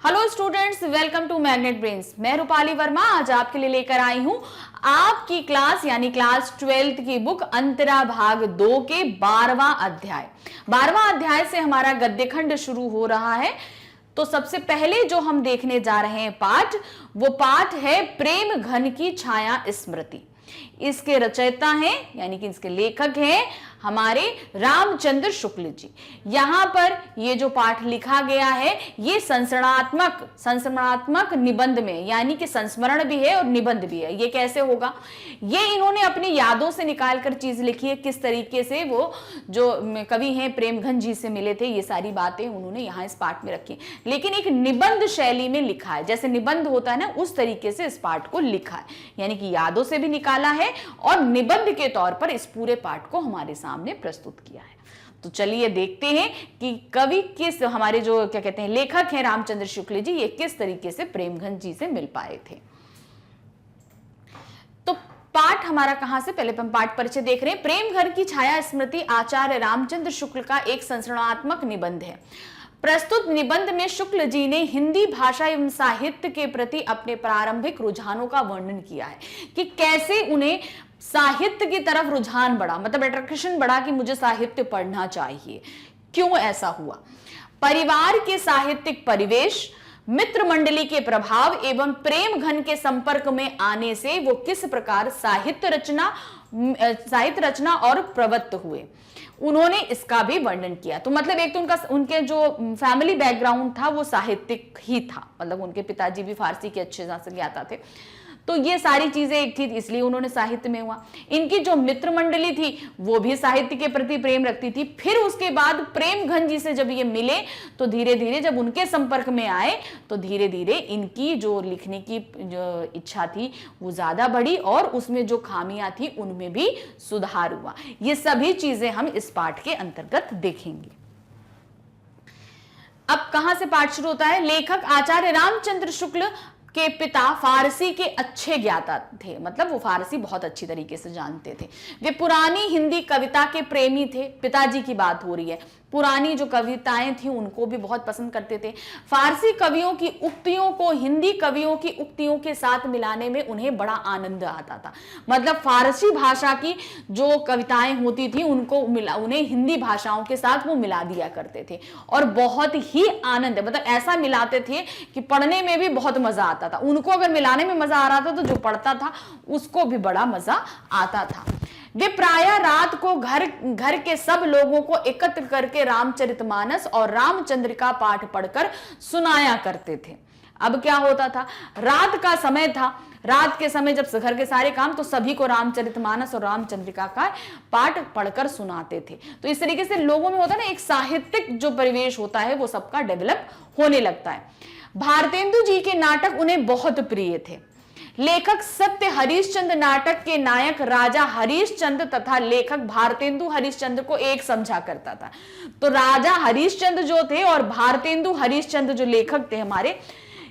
Hello students, welcome to Magnet Brains. मैं रूपाली वर्मा आज आपके लिए लेकर आई हूं आपकी क्लास यानी क्लास 12th की बुक अंतरा भाग 2 के 12वां अध्याय। 12वां अध्याय से हमारा गद्यखंड शुरू हो रहा है। तो सबसे पहले जो हम देखने जा रहे हैं पाठ, वो पाठ है प्रेम घन की छाया स्मृति। इसके रचयिता हैं यानी कि इसके लेखक हैं हमारे रामचंद्र शुक्ल जी। यहां पर ये जो पाठ लिखा गया है ये संस्मरणात्मक निबंध में, यानी कि संस्मरण भी है और निबंध भी है। ये कैसे होगा? ये इन्होंने अपनी यादों से निकालकर चीज लिखी है, किस तरीके से वो जो कवि हैं प्रेमघन जी से मिले थे, ये सारी बातें उन्होंने यहाँ इस पाठ में रखी, लेकिन एक निबंध शैली में लिखा है। जैसे निबंध होता है ना, उस तरीके से इस पाठ को लिखा है, यानी कि यादों से भी निकाला है और निबंध के तौर पर इस पूरे पाठ को हमारे सामने प्रस्तुत किया है। तो चलिए देखते हैं कि कवि किस, हमारे जो क्या कहते हैं लेखक हैं रामचंद्र शुक्ल जी, ये किस तरीके से प्रेमघन जी से मिल पाए थे। तो पाठ हमारा कहां से, पहले हम पाठ परिचय देख रहे हैं। प्रेमघन की छाया स्मृति आचार्य रामचंद्र शुक्ल का एक संस्मरणात्मक निबंध है। प्रस्तुत निबंध में शुक्ल जी ने हिंदी भाषा एवं साहित्य के प्रति अपने प्रारंभिक रुझानों का वर्णन किया है कि कैसे उन्हें साहित्य की तरफ रुझान बढ़ा, मतलब अट्रैक्शन बढ़ा कि मुझे साहित्य पढ़ना चाहिए। क्यों ऐसा हुआ? परिवार के साहित्यिक परिवेश, मित्र मंडली के प्रभाव एवं प्रेम घन के संपर्क में आने से वो किस प्रकार साहित्य रचना और प्रवृत्त हुए, उन्होंने इसका भी वर्णन किया। तो मतलब एक तो उनके जो फैमिली बैकग्राउंड था वो साहित्यिक ही था, मतलब उनके पिताजी भी फारसी के अच्छे से ज्ञाता थे, तो ये सारी चीजें एक थी, इसलिए उन्होंने साहित्य में हुआ। इनकी जो मित्र मंडली थी वो भी साहित्य के प्रति प्रेम रखती थी। फिर उसके बाद प्रेमघन जी से जब ये मिले तो धीरे धीरे जब उनके संपर्क में आए तो धीरे धीरे इनकी जो लिखने की जो इच्छा थी वो ज्यादा बढ़ी और उसमें जो खामियां थी उनमें भी सुधार हुआ। ये सभी चीजें हम इस पाठ के अंतर्गत देखेंगे। अब कहां से पाठ शुरू होता है? लेखक आचार्य रामचंद्र शुक्ल के पिता फारसी के अच्छे ज्ञाता थे, मतलब वो फारसी बहुत अच्छी तरीके से जानते थे। वे पुरानी हिंदी कविता के प्रेमी थे। पिताजी की बात हो रही है। पुरानी जो कविताएं थी उनको भी बहुत पसंद करते थे। फारसी कवियों की उक्तियों को हिंदी कवियों की उक्तियों के साथ मिलाने में उन्हें बड़ा आनंद आता था। मतलब फारसी भाषा की जो कविताएं होती थी उनको उन्हें हिंदी भाषाओं के साथ वो मिला दिया करते थे और बहुत ही आनंद, मतलब ऐसा मिलाते थे कि पढ़ने में भी बहुत मजा आता था। उनको अगर मिलाने में मजा आ रहा था तो जो पढ़ता था उसको भी बड़ा मजा आता था। वे प्रायः रात को घर के सब लोगों को एकत्र करके रामचरितमानस और रामचंद्रिका पाठ पढ़कर सुनाया करते थे। अब क्या होता था, रात का समय था, रात के समय जब घर के सारे काम, तो सभी को रामचरितमानस और रामचंद्रिका का पाठ पढ़कर सुनाते थे। तो इस तरीके से लोगों में होता है ना, एक साहित्यिक जो परिवेश होता है वो सबका डेवलप होने लगता है। भारतेंदु जी के नाटक उन्हें बहुत प्रिय थे। लेखक सत्य हरिश्चंद्र नाटक के नायक राजा हरिश्चंद्र तथा लेखक भारतेंदु हरिश्चंद्र को एक समझा करता था। तो राजा हरिश्चंद्र जो थे और भारतेंदु हरिश्चंद्र जो लेखक थे हमारे,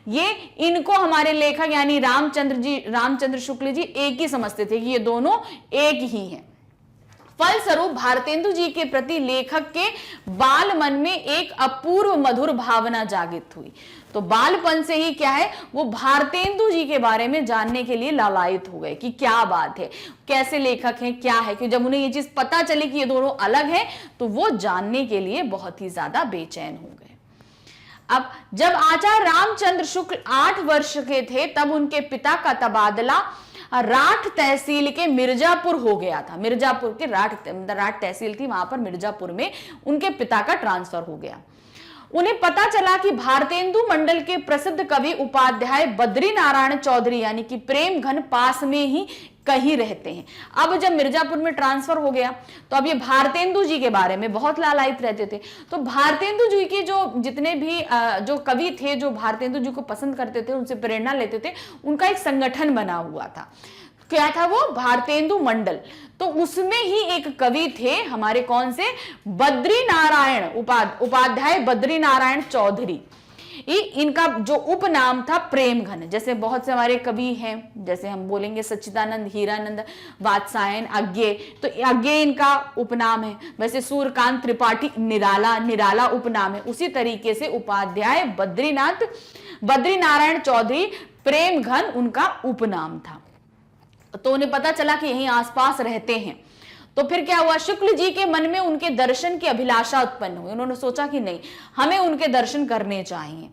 ये इनको हमारे लेखक यानी रामचंद्र शुक्ल जी एक ही समझते थे कि ये दोनों एक ही हैं। फलस्वरूप भारतेंदु जी के प्रति लेखक के बाल मन में एक अपूर्व मधुर भावना जागृत हुई। तो बालपन से ही क्या है, वो भारतेंदु जी के बारे में जानने के लिए लालायित हो गए कि क्या बात है, कैसे लेखक हैं, क्या है। कि जब उन्हें ये चीज पता चली कि ये दोनों अलग हैं तो वो जानने के लिए बहुत ही ज्यादा बेचैन हो गए। अब जब आचार्य रामचंद्र शुक्ल 8 वर्ष के थे तब उनके पिता का तबादला राठ तहसील के मिर्जापुर हो गया था। मिर्जापुर के राठ तहसील थी, वहां पर मिर्जापुर में उनके पिता का ट्रांसफर हो गया। उन्हें पता चला कि भारतेंदु मंडल के प्रसिद्ध कवि उपाध्याय बद्री नारायण चौधरी यानी कि प्रेमघन पास में ही कहीं रहते हैं। अब जब मिर्जापुर में ट्रांसफर हो गया तो अब ये भारतेंदु जी के बारे में बहुत लालायित रहते थे। तो भारतेंदु जी के जो जितने भी जो कवि थे जो भारतेंदु जी को पसंद करते थे, उनसे प्रेरणा लेते थे, उनका एक संगठन बना हुआ था। क्या था वो? भारतेंदु मंडल। तो उसमें ही एक कवि थे हमारे, कौन से? बद्री नारायण उपाध्याय बद्री नारायण चौधरी। इनका जो उपनाम था प्रेम घन। जैसे बहुत से हमारे कवि हैं, जैसे हम बोलेंगे सच्चिदानंद, हीरानंद, वात्सायन, अज्ञेय, तो अज्ञेय इनका उपनाम है। वैसे सूर्यकांत त्रिपाठी निराला, निराला उपनाम है। उसी तरीके से उपाध्याय बद्रीनारायण चौधरी प्रेम घन उनका उपनाम था। तो उन्हें पता चला कि यहीं आसपास रहते हैं। तो फिर क्या हुआ, शुक्ल जी के मन में उनके दर्शन की अभिलाषा उत्पन्न हुई। उन्होंने सोचा कि नहीं, हमें उनके दर्शन करने चाहिए।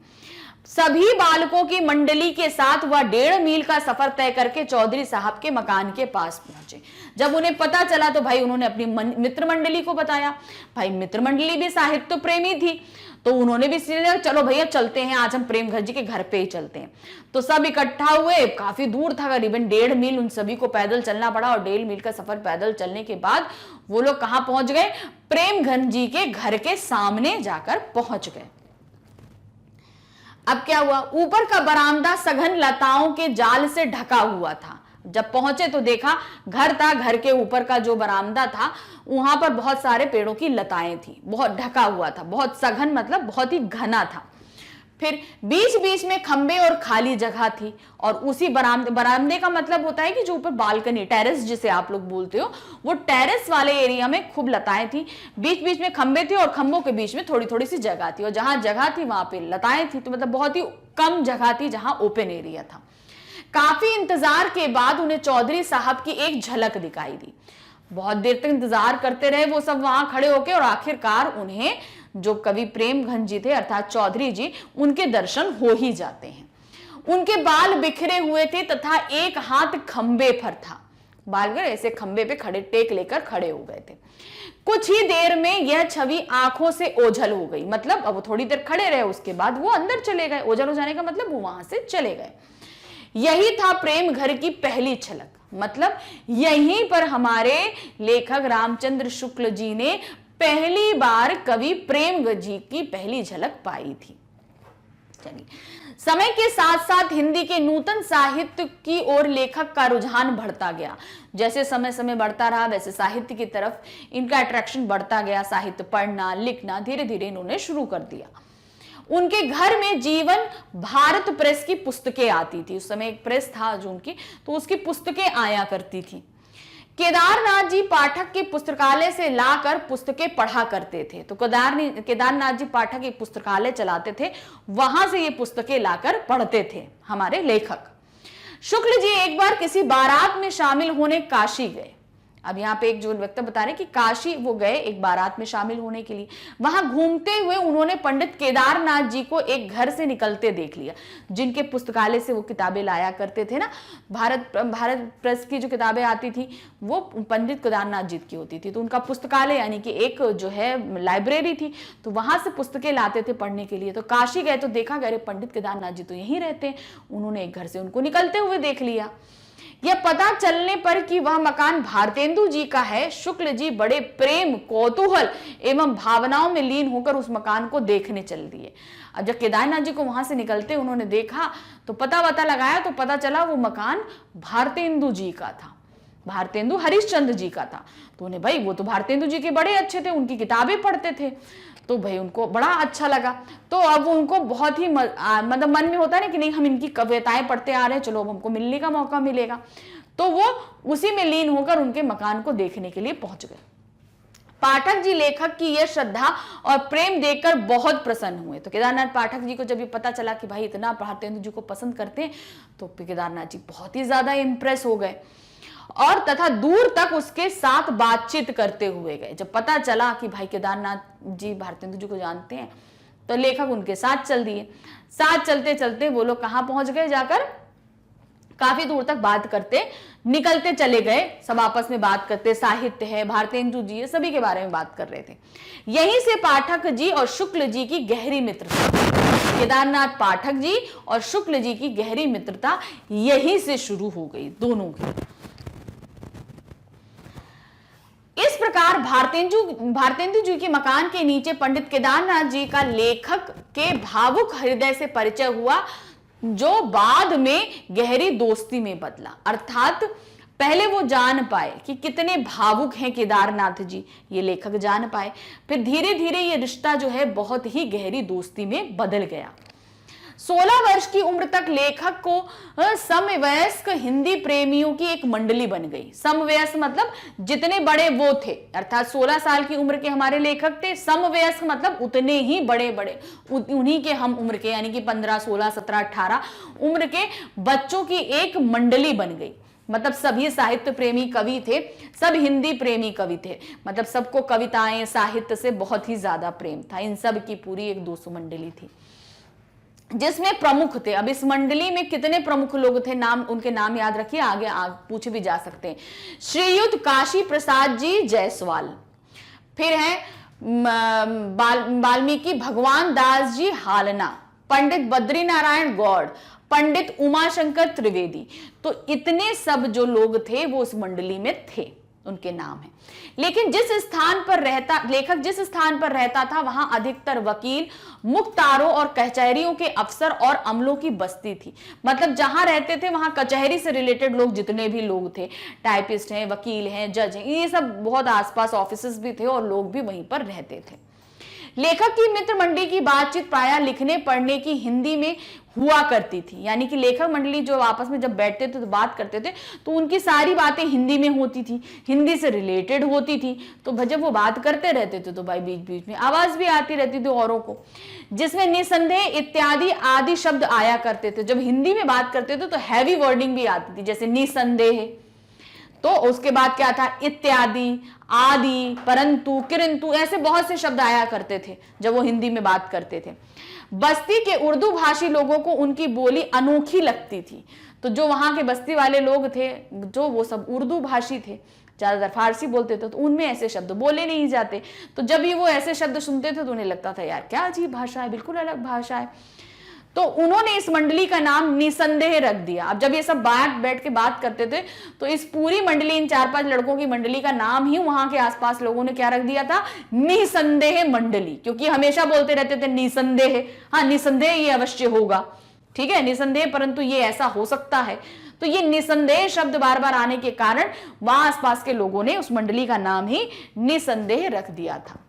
सभी बालकों की मंडली के साथ वह 1.5 मील का सफर तय करके चौधरी साहब के मकान के पास पहुंचे। जब उन्हें पता चला तो भाई उन्होंने अपनी मित्र मंडली को बताया। भाई मित्र मंडली भी साहित्य प्रेमी थी, तो उन्होंने भी सीधे चलो भैया चलते हैं, आज हम प्रेमघर जी के घर पे ही चलते हैं। तो सब इकट्ठा हुए। काफी दूर था, करीबन 1.5 मील उन सभी को पैदल चलना पड़ा। और 1.5 मील का सफर पैदल चलने के बाद वो लोग कहां पहुंच गए, प्रेमघर जी के घर के सामने जाकर पहुंच गए। अब क्या हुआ, ऊपर का बरामदा सघन लताओं के जाल से ढका हुआ था। जब पहुंचे तो देखा घर था, घर के ऊपर का जो बरामदा था वहां पर बहुत सारे पेड़ों की लताएं थी, बहुत ढका हुआ था, बहुत सघन मतलब बहुत ही घना था। फिर बीच बीच में खंबे और खाली जगह थी। और उसी बरामदे का मतलब होता है कि जो ऊपर बालकनी, टेरेस जिसे आप लोग बोलते हो, वो टेरेस वाले एरिया में खूब लताएं थी। बीच बीच में खंबे थे और खंबों के बीच में थोड़ी थोड़ी सी जगह थी। और जहां जगह थी वहां पे लताएं थी। तो मतलब बहुत ही कम जगह थी जहां ओपन एरिया था। काफी इंतजार के बाद उन्हें चौधरी साहब की एक झलक दिखाई दी। बहुत देर तक इंतजार करते रहे वो सब वहां खड़े होके, और आखिरकार उन्हें जो कवि प्रेमघन जी थे अर्थात चौधरी जी, उनके दर्शन हो ही जाते हैं। उनके बाल बिखरे हुए थे तथा एक हाथ खंबे पर था। बालगर ऐसे खंबे पे खड़े, टेक लेकर खड़े हो गए थे। कुछ ही देर में यह छवि आंखों से ओझल हो गई। मतलब अब वो थोड़ी देर खड़े रहे, उसके बाद वो अंदर चले गए। ओझल हो जाने का मतलब वो वहां से चले गए। यही था प्रेम घर की पहली झलक। मतलब यहीं पर हमारे लेखक रामचंद्र शुक्ल जी ने पहली बार कवि प्रेम जी की पहली झलक पाई थी। चलिए, समय के साथ साथ हिंदी के नूतन साहित्य की ओर लेखक का रुझान बढ़ता गया। जैसे समय समय बढ़ता रहा वैसे साहित्य की तरफ इनका अट्रैक्शन बढ़ता गया। साहित्य पढ़ना लिखना धीरे धीरे इन्होंने शुरू कर दिया। उनके घर में जीवन भारत प्रेस की पुस्तकें आती थी। उस समय एक प्रेस था जो उनकी, तो उसकी पुस्तकें आया करती थी। केदारनाथ जी पाठक के पुस्तकालय से लाकर पुस्तकें पढ़ा करते थे। तो केदारनाथ जी पाठक एक पुस्तकालय चलाते थे, वहां से ये पुस्तकें लाकर पढ़ते थे हमारे लेखक। शुक्ल जी एक बार किसी बारात में शामिल होने काशी गए। अब यहाँ पे एक जो व्यक्ति बता रहे कि काशी वो गए एक बारात में शामिल होने के लिए। वहां घूमते हुए उन्होंने पंडित केदारनाथ जी को एक घर से निकलते देख लिया, जिनके पुस्तकालय से वो किताबें लाया करते थे ना। भारत प्रेस की जो किताबें आती थी वो पंडित केदारनाथ जी की होती थी। तो उनका पुस्तकालय यानी कि एक जो है लाइब्रेरी थी, तो वहां से पुस्तकें लाते थे पढ़ने के लिए। तो काशी गए तो देखा गए पंडित केदारनाथ जी तो यहीं रहते हैं। उन्होंने एक घर से उनको निकलते हुए देख लिया। यह पता चलने पर कि वह मकान भारतेंदु जी का है, शुक्ल जी बड़े प्रेम, कौतूहल एवं भावनाओं में लीन होकर उस मकान को देखने चल दिए। अब जब केदारनाथ जी को वहां से निकलते उन्होंने देखा तो पता लगाया तो पता चला वो मकान भारतेंदु जी का था, भारतेंदु हरिश्चंद्र जी का था। तो उन्हें भाई वो तो भारतेंदु जी के बड़े अच्छे थे, उनकी किताबें पढ़ते थे, तो भाई उनको बड़ा अच्छा लगा। तो अब उनको बहुत ही मतलब मन में होता है ना कि नहीं हम इनकी कविताएं पढ़ते आ रहे हैं, चलो अब हमको मिलने का मौका मिलेगा। तो वो उसी में लीन होकर उनके मकान को देखने के लिए पहुंच गए। पाठक जी लेखक की यह श्रद्धा और प्रेम देखकर बहुत प्रसन्न हुए। तो केदारनाथ पाठक जी को जब ये पता चला कि भाई इतना भारतेंदु जी को पसंद करते हैं, तो केदारनाथ जी बहुत ही ज्यादा इंप्रेस हो गए और तथा दूर तक उसके साथ बातचीत करते हुए गए। जब पता चला कि भाई केदारनाथ जी भारतेंदु जी को जानते हैं तो लेखक उनके साथ चल दिए। साथ चलते चलते वो लोग कहां पहुंच गए, जाकर काफी दूर तक बात करते निकलते चले गए। सब आपस में बात करते, साहित्य है, भारतेंदु जी है, सभी के बारे में बात कर रहे थे। यहीं से पाठक जी और शुक्ल जी की गहरी मित्रता, केदारनाथ पाठक जी और शुक्ल जी की गहरी मित्रता यहीं से शुरू हो गई दोनों की। इस प्रकार भारतेंदु जी के मकान के नीचे पंडित केदारनाथ जी का लेखक के भावुक हृदय से परिचय हुआ, जो बाद में गहरी दोस्ती में बदला। अर्थात पहले वो जान पाए कि कितने भावुक हैं केदारनाथ जी, ये लेखक जान पाए। फिर धीरे धीरे ये रिश्ता जो है बहुत ही गहरी दोस्ती में बदल गया। 16 वर्ष की उम्र तक लेखक को समवयस्क हिंदी प्रेमियों की एक मंडली बन गई। समवयस्क मतलब जितने बड़े वो थे, अर्थात 16 साल की उम्र के हमारे लेखक थे। समवयस्क मतलब उतने ही बड़े बड़े, उन्हीं के हम उम्र के, यानी कि 15, 16, 17, 18 उम्र के बच्चों की एक मंडली बन गई। मतलब सभी साहित्य प्रेमी कवि थे, सब हिंदी प्रेमी कवि थे, मतलब सबको कविताएं साहित्य से बहुत ही ज्यादा प्रेम था। इन सब की पूरी एक 200 मंडली थी जिसमें प्रमुख थे। अब इस मंडली में कितने प्रमुख लोग थे, नाम, उनके नाम याद रखिए, आगे पूछ भी जा सकते हैं। श्रीयुत काशी प्रसाद जी जायसवाल, फिर है वाल्मीकि भगवान दास जी हालना, पंडित बद्री नारायण गौड़, पंडित उमाशंकर त्रिवेदी। तो इतने सब जो लोग थे वो उस मंडली में थे, उनके नाम है। लेकिन जिस स्थान पर लेखक जिस स्थान पर रहता था वहां अधिकतर वकील, मुख्तारों और कचहरियों के अफसर और अमलों की बस्ती थी। मतलब जहां रहते थे वहां कचहरी से रिलेटेड लोग, जितने भी लोग थे, टाइपिस्ट हैं, वकील हैं, जज हैं, ये सब बहुत आसपास ऑफिसेस भी थे और लोग भी वहीं पर रहते थे। लेखक की मित्र मंडली की बातचीत प्रायः लिखने पढ़ने की हिंदी में हुआ करती थी। यानी कि लेखक मंडली जो आपस में जब बैठते थे तो बात करते थे तो उनकी सारी बातें हिंदी में होती थी, हिंदी से रिलेटेड होती थी। तो जब वो बात करते रहते थे तो भाई बीच बीच में आवाज भी आती रहती थी औरों को, जिसमें निसंदेह इत्यादि आदि शब्द आया करते थे। जब हिंदी में बात करते थे तो हैवी वर्डिंग भी आती थी, जैसे निसंदेह, तो उसके बाद क्या था, इत्यादि, आदि, परंतु, किरंतु, ऐसे बहुत से शब्द आया करते थे जब वो हिंदी में बात करते थे। बस्ती के उर्दू भाषी लोगों को उनकी बोली अनोखी लगती थी। तो जो वहां के बस्ती वाले लोग थे, जो वो सब उर्दू भाषी थे, ज्यादातर फारसी बोलते थे, तो उनमें ऐसे शब्द बोले नहीं जाते। तो जब भी वो ऐसे शब्द सुनते थे तो उन्हें लगता था यार क्या अजीब भाषा है, बिल्कुल अलग भाषा है। तो उन्होंने इस मंडली का नाम निसंदेह रख दिया। अब जब ये सब बैठ के बात करते थे तो इस पूरी मंडली, इन 4-5 लड़कों की मंडली का नाम ही वहां के आसपास लोगों ने क्या रख दिया था, निसंदेह मंडली, क्योंकि हमेशा बोलते रहते थे निसंदेह, हाँ निसंदेह ये अवश्य होगा, ठीक है, निसंदेह परंतु ये ऐसा हो सकता है। तो ये निसंदेह शब्द बार बार आने के कारण वहां आसपास के लोगों ने उस मंडली का नाम ही निसंदेह रख दिया था।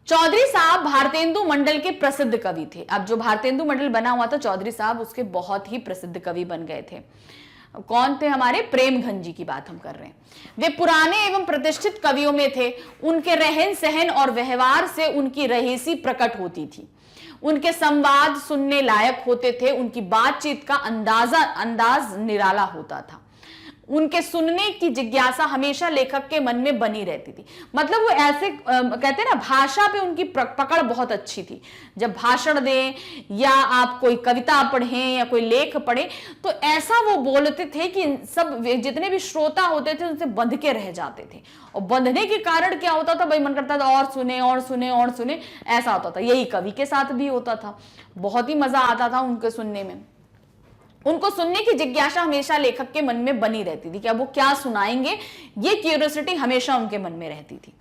चौधरी साहब भारतेंदु मंडल के प्रसिद्ध कवि थे। अब जो भारतेंदु मंडल बना हुआ था, चौधरी साहब उसके बहुत ही प्रसिद्ध कवि बन गए थे। कौन थे, हमारे प्रेमघन जी की बात हम कर रहे हैं। वे पुराने एवं प्रतिष्ठित कवियों में थे। उनके रहन सहन और व्यवहार से उनकी रहीसी प्रकट होती थी। उनके संवाद सुनने लायक होते थे। उनकी बातचीत का अंदाज निराला होता था। उनके सुनने की जिज्ञासा हमेशा लेखक के मन में बनी रहती थी। मतलब वो ऐसे कहते हैं ना, भाषा पे उनकी पकड़ बहुत अच्छी थी। जब भाषण दें या आप कोई कविता पढ़ें या कोई लेख पढ़ें तो ऐसा वो बोलते थे कि सब जितने भी श्रोता होते थे उनसे बंध के रह जाते थे। और बंधने के कारण क्या होता था, भाई मन करता था और सुने और सुने और सुने, ऐसा होता था। यही कवि के साथ भी होता था। बहुत ही मजा आता था उनके सुनने में। उनको सुनने की जिज्ञासा हमेशा लेखक के मन में बनी रहती थी कि अब वो क्या सुनाएंगे, ये क्यूरियोसिटी हमेशा उनके मन में रहती थी।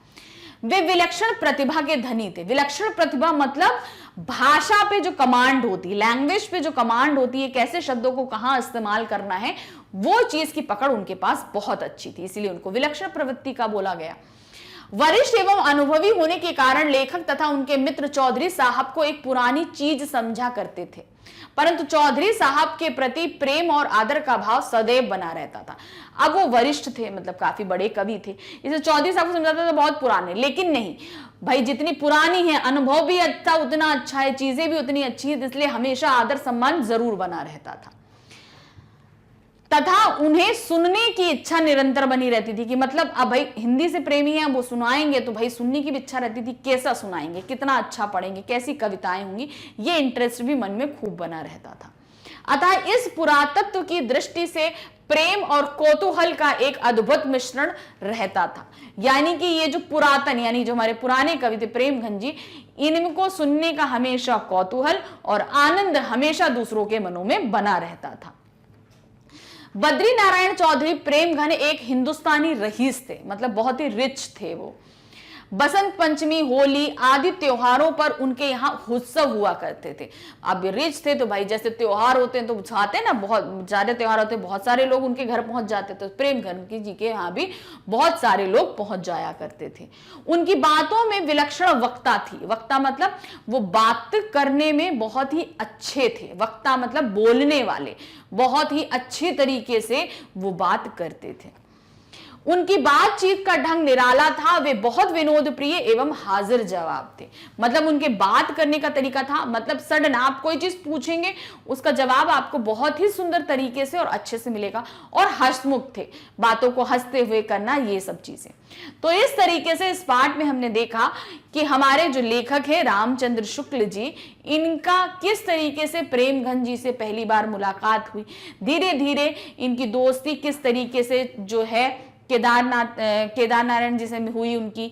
वे विलक्षण प्रतिभा के धनी थे। विलक्षण प्रतिभा मतलब भाषा पे जो कमांड होती, लैंग्वेज पे जो कमांड होती है, कैसे शब्दों को कहां इस्तेमाल करना है, वो चीज की पकड़ उनके पास बहुत अच्छी थी, इसीलिए उनको विलक्षण प्रवृत्ति का बोला गया। वरिष्ठ एवं अनुभवी होने के कारण लेखक तथा उनके मित्र चौधरी साहब को एक पुरानी चीज समझा करते थे, परंतु चौधरी साहब के प्रति प्रेम और आदर का भाव सदैव बना रहता था। अब वो वरिष्ठ थे, मतलब काफी बड़े कवि थे, इसे चौधरी साहब को समझाता था बहुत पुराने, लेकिन नहीं भाई, जितनी पुरानी है, अनुभव भी अच्छा उतना अच्छा है, चीजें भी उतनी अच्छी है, इसलिए हमेशा आदर सम्मान जरूर बना रहता था। तथा उन्हें सुनने की इच्छा निरंतर बनी रहती थी कि मतलब अब भाई हिंदी से प्रेमी हैं, वो सुनाएंगे तो भाई सुनने की भी इच्छा रहती थी, कैसा सुनाएंगे, कितना अच्छा पढ़ेंगे, कैसी कविताएं होंगी, ये इंटरेस्ट भी मन में खूब बना रहता था। अतः इस पुरातत्व की दृष्टि से प्रेम और कौतूहल का एक अद्भुत मिश्रण रहता था। यानी कि ये जो पुरातन, यानी जो हमारे पुराने कवि थे प्रेमघन जी, इनको सुनने का हमेशा कौतूहल और आनंद हमेशा दूसरों के मनों में बना रहता था। बद्री नारायण चौधरी प्रेमघन एक हिंदुस्तानी रईस थे, मतलब बहुत ही रिच थे वो। बसंत पंचमी, होली आदि त्योहारों पर उनके यहाँ उत्सव हुआ करते थे। अब रिच थे तो भाई जैसे त्योहार होते हैं तो आते हैं ना, बहुत ज्यादा त्योहार होते हैं, बहुत सारे लोग उनके घर पहुंच जाते थे। तो प्रेमघन जी के यहाँ भी बहुत सारे लोग पहुंच जाया करते थे। उनकी बातों में विलक्षण वक्ता थी। वक्ता मतलब वो बात करने में बहुत ही अच्छे थे। वक्ता मतलब बोलने वाले, बहुत ही अच्छे तरीके से वो बात करते थे। उनकी बातचीत का ढंग निराला था। वे बहुत विनोद प्रिय एवं हाजिर जवाब थे। मतलब उनके बात करने का तरीका था, मतलब सडन आप कोई चीज पूछेंगे उसका जवाब आपको बहुत ही सुंदर तरीके से और अच्छे से मिलेगा। और हंसमुख थे, बातों को हंसते हुए करना, ये सब चीजें। तो इस तरीके से इस पाठ में हमने देखा कि हमारे जो लेखक है रामचंद्र शुक्ल जी, इनका किस तरीके से प्रेमघन जी से पहली बार मुलाकात हुई, धीरे धीरे इनकी दोस्ती किस तरीके से जो है केदार नारायण जी से हुई उनकी,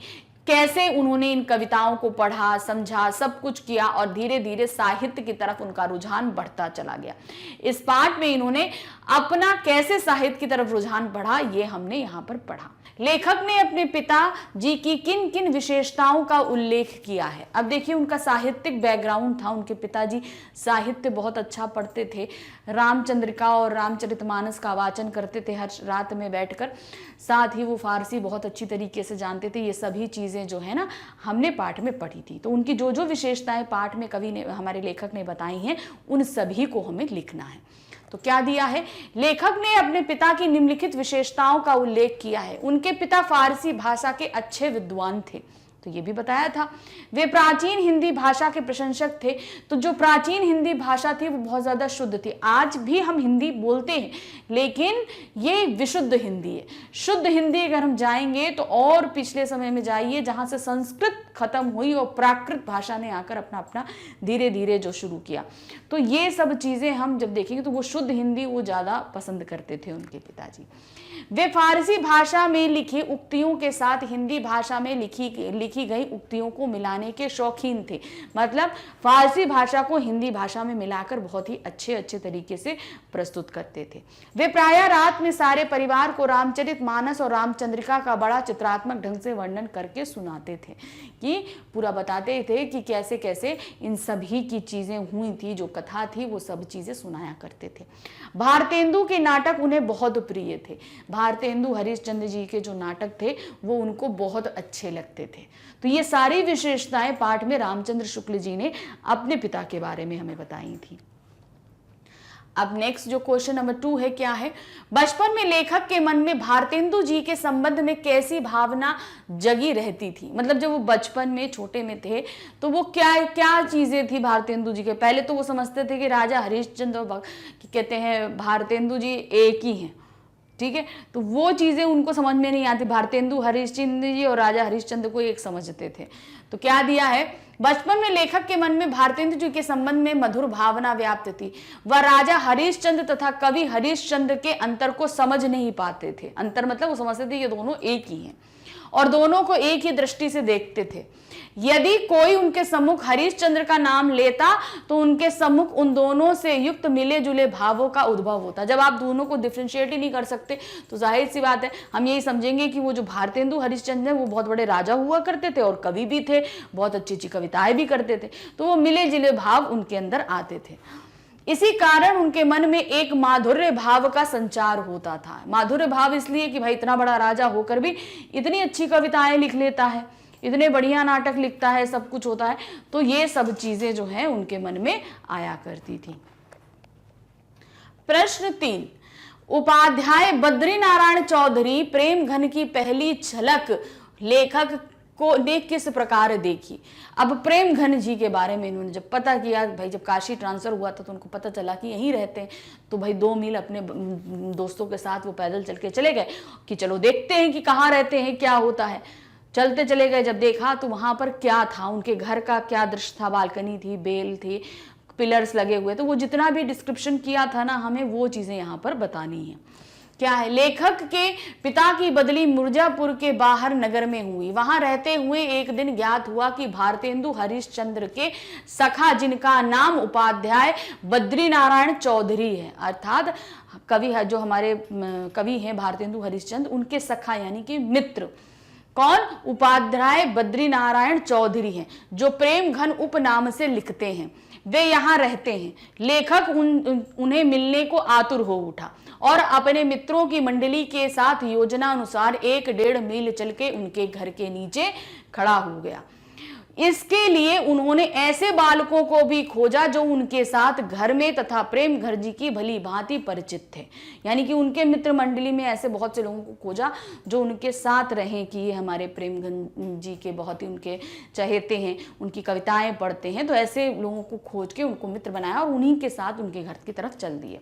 कैसे उन्होंने इन कविताओं को पढ़ा, समझा, सब कुछ किया और धीरे धीरे साहित्य की तरफ उनका रुझान बढ़ता चला गया। इस पाठ में इन्होंने अपना कैसे साहित्य की तरफ रुझान बढ़ा, ये हमने यहाँ पर पढ़ा। लेखक ने अपने पिता जी की किन किन विशेषताओं का उल्लेख किया है। अब देखिए उनका साहित्यिक बैकग्राउंड था। उनके पिताजी साहित्य बहुत अच्छा पढ़ते थे, रामचंद्रिका और रामचरितमानस का वाचन करते थे हर रात में बैठकर। साथ ही वो फारसी बहुत अच्छी तरीके से जानते थे। ये सभी चीज़ें जो है ना हमने पाठ में पढ़ी थी। तो उनकी जो जो विशेषताएं पाठ में कवि ने, हमारे लेखक ने बताई हैं, उन सभी को हमें लिखना है। तो क्या दिया है, लेखक ने अपने पिता की निम्नलिखित विशेषताओं का उल्लेख किया है। उनके पिता फारसी भाषा के अच्छे विद्वान थे, तो ये भी बताया था। वे प्राचीन हिंदी भाषा के प्रशंसक थे। तो जो प्राचीन हिंदी भाषा थी वो बहुत ज्यादा शुद्ध थी। आज भी हम हिंदी बोलते हैं लेकिन ये विशुद्ध हिंदी है। शुद्ध हिंदी अगर हम जाएंगे तो और पिछले समय में जाइए जहां से संस्कृत खत्म हुई और प्राकृत भाषा ने आकर अपना अपना धीरे धीरे जो शुरू किया। तो ये सब चीजें हम जब देखेंगे तो वो शुद्ध हिंदी वो ज्यादा पसंद करते थे उनके पिताजी। वे फारसी भाषा में लिखी उक्तियों के साथ हिंदी भाषा में लिखी गई उक्तियों को मिलाने के शौकीन थे। मतलब फारसी भाषा को हिंदी भाषा में मिलाकर बहुत ही अच्छे अच्छे तरीके से प्रस्तुत करते थे। वे प्रायः रात में सारे परिवार को रामचरितमानस और रामचंद्रिका का बड़ा चित्रात्मक ढंग से वर्णन करके सुनाते थे, कि पूरा बताते थे कि कैसे कैसे इन सभी की चीजें हुई थी, जो कथा थी वो सब चीजें सुनाया करते थे। भारतेंदु के नाटक उन्हें बहुत प्रिय थे। भारतेंदु हरिश्चंद्र जी के जो नाटक थे वो उनको बहुत अच्छे लगते थे। तो ये सारी विशेषताएं पाठ में रामचंद्र शुक्ल जी ने अपने पिता के बारे में हमें बताई थी। अब नेक्स्ट जो क्वेश्चन नंबर 2 है, क्या है, बचपन में लेखक के मन में भारतेंदु जी के संबंध में कैसी भावना जगी रहती थी। मतलब जब वो बचपन में छोटे में थे तो वो क्या क्या चीजें थी भारतेंदु जी के। पहले तो वो समझते थे कि राजा हरिश्चंद्र कहते हैं भारतेंदु जी एक ही हैं, ठीक है। तो वो चीजें उनको समझ में नहीं आती। भारतेंदु हरिश्चंद्र जी और राजा हरिश्चंद्र को एक समझते थे। तो क्या दिया है, बचपन में लेखक के मन में भारतेंदु जी के संबंध में मधुर भावना व्याप्त थी। वह राजा हरिश्चंद्र तथा कवि हरिश्चंद्र के अंतर को समझ नहीं पाते थे। अंतर मतलब वो समझते थे ये दोनों एक ही हैं और दोनों को एक ही दृष्टि से देखते थे। यदि कोई उनके सम्मुख हरिश्चंद्र का नाम लेता तो उनके सम्मुख उन दोनों से युक्त मिले जुले भावों का उद्भव होता। जब आप दोनों को डिफ्रेंशिएट ही नहीं कर सकते तो जाहिर सी बात है हम यही समझेंगे कि वो जो भारतेंदु हरिश्चंद्र है वो बहुत बड़े राजा हुआ करते थे और कवि भी थे, बहुत अच्छी अच्छी कविताएं भी करते थे। तो वो मिले जुले भाव उनके अंदर आते थे। इसी कारण उनके मन में एक माधुर्य भाव का संचार होता था। माधुर्य भाव इसलिए कि भाई इतना बड़ा राजा होकर भी इतनी अच्छी कविताएं लिख लेता है, इतने बढ़िया नाटक लिखता है, सब कुछ होता है। तो ये सब चीजें जो है उनके मन में आया करती थी। प्रश्न 3, उपाध्याय बद्रीनारायण चौधरी प्रेमघन की पहली झलक लेखक को ने किस प्रकार देखी। अब प्रेमघन जी के बारे में इन्होंने जब पता किया, भाई जब काशी ट्रांसफर हुआ था तो उनको पता चला कि यहीं रहते हैं, तो भाई 2 मील अपने दोस्तों के साथ वो पैदल चल के चले गए कि चलो देखते हैं कि कहाँ रहते हैं, क्या होता है। चलते चले गए, जब देखा तो वहां पर क्या था, उनके घर का क्या दृश्य था, बालकनी थी, बेल थी, पिलर्स लगे हुए। तो वो जितना भी डिस्क्रिप्शन किया था ना, हमें वो चीजें यहाँ पर बतानी है। क्या है, लेखक के पिता की बदली मिर्जापुर के बाहर नगर में हुई। वहां रहते हुए एक दिन ज्ञात हुआ कि भारतेंदु हरिश्चंद्र के सखा, जिनका नाम उपाध्याय बद्रीनारायण चौधरी है, अर्थात कवि है जो हमारे कवि हैं भारतेंदु हरिश्चंद्र, उनके सखा यानी कि मित्र कौन? उपाध्याय बद्रीनारायण चौधरी हैं, जो प्रेम घन उपनाम से लिखते हैं। वे यहाँ रहते हैं। लेखक उन्हें मिलने को आतुर हो उठा और अपने मित्रों की मंडली के साथ योजना अनुसार 1-1.5 मील चल के उनके घर के नीचे खड़ा हो गया। इसके लिए उन्होंने ऐसे बालकों को भी खोजा जो उनके साथ घर में तथा प्रेम घर जी की भली भांति परिचित थे। यानी कि उनके मित्र मंडली में ऐसे बहुत से लोगों को खोजा जो उनके साथ रहें कि ये हमारे प्रेम घन जी के बहुत ही उनके चहेते हैं, उनकी कविताएं पढ़ते हैं। तो ऐसे लोगों को खोज के उनको मित्र बनाया और उन्हीं के साथ उनके घर की तरफ चल दिए।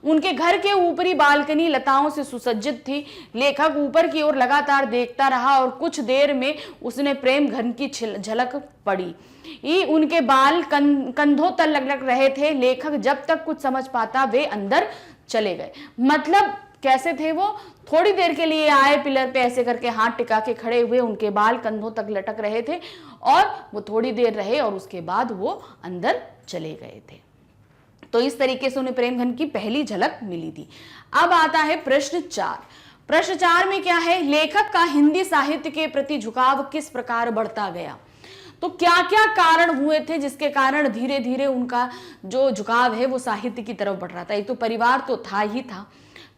उनके घर के ऊपरी बालकनी लताओं से सुसज्जित थी। लेखक ऊपर की ओर लगातार देखता रहा और कुछ देर में उसने प्रेम घन की झलक पड़ी। उनके बाल कंधों तक लग रहे थे। लेखक जब तक कुछ समझ पाता वे अंदर चले गए। मतलब कैसे थे वो? थोड़ी देर के लिए आए, पिलर पे ऐसे करके हाथ टिका के खड़े हुए, उनके बाल कंधों तक लटक रहे थे और वो थोड़ी देर रहे और उसके बाद वो अंदर चले गए थे। तो इस तरीके से उन्हें प्रेमघन की पहली झलक मिली थी। अब आता है प्रश्न 4। प्रश्न 4 में क्या है? लेखक का हिंदी साहित्य के प्रति झुकाव किस प्रकार बढ़ता गया? तो क्या क्या कारण हुए थे जिसके कारण धीरे धीरे उनका जो झुकाव है वो साहित्य की तरफ बढ़ रहा था? एक तो परिवार तो था ही था,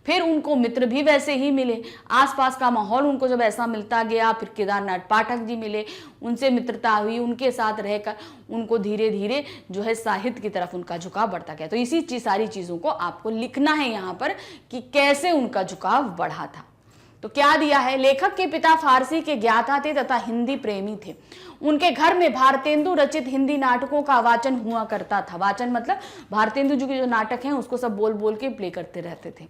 फिर उनको मित्र भी वैसे ही मिले, आसपास का माहौल उनको जब ऐसा मिलता गया, फिर केदारनाथ पाठक जी मिले, उनसे मित्रता हुई, उनके साथ रहकर उनको धीरे धीरे जो है साहित्य की तरफ उनका झुकाव बढ़ता गया। तो इसी सारी चीज़ों को आपको लिखना है यहाँ पर कि कैसे उनका झुकाव बढ़ा था। तो क्या दिया है? लेखक के पिता फारसी के ज्ञाता थे तथा हिंदी प्रेमी थे। उनके घर में भारतेंदु रचित हिंदी नाटकों का वाचन हुआ करता था। वाचन मतलब भारतेंदु जी के जो नाटक हैं उसको सब बोल बोल के प्ले करते रहते थे।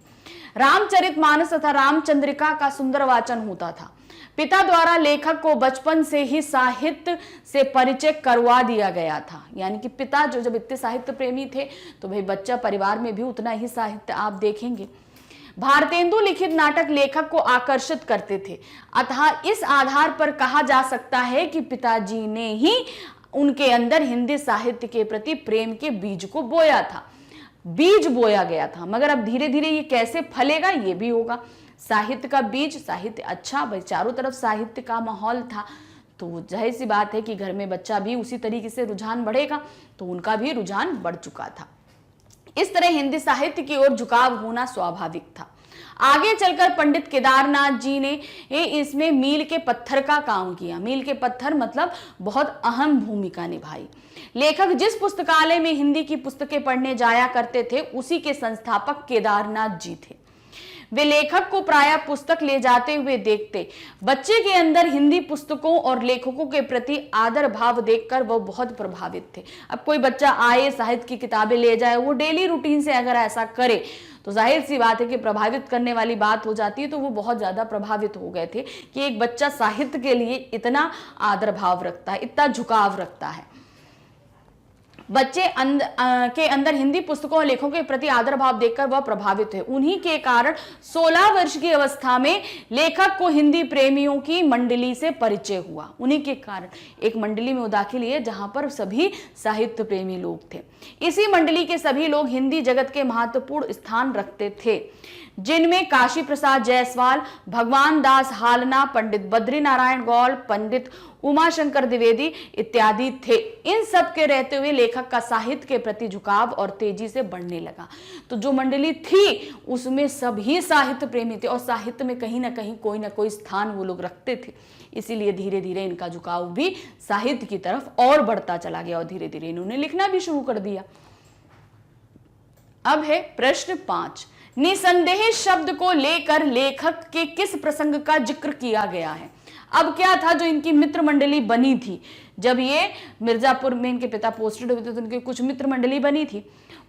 रामचरितमानस तथा रामचंद्रिका का सुंदर वाचन होता था। पिता द्वारा लेखक को बचपन से ही साहित्य से परिचय करवा दिया गया था। यानी कि पिता जो जब इतने साहित्य प्रेमी थे तो भाई बच्चा परिवार में भी उतना ही साहित्य आप देखेंगे। भारतेंदु लिखित नाटक लेखक को आकर्षित करते थे, अतः इस आधार पर कहा जा सकता है कि पिताजी ने ही उनके अंदर हिंदी साहित्य के प्रति प्रेम के बीज को बोया था। बीज बोया गया था, मगर अब धीरे धीरे ये कैसे फलेगा ये भी होगा। साहित्य का बीज, साहित्य अच्छा, भाई चारों तरफ साहित्य का माहौल था, तो जाहिर सी बात है कि घर में बच्चा भी उसी तरीके से रुझान बढ़ेगा, तो उनका भी रुझान बढ़ चुका था। इस तरह हिंदी साहित्य की ओर झुकाव होना स्वाभाविक था। आगे चलकर पंडित केदारनाथ जी ने इसमें मील के पत्थर का काम किया। मील के पत्थर मतलब बहुत अहम भूमिका निभाई। लेखक जिस पुस्तकालय में हिंदी की पुस्तकें पढ़ने जाया करते थे उसी के संस्थापक केदारनाथ जी थे। वे लेखक को प्रायः पुस्तक ले जाते हुए देखते। बच्चे के अंदर हिंदी पुस्तकों और लेखकों के प्रति आदर भाव देखकर वो बहुत प्रभावित थे। अब कोई बच्चा आए, साहित्य की किताबें ले जाए, वो डेली रूटीन से अगर ऐसा करे तो जाहिर सी बात है कि प्रभावित करने वाली बात हो जाती है। तो वो बहुत ज्यादा प्रभावित हो गए थे कि एक बच्चा साहित्य के लिए इतना आदर भाव रखता है, इतना झुकाव रखता है। बच्चे के अंदर हिंदी पुस्तकों और लेखकों के प्रति आदर भाव देखकर वह प्रभावित है। उन्हीं के कारण 16 वर्ष की अवस्था में लेखक को हिंदी प्रेमियों की मंडली से परिचय हुआ। उन्हीं के कारण एक मंडली में वो दाखिल हुए जहां पर सभी साहित्य प्रेमी लोग थे। इसी मंडली के सभी लोग हिंदी जगत के महत्वपूर्ण स्थान रखते थे, जिनमें काशी प्रसाद जायसवाल, भगवान दास हालना, पंडित बद्रीनारायण गौड़, पंडित उमाशंकर द्विवेदी इत्यादि थे। इन सब के रहते हुए लेखक का साहित्य के प्रति झुकाव और तेजी से बढ़ने लगा। तो जो मंडली थी उसमें सभी साहित्य प्रेमी थे और साहित्य में कहीं ना कहीं कोई ना कोई स्थान वो लोग रखते थे। इसीलिए धीरे धीरे इनका झुकाव भी साहित्य की तरफ और बढ़ता चला गया और धीरे धीरे इन्होंने लिखना भी शुरू कर दिया। अब है प्रश्न 5। निसंदेह शब्द को लेकर लेखक के किस प्रसंग का जिक्र किया गया है? अब क्या था, जो इनकी मित्र मंडली बनी थी, जब ये मिर्जापुर में इनके पिता पोस्टेड हुए थे तो उनके कुछ मित्र मंडली बनी थी,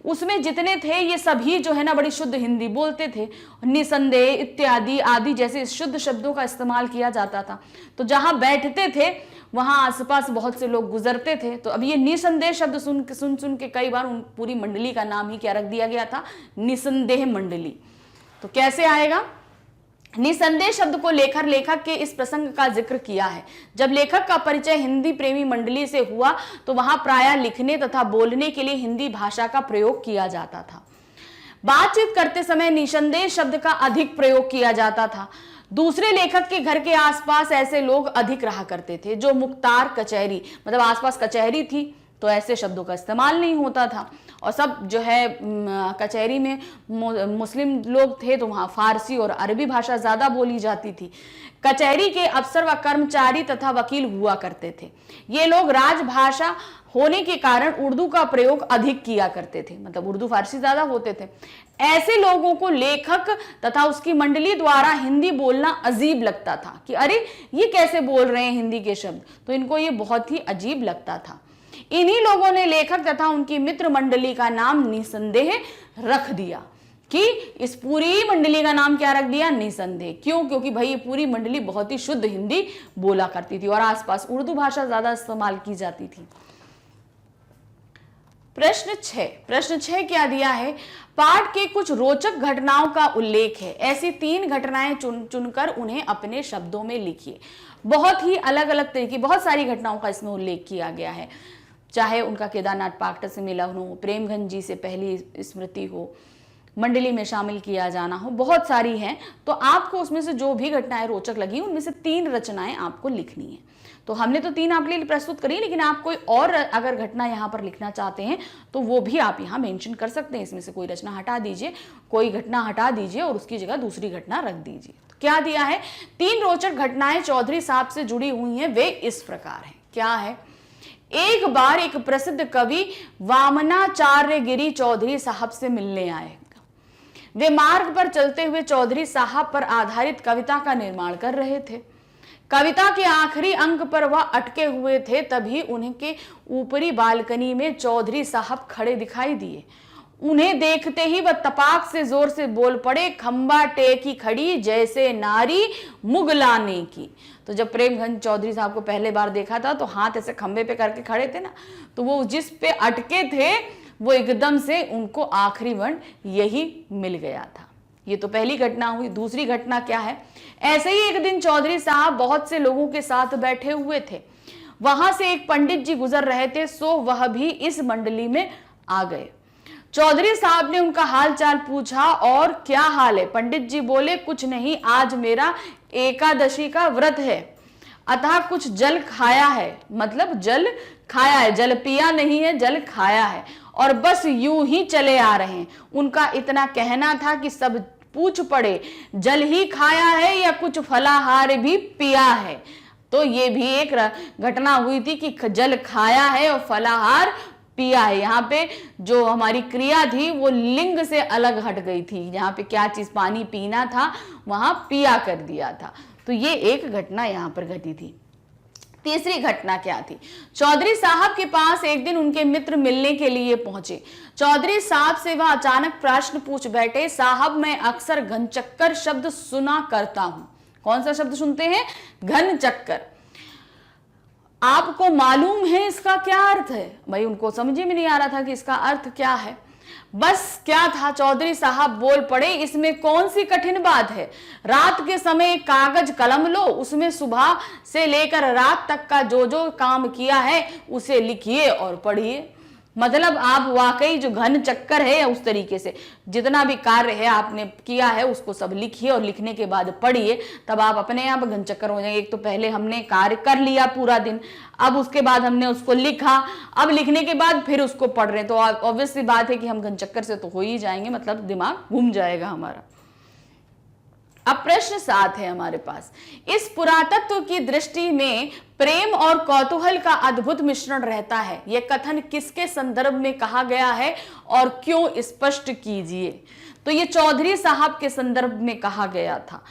उसमें जितने थे ये सभी जो है ना बड़ी शुद्ध हिंदी बोलते थे। निसंदेह इत्यादि आदि जैसे शुद्ध शब्दों का इस्तेमाल किया जाता था। तो जहां बैठते थे वहां आसपास बहुत से लोग गुजरते थे। तो अब ये निसंदेह शब्द सुन के कई बार उन पूरी मंडली का नाम ही क्या रख दिया गया था? निसंदेह मंडली। तो कैसे आएगा? निसंदेह शब्द को लेकर लेखक के इस प्रसंग का जिक्र किया है। जब लेखक का परिचय हिंदी प्रेमी मंडली से हुआ तो वहां प्रायः लिखने तथा बोलने के लिए हिंदी भाषा का प्रयोग किया जाता था। बातचीत करते समय निसंदेह शब्द का अधिक प्रयोग किया जाता था। दूसरे लेखक के घर के आसपास ऐसे लोग अधिक रहा करते थे जो मुख्तार कचहरी, मतलब आसपास कचहरी थी तो ऐसे शब्दों का इस्तेमाल नहीं होता था, और सब जो है कचहरी में मुस्लिम लोग थे तो वहाँ फारसी और अरबी भाषा ज़्यादा बोली जाती थी। कचहरी के अफसर व कर्मचारी तथा वकील हुआ करते थे। ये लोग राजभाषा होने के कारण उर्दू का प्रयोग अधिक किया करते थे, मतलब उर्दू फारसी ज़्यादा होते थे। ऐसे लोगों को लेखक तथा उसकी मंडली द्वारा हिंदी बोलना अजीब लगता था कि अरे ये कैसे बोल रहे हैं हिंदी के शब्द, तो इनको ये बहुत ही अजीब लगता था। इन्हीं लोगों ने लेखक तथा उनकी मित्र मंडली का नाम निसंदेह रख दिया, कि इस पूरी मंडली का नाम क्या रख दिया, निसंदेह। क्यों? क्योंकि भाई ये पूरी मंडली बहुत ही शुद्ध हिंदी बोला करती थी और आसपास उर्दू भाषा ज्यादा इस्तेमाल की जाती थी। प्रश्न 6 क्या दिया है? पाठ के कुछ रोचक घटनाओं का उल्लेख है, ऐसी 3 घटनाएं चुनकर उन्हें अपने शब्दों में लिखिए। बहुत ही अलग अलग तरीके, बहुत सारी घटनाओं का इसमें उल्लेख किया गया है, चाहे उनका केदारनाथ पाक्टा से मिलन हो, प्रेमगंज जी से पहली स्मृति हो, मंडली में शामिल किया जाना हो, बहुत सारी हैं। तो आपको उसमें से जो भी घटनाएं रोचक लगी उनमें से 3 रचनाएं आपको लिखनी है। तो हमने तो 3 आपके लिए प्रस्तुत करी, लेकिन आप कोई और अगर घटना यहाँ पर लिखना चाहते हैं तो वो भी आप यहाँ मेंशन कर सकते हैं। इसमें से कोई रचना हटा दीजिए, कोई घटना हटा दीजिए और उसकी जगह दूसरी घटना रख दीजिए। तो क्या दिया है? 3 रोचक घटनाएं चौधरी साहब से जुड़ी हुई हैं, वे इस प्रकार हैं। क्या है? एक बार एक प्रसिद्ध कवि वामनाचार्य गिरी चौधरी साहब से मिलने आए। वे मार्ग पर चलते हुए चौधरी साहब पर आधारित कविता का निर्माण कर रहे थे। कविता के आखिरी अंक पर वह अटके हुए थे, तभी उनके ऊपरी बालकनी में चौधरी साहब खड़े दिखाई दिए। उन्हें देखते ही वह तपाक से जोर से बोल पड़े, खंबा टेकी खड़ी जैसे नारी मुगलाने की। तो जब प्रेमगंज चौधरी साहब को पहले बार देखा था तो हाथ ऐसे खंबे पे करके खड़े थे ना, तो वो जिस पे अटके थे वो एकदम से उनको आखिरी वर्ण यही मिल गया था। ये तो पहली घटना हुई। दूसरी घटना क्या है? ऐसे ही एक दिन चौधरी साहब बहुत से लोगों के साथ बैठे हुए थे। वहां से एक पंडित जी गुजर रहे थे, सो वह भी इस मंडली में आ गए। चौधरी साहब ने उनका हाल चाल पूछा, और क्या हाल है? पंडित जी बोले, कुछ नहीं, आज मेरा एकादशी का व्रत है, अतः कुछ जल खाया है, मतलब जल खाया है, जल पिया नहीं है, जल खाया है, और बस यूं ही चले आ रहे हैं। उनका इतना कहना था कि सब पूछ पड़े, जल ही खाया है या कुछ फलाहार भी पिया है? तो ये भी एक घटना हुई थी कि जल खाया है और फलाहार पिया है। यहाँ पे जो हमारी क्रिया थी वो लिंग से अलग हट गई थी। यहाँ पे क्या चीज पानी पीना था, वहां पिया कर दिया था। तो ये एक घटना यहाँ पर घटी थी। तीसरी घटना क्या थी? चौधरी साहब के पास एक दिन उनके मित्र मिलने के लिए पहुंचे। चौधरी साहब से वह अचानक प्रश्न पूछ बैठे, साहब मैं अक्सर घनचक्कर शब्द सुना करता हूं। कौन सा शब्द सुनते हैं? घनचक्कर। आपको मालूम है इसका क्या अर्थ है? भाई उनको समझ में नहीं आ रहा था कि इसका अर्थ क्या है। बस क्या था, चौधरी साहब बोल पड़े, इसमें कौन सी कठिन बात है? रात के समय कागज कलम लो, उसमें सुबह से लेकर रात तक का जो जो काम किया है उसे लिखिए और पढ़िए। मतलब आप वाकई जो घन चक्कर है उस तरीके से जितना भी कार्य है आपने किया है उसको सब लिखिए और लिखने के बाद पढ़िए, तब आप अपने आप घन चक्कर हो जाएंगे। एक तो पहले हमने कार्य कर लिया पूरा दिन, अब उसके बाद हमने उसको लिखा, अब लिखने के बाद फिर उसको पढ़ रहे हैं, तो ऑब्वियस सी बात है कि हम घन चक्कर से तो हो ही जाएंगे, मतलब दिमाग घूम जाएगा हमारा। अब प्रश्न 7 है हमारे पास। इस पुरातत्व की दृष्टि में प्रेम और कौतूहल का अद्भुत मिश्रण रहता है। यह कथन किसके संदर्भ में कहा गया है और क्यों, स्पष्ट कीजिए। तो ये चौधरी साहब के संदर्भ में कहा गया था।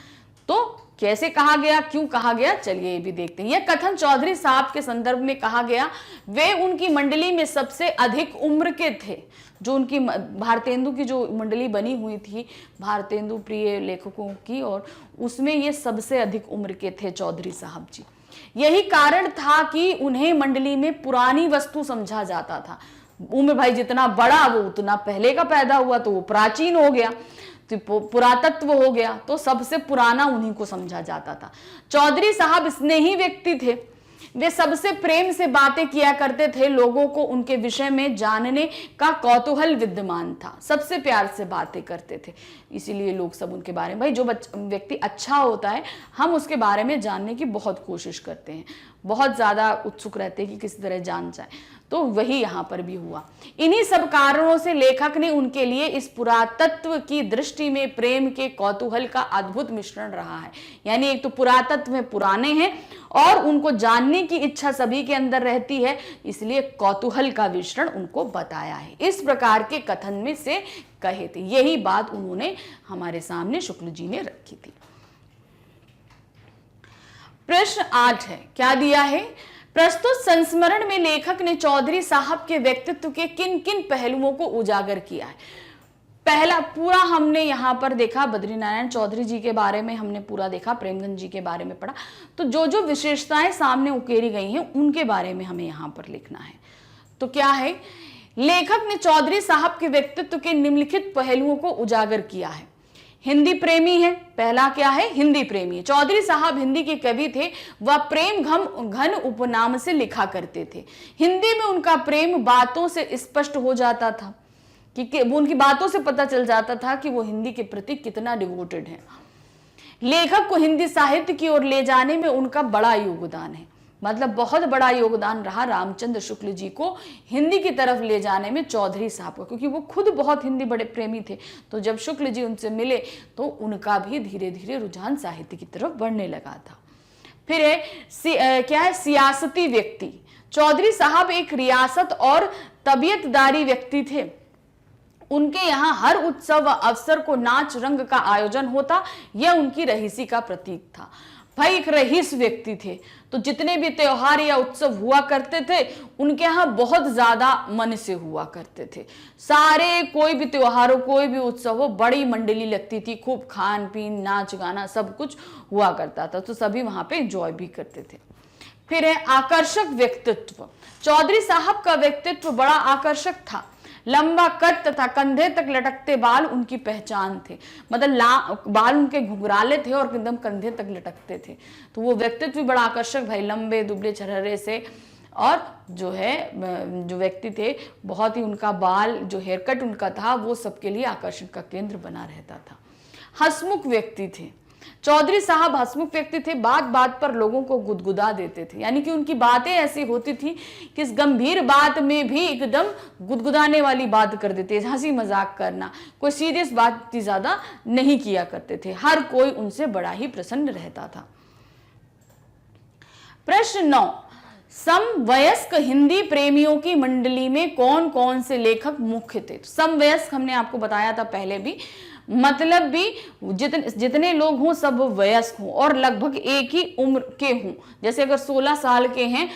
तो कैसे कहा गया, क्यों कहा गया, चलिए ये भी देखते हैं। यह कथन चौधरी साहब के संदर्भ में कहा गया। वे उनकी मंडली में सबसे अधिक उम्र के थे। जो उनकी भारतेंदु की जो मंडली बनी हुई थी, भारतेंदु प्रिय लेखकों की, और उसमें ये सबसे अधिक उम्र के थे चौधरी साहब जी। यही कारण था कि उन्हें मंडली में पुरानी वस्तु समझा जाता था। उम्र भाई जितना बड़ा वो उतना पहले का पैदा हुआ, तो वो प्राचीन हो गया, तो पुरातत्व हो गया, तो सबसे पुराना उन्हीं को समझा जाता था। चौधरी साहब स्नेही व्यक्ति थे। वे सबसे प्रेम से बातें किया करते थे, लोगों को उनके विषय में जानने का कौतूहल विद्यमान था, सबसे प्यार से बातें करते थे, इसीलिए लोग सब उनके बारे में, भाई जो व्यक्ति अच्छा होता है हम उसके बारे में जानने की बहुत कोशिश करते हैं, बहुत ज्यादा उत्सुक रहते हैं कि किसी तरह जान जाए। तो वही यहां पर भी हुआ। इन्हीं सब कारणों से लेखक ने उनके लिए इस पुरातत्व की दृष्टि में प्रेम के कौतूहल का अद्भुत मिश्रण रहा है। यानी एक तो पुरातत्व में पुराने हैं और उनको जानने की इच्छा सभी के अंदर रहती है, इसलिए कौतूहल का मिश्रण उनको बताया है। इस प्रकार के कथन में से कहे थे, यही बात उन्होंने हमारे सामने शुक्ल जी ने रखी थी। प्रश्न 8 है, क्या दिया है? प्रस्तुत संस्मरण में लेखक ने चौधरी साहब के व्यक्तित्व के किन किन पहलुओं को उजागर किया है? पहला पूरा हमने यहां पर देखा, बद्रीनारायण चौधरी जी के बारे में हमने पूरा देखा, प्रेमचंद जी के बारे में पढ़ा, तो जो जो विशेषताएं सामने उकेरी गई हैं उनके बारे में हमें यहां पर लिखना है। तो क्या है? लेखक ने चौधरी साहब के व्यक्तित्व के निम्नलिखित पहलुओं को उजागर किया है। हिंदी प्रेमी है, पहला क्या है? हिंदी प्रेमी है। चौधरी साहब हिंदी के कवि थे, वह प्रेम घन उपनाम से लिखा करते थे। हिंदी में उनका प्रेम बातों से स्पष्ट हो जाता था, कि उनकी बातों से पता चल जाता था कि वो हिंदी के प्रति कितना डिवोटेड है। लेखक को हिंदी साहित्य की ओर ले जाने में उनका बड़ा योगदान है, मतलब बहुत बड़ा योगदान रहा रामचंद्र शुक्ल जी को हिंदी की तरफ ले जाने में चौधरी साहब का, क्योंकि वो खुद बहुत हिंदी बड़े प्रेमी थे। तो जब शुक्ल जी उनसे मिले तो उनका भी धीरे धीरे रुझान साहित्य की तरफ बढ़ने लगा था। फिर है क्या है? सियासती व्यक्ति। चौधरी साहब एक रियासत और तबीयतदारी व्यक्ति थे। उनके यहाँ हर उत्सव व अवसर को नाच रंग का आयोजन होता, यह उनकी रहीसी का प्रतीक था। भाई एक रईस व्यक्ति थे, तो जितने भी त्योहार या उत्सव हुआ करते थे उनके यहाँ बहुत ज्यादा मन से हुआ करते थे। सारे कोई भी त्योहार हो, कोई भी उत्सव हो, बड़ी मंडली लगती थी, खूब खान पीन नाच गाना सब कुछ हुआ करता था, तो सभी वहां पे एंजॉय भी करते थे। फिर है आकर्षक व्यक्तित्व। चौधरी साहब का व्यक्तित्व बड़ा आकर्षक था। लंबा कद तथा कंधे तक लटकते बाल उनकी पहचान थे, मतलब बाल उनके घुंघराले थे और एकदम कंधे तक लटकते थे, तो वो व्यक्तित्व भी बड़ा आकर्षक, भाई लंबे दुबले छरहरे से, और जो है जो व्यक्ति थे बहुत ही, उनका बाल जो हेयर कट उनका था वो सबके लिए आकर्षण का केंद्र बना रहता था। हंसमुख व्यक्ति थे। चौधरी साहब हंसमुख व्यक्ति थे, बात बात पर लोगों को गुदगुदा देते थे, यानी कि उनकी बातें ऐसी होती थी कि इस गंभीर बात में भी एकदम गुदगुदाने वाली बात कर देते, हंसी मजाक करना, कोई सीरियस बात ज्यादा नहीं किया करते थे, हर कोई उनसे बड़ा ही प्रसन्न रहता था। प्रश्न 9, समवयस्क हिंदी प्रेमियों की मंडली में कौन कौन से लेखक मुख्य थे? समवयस्क हमने आपको बताया था पहले भी, मतलब भी जितने लोग हों सब वयस्क हों और लगभग एक ही उम्र के हों। जैसे अगर 16 साल के हैं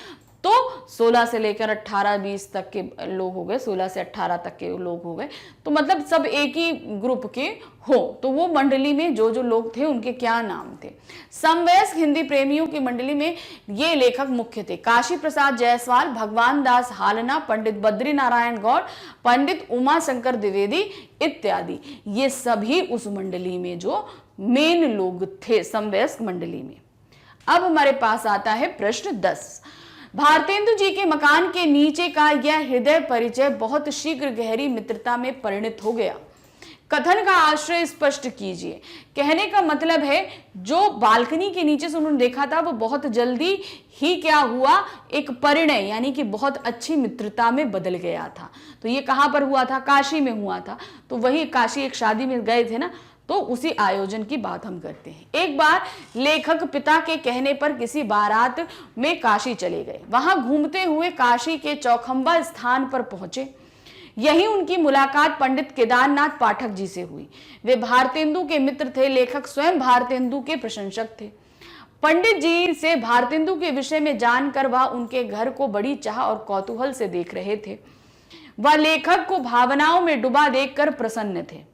तो 16 से लेकर 18-20 तक के लोग हो गए, 16 से 18 तक के लोग हो गए, तो मतलब सब एक ही ग्रुप के हो। तो वो मंडली में जो जो लोग थे उनके क्या नाम थे? समवयस्क हिंदी प्रेमियों की मंडली में ये लेखक मुख्य थे: काशी प्रसाद जायसवाल, भगवान दास हालना, पंडित बद्री नारायण गौड़, पंडित उमा शंकर द्विवेदी इत्यादि। ये सभी उस मंडली में जो मेन लोग थे समवयस्क मंडली में। अब हमारे पास आता है प्रश्न 10। भारतेंदु जी के मकान के नीचे का यह हृदय परिचय बहुत शीघ्र गहरी मित्रता में परिणत हो गया। कथन का आश्रय स्पष्ट कीजिए। कहने का मतलब है जो बालकनी के नीचे से उन्होंने देखा था वो बहुत जल्दी ही क्या हुआ, एक परिणय यानी कि बहुत अच्छी मित्रता में बदल गया था। तो ये कहां पर हुआ था? काशी में हुआ था। तो वही काशी एक शादी में गए थे ना, तो उसी आयोजन की बात हम करते हैं। एक बार लेखक पिता के कहने पर किसी बारात में काशी चले गए। वहां घूमते हुए काशी के चौखंबा स्थान पर पहुंचे। यही उनकी मुलाकात पंडित केदारनाथ पाठक जी से हुई। वे भारतेंदु के मित्र थे। लेखक स्वयं भारतेंदु के प्रशंसक थे। पंडित जी से भारतेंदु के विषय में जानकर वह उनके घर को बड़ी चाह और कौतूहल से देख रहे थे। वह लेखक को भावनाओं में डूबा देखकर प्रसन्न थे।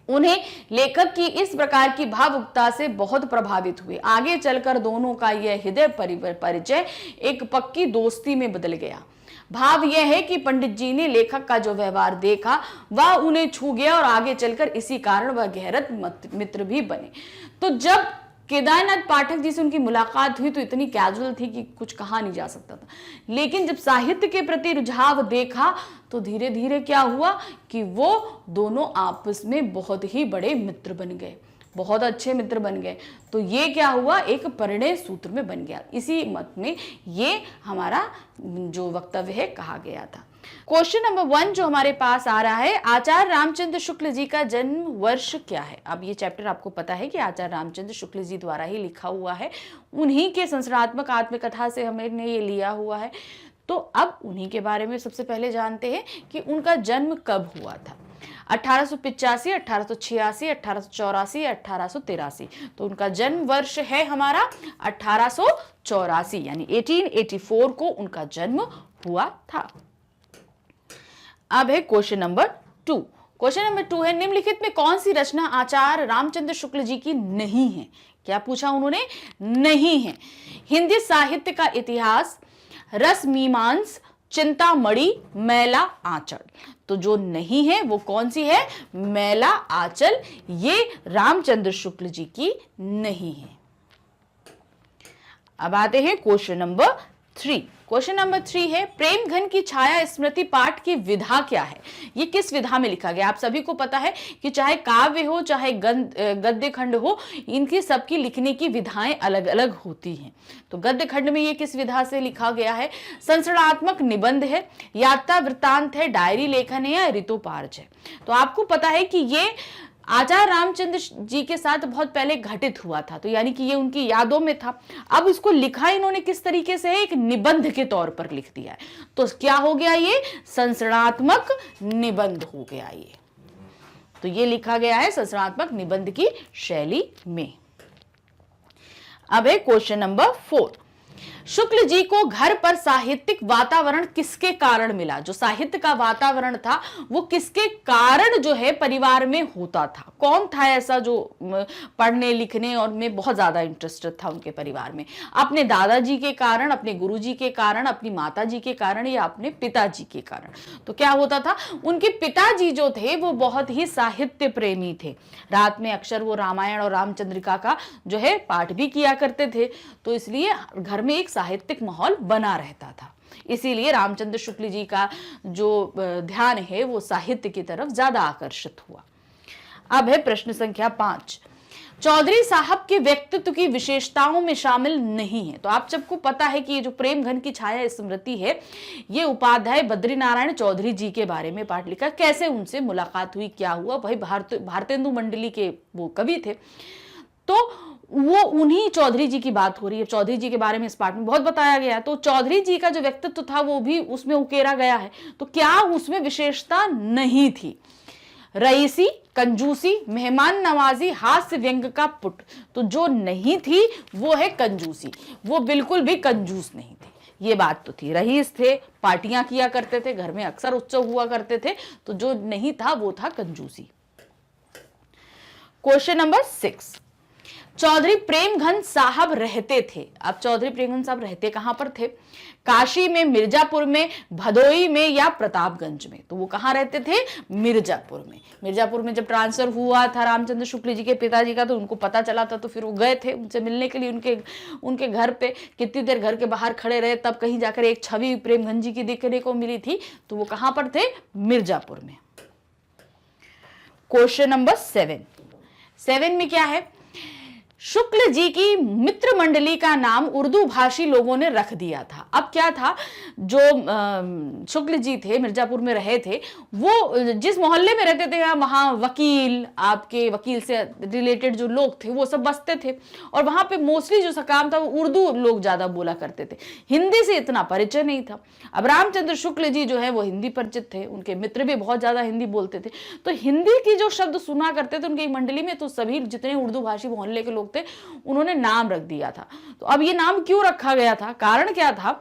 उन्हें लेखक की इस प्रकार की भावुकता से बहुत प्रभावित हुए। आगे चलकर दोनों का यह हृदय परिचय एक पक्की दोस्ती में बदल गया। भाव यह है कि पंडित जी ने लेखक का जो व्यवहार देखा वह उन्हें छू गया और आगे चलकर इसी कारण वह गहरत मित्र भी बने। तो जब केदारनाथ पाठक जी से उनकी मुलाकात हुई तो इतनी कैजुअल थी कि कुछ कहा नहीं जा सकता था, लेकिन जब साहित्य के प्रति रुझाव देखा तो धीरे धीरे क्या हुआ कि वो दोनों आपस में बहुत ही बड़े मित्र बन गए, बहुत अच्छे मित्र बन गए। तो ये क्या हुआ, एक परिणय सूत्र में बन गया। इसी मत में ये हमारा जो वक्तव्य है कहा गया था। क्वेश्चन नंबर 1 जो हमारे पास आ रहा है, आचार्य रामचंद्र शुक्ल जी का जन्म वर्ष क्या है। अब ये चैप्टर आपको पता है कि आचार्य रामचंद्र शुक्ल जी द्वारा ही लिखा हुआ है, उन्हीं के संस्मरणात्मक आत्मकथा से हमने ये लिया हुआ है। तो अब उन्हीं के बारे में सबसे पहले जानते हैं कि उनका जन्म कब हुआ था। 1885, 1886, 1884, 1883। तो उनका जन्म वर्ष है हमारा 1884, यानी 1884 को उनका जन्म हुआ था। अब है क्वेश्चन नंबर 2। क्वेश्चन नंबर 2 है, निम्नलिखित में कौन सी रचना आचार्य रामचंद्र शुक्ल जी की नहीं है। क्या पूछा उन्होंने, नहीं है। हिंदी साहित्य का इतिहास, रस मीमांस, चिंतामणि, मैला आंचल। तो जो नहीं है वो कौन सी है, मैला आंचल, ये रामचंद्र शुक्ल जी की नहीं है। अब आते हैं क्वेश्चन नंबर 3। क्वेश्चन नंबर 3 है, प्रेम घन की छाया स्मृति पाठ की विधा क्या है। ये किस विधा में लिखा गया। आप सभी को पता है कि चाहे काव्य हो चाहे गद्य खंड हो, इनकी सबकी लिखने की विधाएं अलग अलग होती हैं। तो गद्य खंड में ये किस विधा से लिखा गया है, संस्मरणात्मक निबंध है, यात्रा वृत्तांत है, डायरी लेखन है या ऋतुपार्ज है। तो आपको पता है कि ये आचार्य रामचंद्र जी के साथ बहुत पहले घटित हुआ था, तो यानी कि ये उनकी यादों में था। अब इसको लिखा इन्होंने किस तरीके से है, एक निबंध के तौर पर लिख दिया है। तो क्या हो गया, ये संस्मरणात्मक निबंध हो गया ये। तो ये लिखा गया है संस्मरणात्मक निबंध की शैली में। अब है क्वेश्चन नंबर 4। शुक्ल जी को घर पर साहित्यिक वातावरण किसके कारण मिला। जो साहित्य का वातावरण था वो किसके कारण जो है परिवार में होता था। कौन था ऐसा जो पढ़ने लिखने और में बहुत ज्यादा इंटरेस्टेड था उनके परिवार में। अपने दादाजी के कारण, अपने गुरुजी के कारण, अपनी माताजी के कारण या अपने पिताजी के कारण। तो क्या होता था, उनके पिताजी जो थे वो बहुत ही साहित्य प्रेमी थे। रात में अक्सर वो रामायण और रामचंद्रिका का जो है पाठ भी किया करते थे। तो इसलिए घर में एक साहित्यिक माहौल बना रहता था। इसीलिए रामचंद्र शुक्ल जी का जो ध्यान है वो साहित्य की तरफ ज्यादा आकर्षित हुआ। अब है प्रश्न संख्या 5। चौधरी साहब के व्यक्तित्व की विशेषताओं में शामिल नहीं है। तो आप सबको पता है कि ये जो प्रेम घन की छाया स्मृति है, ये उपाध्याय बद्रीनारायण चौधरी जी के बारे में पाठ लिखा। कैसे उनसे मुलाकात हुई, क्या हुआ, भाई भारतेंदु मंडली के वो कवि थे। तो वो उन्हीं चौधरी जी की बात हो रही है। चौधरी जी के बारे में इस पाठ में बहुत बताया गया है। तो चौधरी जी का जो व्यक्तित्व था वो भी उसमें उकेरा गया है। तो क्या उसमें विशेषता नहीं थी, रईसी, कंजूसी, मेहमान नवाजी, हास्य व्यंग का पुट। तो जो नहीं थी वो है कंजूसी। वो बिल्कुल भी कंजूस नहीं थे, ये बात तो थी। रईस थे, पार्टियां किया करते थे, घर में अक्सर उत्सव हुआ करते थे। तो जो नहीं था वो था कंजूसी। Question number 6। चौधरी प्रेमघन साहब रहते थे। अब चौधरी प्रेमघन साहब रहते कहां पर थे, काशी में, मिर्जापुर में, भदोई में या प्रतापगंज में। तो वो कहां रहते थे, मिर्जापुर में। मिर्जापुर में जब ट्रांसफर हुआ था रामचंद्र शुक्ल जी के पिताजी का, तो उनको पता चला था, तो फिर वो गए थे उनसे मिलने के लिए। उनके घर पे कितनी देर घर के बाहर खड़े रहे, तब कहीं जाकर एक छवि प्रेमघन जी की दिखने को मिली थी। तो वो कहां पर थे, मिर्जापुर में। क्वेश्चन नंबर 7 में क्या है, शुक्ल जी की मित्र मंडली का नाम उर्दू भाषी लोगों ने रख दिया था। अब क्या था, जो शुक्ल जी थे, मिर्जापुर में रहे थे, वो जिस मोहल्ले में रहते थे वहाँ वकील, आपके वकील से रिलेटेड जो लोग थे वो सब बसते थे। और वहाँ पे मोस्टली जो सकाम था वो उर्दू लोग ज़्यादा बोला करते थे, हिंदी से इतना परिचय नहीं था। अब रामचंद्र शुक्ल जी जो है वो हिंदी परिचित थे, उनके मित्र भी बहुत ज़्यादा हिंदी बोलते थे। तो हिंदी की जो शब्द सुना करते थे उनकी मंडली में, तो सभी जितने उर्दू भाषी मोहल्ले के लोग थे उन्होंने नाम रख दिया था। तो अब ये नाम क्यों रखा गया था, कारण क्या था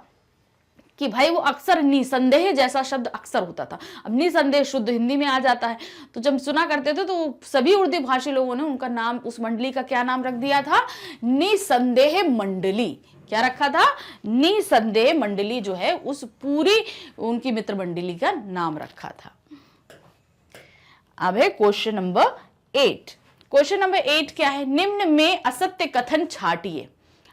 कि भाई वो अक्सर निसंदेह जैसा शब्द अक्सर होता था। अब निसंदेह शुद्ध हिंदी में आ जाता है, तो जब सुना करते थे तो सभी उर्दू भाषी लोगों ने उनका नाम, उस मंडली का क्या नाम रख दिया था, निसंदेह मंडली। क्या रखा था, निसंदेह मंडली जो है उस पूरी उनकी मित्र मंडली का नाम रखा था। अब है क्वेश्चन नंबर 8। क्वेश्चन नंबर 8 क्या है, निम्न में असत्य कथन छाटिए।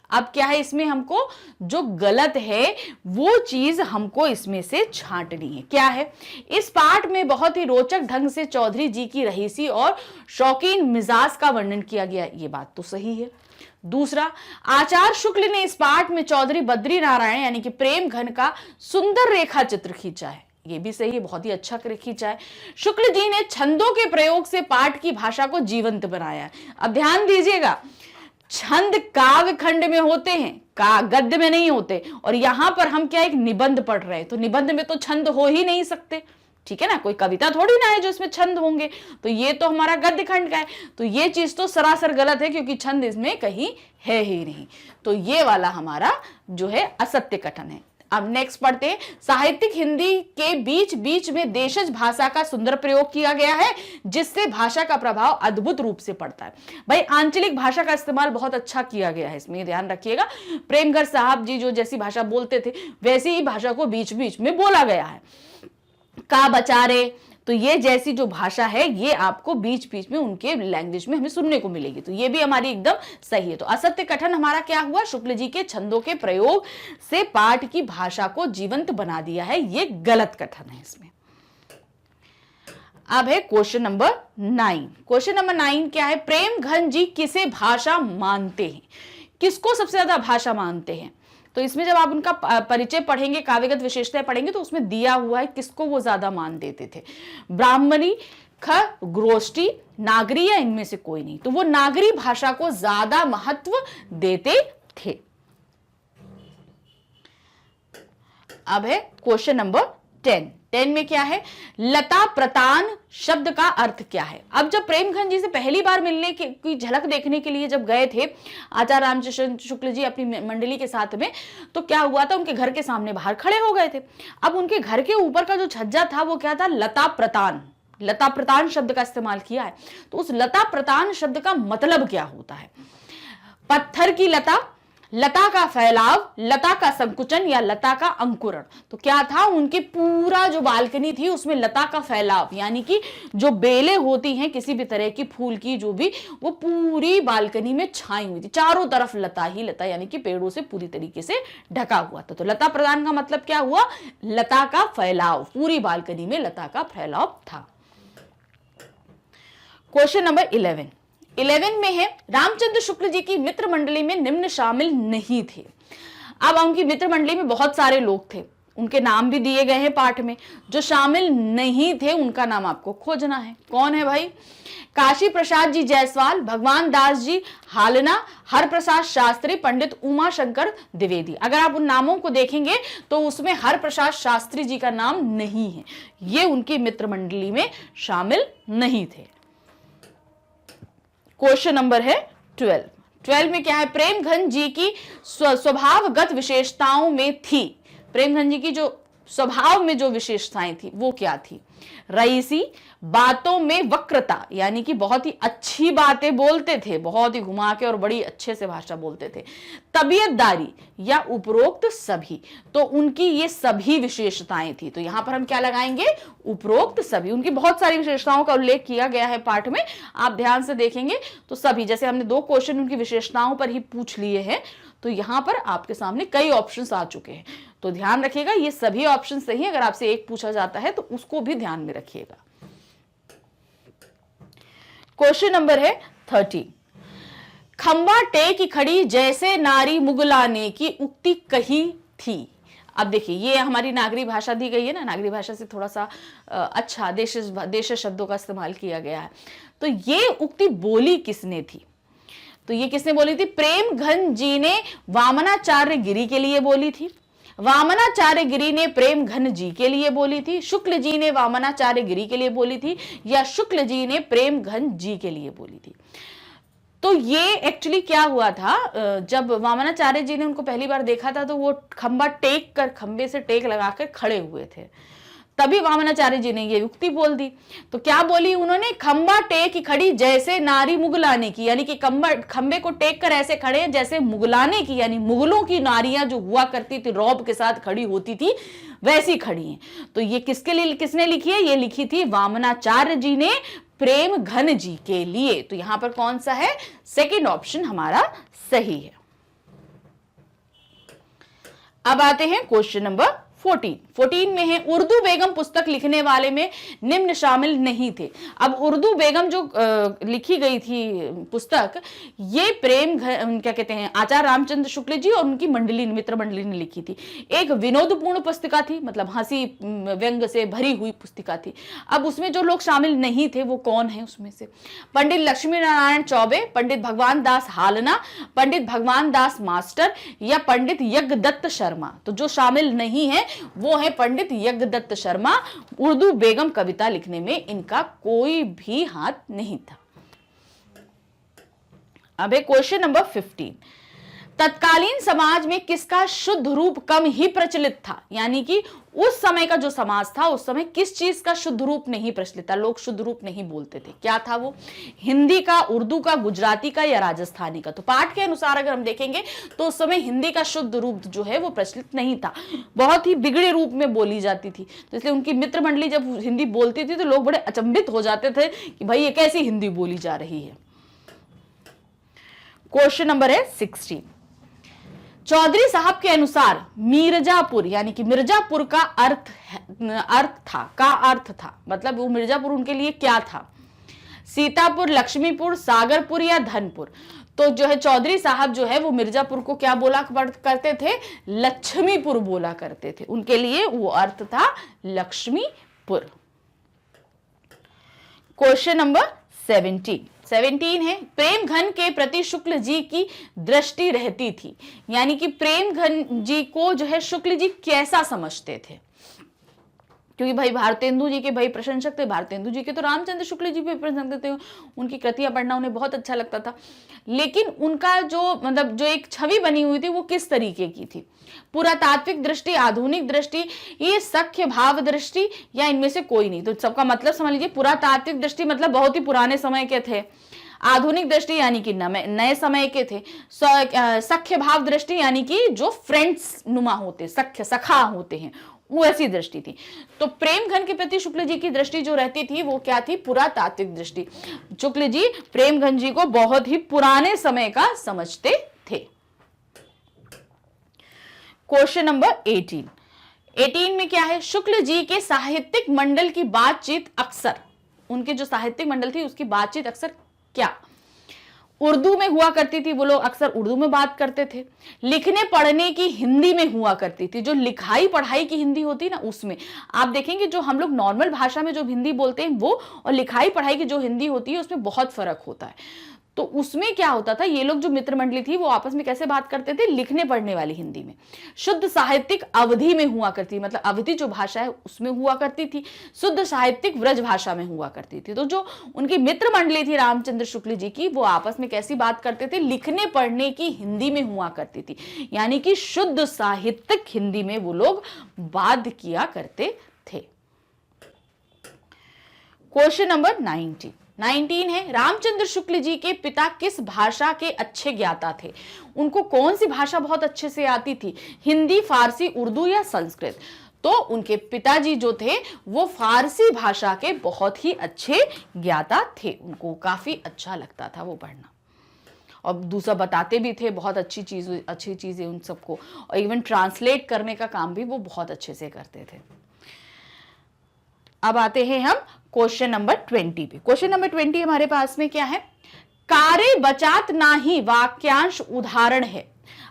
अब क्या है, इसमें हमको जो गलत है वो चीज हमको इसमें से छांटनी है। क्या है, इस पाठ में बहुत ही रोचक ढंग से चौधरी जी की रहीसी और शौकीन मिजाज का वर्णन किया गया, ये बात तो सही है। दूसरा, आचार्य शुक्ल ने इस पाठ में चौधरी बद्री नारायण यानी कि प्रेम घन का सुंदर रेखा चित्र खींचा है, ये भी सही है, बहुत ही अच्छा खींचा है। शुक्ल जी ने छंदों के प्रयोग से पाठ की भाषा को जीवंत बनाया है। अब ध्यान दीजिएगा, छंद काव्य खंड में होते हैं, गद्य में नहीं होते, और यहां पर हम क्या एक निबंध पढ़ रहे हैं, तो निबंध में तो छंद हो ही नहीं सकते, ठीक है ना, कोई कविता थोड़ी ना है जो इसमें छंद होंगे, तो ये तो हमारा गद्य खंड का है, तो ये चीज तो सरासर गलत है क्योंकि छंद इसमें कहीं है ही नहीं, तो ये वाला हमारा जो है असत्य कथन है। अब नेक्स्ट पढ़ते हैं, साहित्यिक हिंदी के बीच बीच में देशज भाषा का सुंदर प्रयोग किया गया है जिससे भाषा का प्रभाव अद्भुत रूप से पड़ता है। भाई आंचलिक भाषा का इस्तेमाल बहुत अच्छा किया गया है, इसमें ध्यान रखिएगा। प्रेमघर साहब जी जो जैसी भाषा बोलते थे वैसी ही भाषा को बीच बीच में बोला गया है। का बचारे, तो ये जैसी जो भाषा है ये आपको बीच बीच में उनके लैंग्वेज में हमें सुनने को मिलेगी, तो ये भी हमारी एकदम सही है। तो असत्य कथन हमारा क्या हुआ, शुक्ल जी के छंदों के प्रयोग से पाठ की भाषा को जीवंत बना दिया है, ये गलत कथन है इसमें। अब है क्वेश्चन नंबर 9। क्वेश्चन नंबर 9 क्या है, प्रेम घन जी किसे भाषा मानते हैं, किसको सबसे ज्यादा भाषा मानते हैं। तो इसमें जब आप उनका परिचय पढ़ेंगे, काव्यगत विशेषताएं पढ़ेंगे, तो उसमें दिया हुआ है किसको वो ज्यादा मान देते थे, ब्राह्मणी, ग्रोष्ठी, नागरी या इनमें से कोई नहीं, तो वो नागरी भाषा को ज्यादा महत्व देते थे। अब है क्वेश्चन नंबर 10। 10 में क्या है, लता प्रतान शब्द का अर्थ क्या है। अब जब प्रेमघन जी से पहली बार मिलने की झलक देखने के लिए जब गए थे आचार्य रामचंद्र शुक्ल जी अपनी मंडली के साथ में, तो क्या हुआ था, उनके घर के सामने बाहर खड़े हो गए थे। अब उनके घर के ऊपर का जो छज्जा था वो क्या था, लता प्रतान, लता प्रतान शब्द का इस्तेमाल किया है। तो उस लता प्रतान शब्द का मतलब क्या होता है, पत्थर की लता, लता का फैलाव, लता का संकुचन या लता का अंकुरण। तो क्या था, उनके पूरा जो बालकनी थी उसमें लता का फैलाव, यानी कि जो बेलें होती हैं किसी भी तरह की फूल की जो भी, वो पूरी बालकनी में छाई हुई थी, चारों तरफ लता ही लता, यानी कि पेड़ों से पूरी तरीके से ढका हुआ था। तो लता प्रदान का मतलब क्या हुआ, लता का फैलाव, पूरी बालकनी में लता का फैलाव था। क्वेश्चन नंबर 11 में है, रामचंद्र शुक्ल जी की मित्र मंडली में निम्न शामिल नहीं थे। अब उनकी मित्र मंडली में बहुत सारे लोग थे, उनके नाम भी दिए गए हैं पाठ में, जो शामिल नहीं थे उनका नाम आपको खोजना है। कौन है भाई, काशी प्रसाद जी जायसवाल, भगवान दास जी हालना, हर प्रसाद शास्त्री, पंडित उमा शंकर द्विवेदी। अगर आप उन नामों को देखेंगे तो उसमें हर प्रसाद शास्त्री जी का नाम नहीं है, ये उनकी मित्र मंडली में शामिल नहीं थे। क्वेश्चन नंबर है 12 में क्या है, प्रेमघन जी की स्वभावगत विशेषताओं में थी, प्रेमघन जी की जो स्वभाव में जो विशेषताएं थी वो क्या थी, रईसी, बातों में वक्रता, यानी कि बहुत ही अच्छी बातें बोलते थे, बहुत ही घुमा के और बड़ी अच्छे से भाषा बोलते थे, तबीयतदारी या उपरोक्त सभी। तो उनकी ये सभी विशेषताएं थी, तो यहां पर हम क्या लगाएंगे, उपरोक्त सभी। उनकी बहुत सारी विशेषताओं का उल्लेख किया गया है पाठ में, आप ध्यान से देखेंगे तो सभी, जैसे हमने 2 क्वेश्चन उनकी विशेषताओं पर ही पूछ लिए हैं, तो यहां पर आपके सामने कई ऑप्शंस आ चुके हैं, तो ध्यान रखिएगा ये सभी ऑप्शन सही है। अगर आपसे एक पूछा जाता है तो उसको भी ध्यान में रखिएगा। क्वेश्चन नंबर है 13, खंबा टेक खड़ी जैसे नारी मुगलाने की उक्ति कही थी। अब देखिए ये हमारी नागरी भाषा दी गई है ना, नागरी भाषा से थोड़ा सा अच्छा देश शब्दों का इस्तेमाल किया गया है। तो ये उक्ति बोली किसने थी, तो ये किसने बोली थी, प्रेमघन जी ने वामनाचार्य गिरी के लिए बोली थी, वामनाचार्य गिरी ने प्रेमघन जी के लिए बोली थी, शुक्ल जी ने वामनाचार्य गिरी के लिए बोली थी, या शुक्ल जी ने प्रेमघन जी के लिए बोली थी। तो ये एक्चुअली क्या हुआ था, जब वामनाचार्य जी ने उनको पहली बार देखा था तो वो खंबा टेक कर, खंबे से टेक लगाकर खड़े हुए थे, तभी वामनाचार्य जी ने ये युक्ति बोल दी। तो क्या बोली उन्होंने, खंबा टेक खड़ी जैसे नारी मुगलाने की, यानी कि खंबे को टेक कर ऐसे खड़े हैं जैसे मुगलाने की, यानी मुगलों की नारियां जो हुआ करती थी रौब के साथ खड़ी होती थी वैसी खड़ी हैं। तो ये किसके लिए, किसने लिखी है, ये लिखी थी वामनाचार्य जी ने प्रेम घन जी के लिए। तो यहां पर कौन सा है? सेकंड ऑप्शन हमारा सही है। अब आते हैं क्वेश्चन नंबर 14 में है उर्दू बेगम पुस्तक लिखने वाले में निम्न शामिल नहीं थे। अब उर्दू बेगम जो लिखी गई थी पुस्तक, ये प्रेम क्या कहते हैं, आचार्य रामचंद्र शुक्ल जी और उनकी मंडली, मित्र मंडली ने लिखी थी। एक विनोदपूर्ण पुस्तिका थी, मतलब हंसी व्यंग से भरी हुई पुस्तिका थी। अब उसमें जो लोग शामिल नहीं थे वो कौन है उसमें से? पंडित लक्ष्मी नारायण चौबे, पंडित भगवान दास हालना, पंडित भगवान दास मास्टर या पंडित यज्ञदत्त शर्मा। तो जो शामिल नहीं है वो है पंडित यज्ञदत्त शर्मा। उर्दू बेगम कविता लिखने में इनका कोई भी हाथ नहीं था। अब है क्वेश्चन नंबर 15। तत्कालीन समाज में किसका शुद्ध रूप कम ही प्रचलित था? यानी कि उस समय का जो समाज था उस समय किस चीज का शुद्ध रूप नहीं प्रचलित था, लोग शुद्ध रूप नहीं बोलते थे? क्या था वो? हिंदी का, उर्दू का, गुजराती का या राजस्थानी का? तो पाठ के अनुसार अगर हम देखेंगे तो उस समय हिंदी का शुद्ध रूप जो है वो प्रचलित नहीं था, बहुत ही बिगड़े रूप में बोली जाती थी। तो इसलिए उनकी मित्र मंडली जब हिंदी बोलती थी तो लोग बड़े अचंभित हो जाते थे कि भाई ये कैसी हिंदी बोली जा रही है। क्वेश्चन नंबर है 16। चौधरी साहब के अनुसार मिर्जापुर, यानी कि मिर्जापुर का अर्थ था, मतलब वो मिर्जापुर उनके लिए क्या था? सीतापुर, लक्ष्मीपुर, सागरपुर या धनपुर? तो जो है चौधरी साहब जो है वो मिर्जापुर को क्या बोला करते थे? लक्ष्मीपुर बोला करते थे। उनके लिए वो अर्थ था लक्ष्मीपुर। क्वेश्चन नंबर 17 है प्रेम घन के प्रति शुक्ल जी की दृष्टि रहती थी। यानी कि प्रेम घन जी को जो है शुक्ल जी कैसा समझते थे? क्योंकि भाई भारतेंदु जी के भाई प्रशंसक थे, भारतेंदु जी के तो रामचंद्र शुक्ल जी भी प्रशंसक थे, उनकी कृतियां पढ़ना उन्हें बहुत अच्छा लगता था। लेकिन उनका जो मतलब जो एक छवि बनी हुई थी वो किस तरीके की थी? पुरातात्विक दृष्टि, आधुनिक दृष्टि, ये सख्य भाव दृष्टि या इनमें से कोई नहीं? तो सबका मतलब समझ लीजिए, पुरातात्विक दृष्टि मतलब बहुत ही पुराने समय के थे, आधुनिक दृष्टि यानी कि नए समय के थे, सख्य भाव दृष्टि यानी कि जो फ्रेंड्स नुमा होते, सखा होते हैं, वो ऐसी दृष्टि थी। तो प्रेम घन के प्रति शुक्ल जी की दृष्टि जो रहती थी वो क्या थी? पुरातात्विक दृष्टि। शुक्ल जी प्रेम घन जी को बहुत ही पुराने समय का समझते थे। क्वेश्चन नंबर 18 में क्या है? शुक्ल जी के साहित्यिक मंडल की बातचीत अक्सर, उनके जो साहित्यिक मंडल थी उसकी बातचीत अक्सर क्या उर्दू में हुआ करती थी? वो लोग अक्सर उर्दू में बात करते थे। लिखने पढ़ने की हिंदी में हुआ करती थी, जो लिखाई पढ़ाई की हिंदी होती ना उसमें। आप देखेंगे जो हम लोग नॉर्मल भाषा में जो हिंदी बोलते हैं वो और लिखाई पढ़ाई की जो हिंदी होती है उसमें बहुत फर्क होता है। तो उसमें क्या होता था, ये लोग जो मित्र मंडली थी वो आपस में कैसे बात करते थे? लिखने पढ़ने वाली हिंदी में। शुद्ध साहित्यिक अवधि में हुआ करती, मतलब अवधि जो भाषा है उसमें हुआ करती थी। शुद्ध साहित्यिक व्रज भाषा में हुआ करती थी। तो जो उनकी मित्र मंडली थी रामचंद्र शुक्ल जी की, वो आपस में कैसी बात करते थे? लिखने पढ़ने की हिंदी में हुआ करती थी, यानी कि शुद्ध साहित्यिक हिंदी में वो लोग बात किया करते थे। क्वेश्चन नंबर 19 है रामचंद्र शुक्ल जी के पिता किस भाषा के अच्छे ज्ञाता थे? उनको कौन सी भाषा बहुत अच्छे से आती थी? हिंदी, फारसी, उर्दू या संस्कृत? तो उनके पिताजी जो थे वो फारसी भाषा के बहुत ही अच्छे ज्ञाता थे, उनको काफी अच्छा लगता था वो पढ़ना, और दूसरा बताते भी थे बहुत अच्छी चीजें उन सबको, और इवन ट्रांसलेट करने का काम भी वो बहुत अच्छे से करते थे। अब आते हैं हम क्वेश्चन नंबर 20 पे। क्वेश्चन नंबर 20 हमारे पास में क्या है? कारे बचात नाही वाक्यांश उदाहरण है।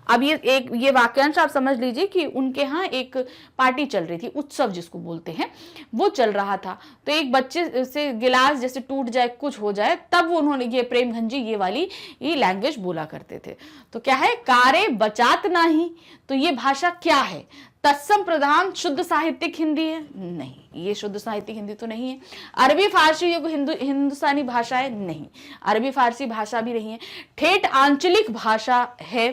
अब ये वाक्यांश आप समझ लीजिए कि उनके यहाँ एक पार्टी चल रही थी, उत्सव जिसको बोलते हैं, वो चल रहा था। तो एक बच्चे से गिलास जैसे टूट जाए, कुछ हो जाए, तब उन्होंने ये प्रेम घन जी ये लैंग्वेज बोला करते थे। तो क्या है? कारे बचात नाही, तो ये भाषा क्या है? तत्सम प्रधान शुद्ध साहित्यिक हिंदी है? नहीं, ये शुद्ध साहित्यिक हिंदी तो नहीं है। अरबी फारसी हिंदुस्तानी भाषा है? नहीं, अरबी फारसी भाषा भी नहीं है। ठेठ आंचलिक भाषा है।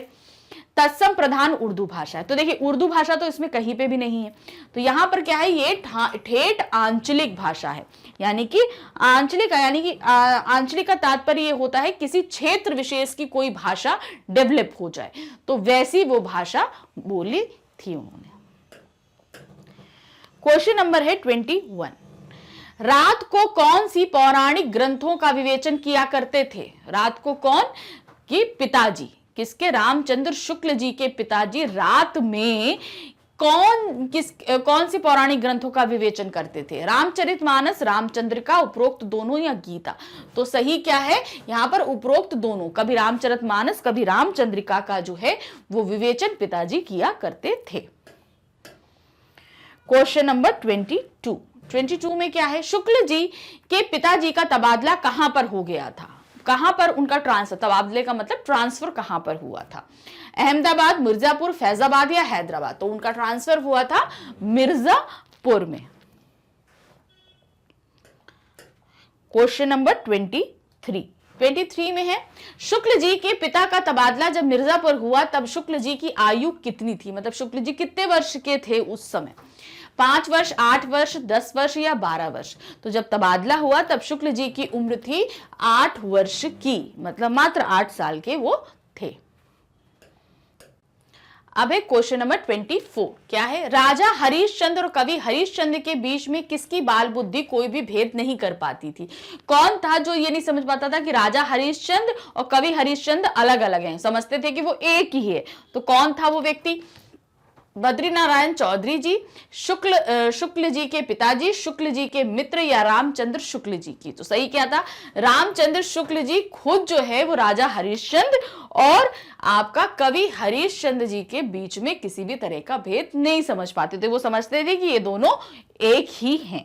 तत्सम प्रधान उर्दू भाषा है। तो देखिए उर्दू भाषा तो इसमें कहीं पे भी नहीं है, तो यहां पर क्या है? ये ठेठ आंचलिक भाषा है, यानी कि आंचलिक का तात्पर्य ये होता है किसी क्षेत्र विशेष की कोई भाषा डेवलप हो जाए, तो वैसी वो भाषा बोली थी उन्होंने। क्वेश्चन नंबर है 21। रात को कौन सी पौराणिक ग्रंथों का विवेचन किया करते थे? रात को कौन? कि पिताजी, किसके? रामचंद्र शुक्ल जी के पिताजी रात में कौन सी पौराणिक ग्रंथों का विवेचन करते थे? रामचरितमानस, रामचंद्रिका, उपरोक्त दोनों या गीता? तो सही क्या है यहां पर? उपरोक्त दोनों। कभी रामचरितमानस कभी रामचंद्रिका का जो है वो विवेचन पिताजी किया करते थे। क्वेश्चन नंबर 22 में क्या है? शुक्ल जी के पिताजी का तबादला कहां पर हो गया था? कहां पर उनका ट्रांसफर, तबादले का मतलब ट्रांसफर कहां पर हुआ था? अहमदाबाद, मिर्जापुर, फैजाबाद या हैदराबाद? तो उनका ट्रांसफर हुआ था मिर्जापुर में। क्वेश्चन नंबर 23 में है, शुक्ल जी के पिता का तबादला जब मिर्जापुर हुआ तब शुक्ल जी की आयु कितनी थी? मतलब शुक्ल जी कितने वर्ष के थे उस समय? 5 वर्ष, 8 वर्ष, 10 वर्ष या 12 वर्ष? तो जब तबादला हुआ तब शुक्ल जी की उम्र थी 8 वर्ष की, मतलब मात्र 8 साल के वो थे। अब है क्वेश्चन नंबर 24, क्या है? राजा हरिश्चंद्र और कवि हरिश्चंद्र के बीच में किसकी बाल बुद्धि कोई भी भेद नहीं कर पाती थी? कौन था जो ये नहीं समझ पाता था कि राजा हरिश्चंद्र और कवि हरिश्चंद्र अलग अलग हैं, समझते थे कि वो एक ही है? तो कौन था वो व्यक्ति? बद्रीनारायण चौधरी जी, शुक्ल जी के पिताजी, शुक्ल जी के मित्र या रामचंद्र शुक्ल जी की? तो सही क्या था? रामचंद्र शुक्ल जी खुद जो है वो राजा हरिश्चंद्र और आपका कवि हरिश्चंद्र जी के बीच में किसी भी तरह का भेद नहीं समझ पाते थे, वो समझते थे कि ये दोनों एक ही हैं।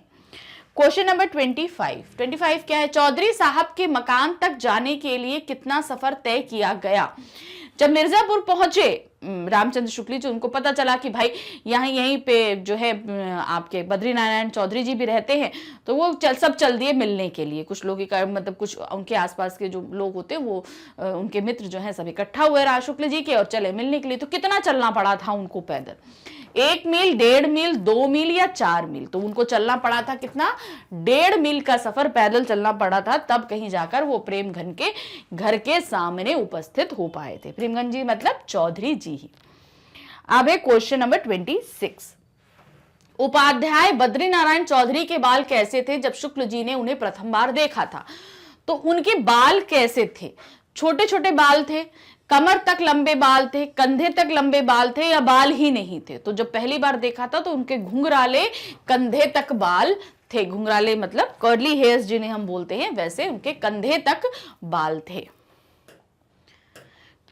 क्वेश्चन नंबर 25 क्या है? चौधरी साहब के मकान तक जाने के लिए कितना सफर तय किया गया? जब मिर्जापुर पहुंचे रामचंद्र शुक्ल जी, उनको पता चला कि भाई यहीं पे जो है आपके बद्रीनारायण चौधरी जी भी रहते हैं, तो वो सब चल दिए मिलने के लिए। कुछ लोग मतलब कुछ उनके आसपास के जो लोग होते हैं वो उनके मित्र जो है सब इकट्ठा हुए राज शुक्ल जी के और चले मिलने के लिए। तो कितना चलना पड़ा था उनको पैदल? 1 मील, 1.5 मील, 2 मील या 4 मील? तो उनको चलना पड़ा था कितना? 1.5 मील का सफर पैदल चलना पड़ा था, तब कहीं जाकर वो प्रेमघन के घर के सामने उपस्थित हो पाए थे। प्रेमघन जी मतलब चौधरी जी ही। अब है क्वेश्चन नंबर 26, उपाध्याय बद्रीनारायण चौधरी के बाल कैसे थे जब शुक्ल जी ने उन्हें प्रथम बार देखा था? तो उनके बाल कैसे थे? छोटे छोटे बाल थे, कमर तक लंबे बाल थे, कंधे तक लंबे बाल थे या बाल ही नहीं थे? तो जब पहली बार देखा था तो उनके घुंघराले कंधे तक बाल थे। घुंघराले मतलब कर्ली हेयर्स जिन्हें हम बोलते हैं, वैसे उनके कंधे तक बाल थे।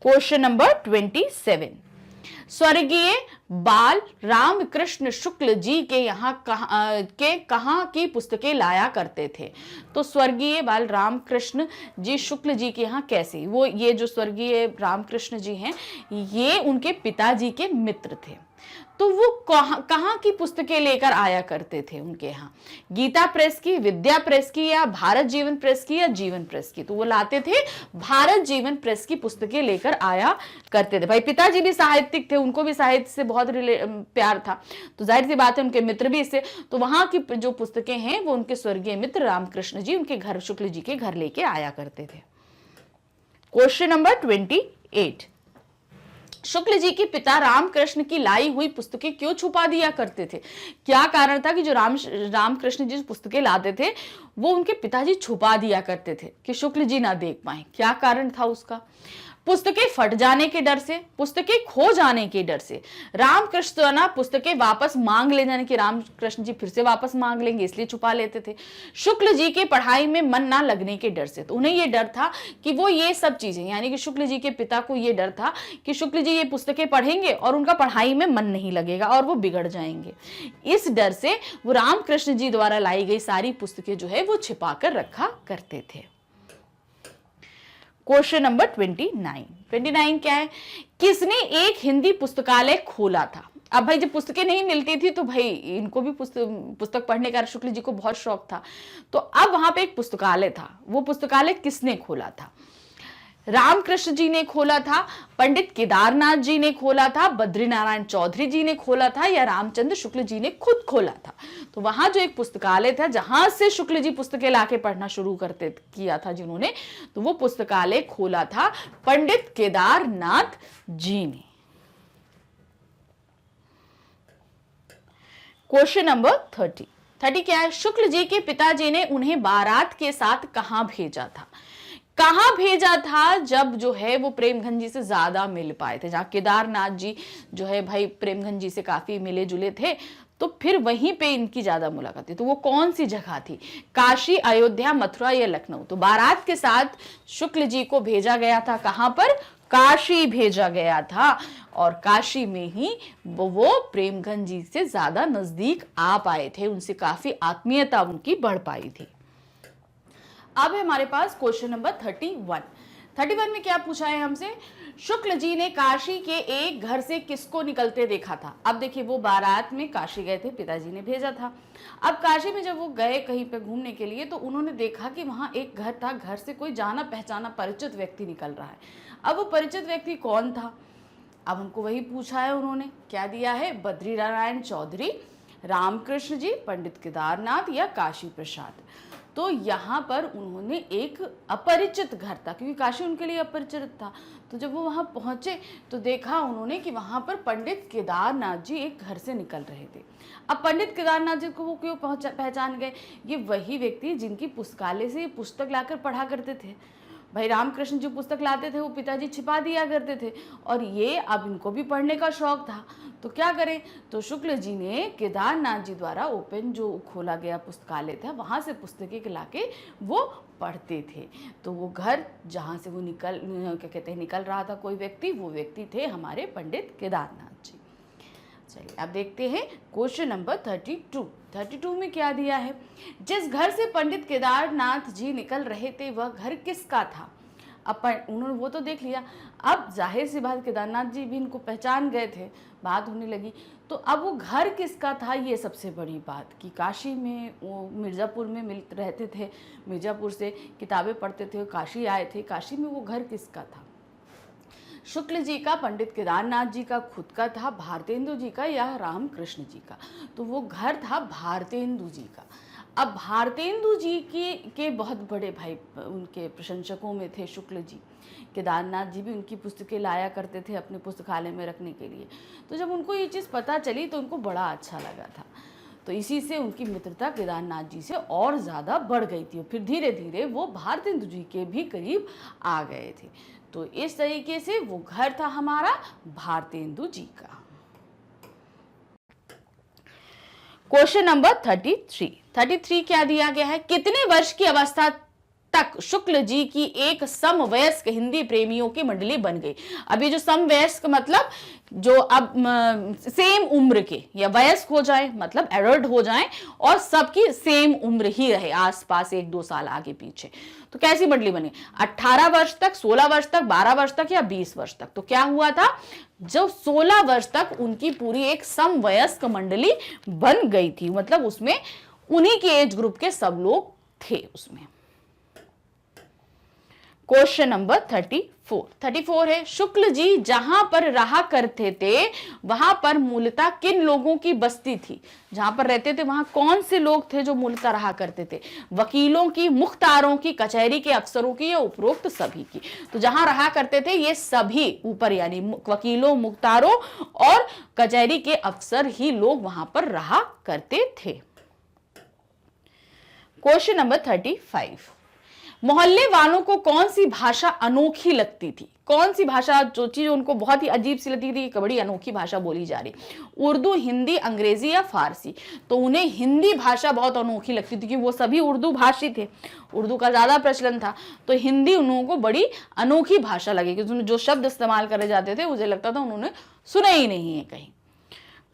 क्वेश्चन नंबर 27, स्वर्गीय बाल रामकृष्ण शुक्ल जी के कहां की पुस्तकें लाया करते थे? तो स्वर्गीय बाल रामकृष्ण जी शुक्ल जी के यहाँ कैसे? वो ये जो स्वर्गीय रामकृष्ण जी हैं ये उनके पिताजी के मित्र थे, तो वो कहां की पुस्तकें लेकर आया करते थे उनके यहाँ? गीता प्रेस की, विद्या प्रेस की या भारत जीवन प्रेस की या जीवन प्रेस की? तो वो लाते थे भारत जीवन प्रेस की पुस्तकें लेकर आया करते थे। भाई पिताजी भी साहित्यिक थे, उनको भी साहित्य से बहुत प्यार था, तो जाहिर सी बात है उनके मित्र भी इससे, तो वहां की जो पुस्तकें हैं वो उनके स्वर्गीय मित्र रामकृष्ण जी उनके घर शुक्ल जी के घर लेके आया करते थे। क्वेश्चन नंबर 28, शुक्ल जी के पिता रामकृष्ण की लाई हुई पुस्तकें क्यों छुपा दिया करते थे? क्या कारण था कि जो रामकृष्ण जी पुस्तकें लाते थे वो उनके पिताजी छुपा दिया करते थे कि शुक्ल जी ना देख पाए? क्या कारण था उसका? पुस्तकें फट जाने के डर से, पुस्तकें खो जाने के डर से, रामकृष्ण ना पुस्तकें वापस मांग ले जाने की, रामकृष्ण जी फिर से वापस मांग लेंगे इसलिए छुपा लेते थे, शुक्ल जी के पढ़ाई में मन ना लगने के डर से? तो उन्हें यह डर था कि वो ये सब चीजें, यानी कि शुक्ल जी के पिता को यह डर था कि शुक्ल जी ये पुस्तकें पढ़ेंगे और उनका पढ़ाई में मन नहीं लगेगा और वो बिगड़ जाएंगे। इस डर से वो रामकृष्ण जी द्वारा लाई गई सारी पुस्तकें जो है वो छिपा कर रखा करते थे। क्वेश्चन नंबर 29 क्या है? किसने एक हिंदी पुस्तकालय खोला था? अब भाई जब पुस्तकें नहीं मिलती थी तो भाई इनको भी पुस्तक पढ़ने का शुक्ल जी को बहुत शौक था, तो अब वहां पे एक पुस्तकालय था, वो पुस्तकालय किसने खोला था? रामकृष्ण जी ने खोला था, पंडित केदारनाथ जी ने खोला था, बद्रीनारायण चौधरी जी ने खोला था या रामचंद्र शुक्ल जी ने खुद खोला था? तो वहां जो एक पुस्तकालय था जहां से शुक्ल जी पुस्तकें लाके पढ़ना शुरू किया था जिन्होंने, तो वो पुस्तकालय खोला था पंडित केदारनाथ जी ने। क्वेश्चन नंबर 30, 30 क्या है, शुक्ल जी के पिताजी ने उन्हें बारात के साथ कहां भेजा था। कहां भेजा था, जब जो है वो प्रेमघन जी से ज्यादा मिल पाए थे, जहां केदारनाथ जी जो है भाई प्रेमघन जी से काफी मिले जुले थे, तो फिर वहीं पे इनकी ज्यादा मुलाकात थी। तो वो कौन सी जगह थी, काशी, अयोध्या, मथुरा या लखनऊ। तो बारात के साथ शुक्ल जी को भेजा गया था, कहां पर, काशी भेजा गया था, और काशी में ही वो प्रेमघन जी से ज्यादा नजदीक आ पाए थे, उनसे काफी आत्मीयता उनकी बढ़ पाई थी। अब है हमारे पास क्वेश्चन नंबर 31 में क्या पूछा है हमसे, शुक्ल जी ने काशी के एक घर से किसको निकलते देखा था। अब देखिए वो बारात में काशी गए थे, पिताजी ने भेजा था। अब काशी में जब वो गए कहीं पे घूमने के लिए, तो उन्होंने देखा कि वहां एक घर था, घर से कोई जाना पहचाना परिचित व्यक्ति निकल रहा है। अब वो परिचित व्यक्ति कौन था, अब हमको वही पूछा है उन्होंने, क्या दिया है, बद्री नारायण चौधरी, रामकृष्ण जी, पंडित केदारनाथ या काशी प्रसाद। तो यहाँ पर उन्होंने एक अपरिचित घर था, क्योंकि काशी उनके लिए अपरिचित था। तो जब वो वहाँ पहुँचे तो देखा उन्होंने कि वहाँ पर पंडित केदारनाथ जी एक घर से निकल रहे थे। अब पंडित केदारनाथ जी को वो क्यों पहचान गए, ये वही व्यक्ति जिनकी पुस्तकालय से पुस्तक लाकर पढ़ा करते थे। भाई रामकृष्ण जो पुस्तक लाते थे वो पिताजी छिपा दिया करते थे, और ये अब इनको भी पढ़ने का शौक था। तो क्या करें, तो शुक्ल जी ने केदारनाथ जी द्वारा ओपन जो खोला गया पुस्तकालय था, वहाँ से पुस्तकें लाके वो पढ़ते थे। तो वो घर जहाँ से वो निकल रहा था कोई व्यक्ति, वो व्यक्ति थे हमारे पंडित केदारनाथ जी। चलिए अब देखते हैं क्वेश्चन नंबर 32 में क्या दिया है, जिस घर से पंडित केदारनाथ जी निकल रहे थे वह घर किसका था। उन्होंने वो तो देख लिया, अब जाहिर सी बात केदारनाथ जी भी इनको पहचान गए थे, बात होने लगी। तो अब वो घर किसका था, ये सबसे बड़ी बात, कि काशी में वो मिर्ज़ापुर में रहते थे, मिर्ज़ापुर से किताबें पढ़ते थे, काशी आए थे, काशी में वो घर किसका था। शुक्ल जी का, पंडित केदारनाथ जी का खुद का था, भारतेंदु जी का या रामकृष्ण जी का। तो वो घर था भारतेंदु जी का। अब भारतेंदु जी के बहुत बड़े भाई उनके प्रशंसकों में थे शुक्ल जी। केदारनाथ जी भी उनकी पुस्तकें लाया करते थे अपने पुस्तकालय में रखने के लिए। तो जब उनको ये चीज़ पता चली तो उनको बड़ा अच्छा लगा था। तो इसी से उनकी मित्रता केदारनाथ जी से और ज़्यादा बढ़ गई थी, और फिर धीरे धीरे वो भारतेंदु जी के भी करीब आ गए थे। तो इस तरीके से वो घर था हमारा भारतेंदु जी का। क्वेश्चन नंबर 33 क्या दिया गया है, कितने वर्ष की अवस्था तक शुक्ल जी की एक समवयस्क हिंदी प्रेमियों की मंडली बन गई। अब ये जो समवयस्क मतलब जो अब सेम उम्र के या वयस्क हो जाए, मतलब एडल्ट हो जाए और सबकी सेम उम्र ही रहे, आसपास 1-2 साल आगे पीछे। तो कैसी मंडली बनी, 18 वर्ष तक, 16 वर्ष तक, 12 वर्ष तक या 20 वर्ष तक। तो क्या हुआ था, जो 16 वर्ष तक उनकी पूरी एक समवयस्क मंडली बन गई थी, मतलब उसमें उन्हीं के एज ग्रुप के सब लोग थे उसमें। क्वेश्चन नंबर 34 है, शुक्ल जी जहां पर रहा करते थे वहां पर मूलतः किन लोगों की बस्ती थी। जहां पर रहते थे वहां कौन से लोग थे जो मूलतः रहा करते थे, वकीलों की, मुख्तारों की, कचहरी के अफसरों की या उपरोक्त सभी की। तो जहां रहा करते थे ये सभी ऊपर यानी वकीलों, मुख्तारों और कचहरी के अफसर ही लोग वहां पर रहा करते थे। क्वेश्चन नंबर 35, मोहल्ले वालों को कौन सी भाषा अनोखी लगती थी। कौन सी भाषा, जो चीज उनको बहुत ही अजीब सी लगती थी, बड़ी अनोखी भाषा बोली जा रही, उर्दू, हिंदी, अंग्रेजी या फारसी। तो उन्हें हिंदी भाषा बहुत अनोखी लगती थी, क्योंकि वो सभी उर्दू भाषी थे, उर्दू का ज्यादा प्रचलन था। तो हिंदी उन को बड़ी अनोखी भाषा लगी, क्योंकि उसमें जो शब्द इस्तेमाल करे जाते थे मुझे लगता था उन्होंने सुना ही नहीं है कहीं।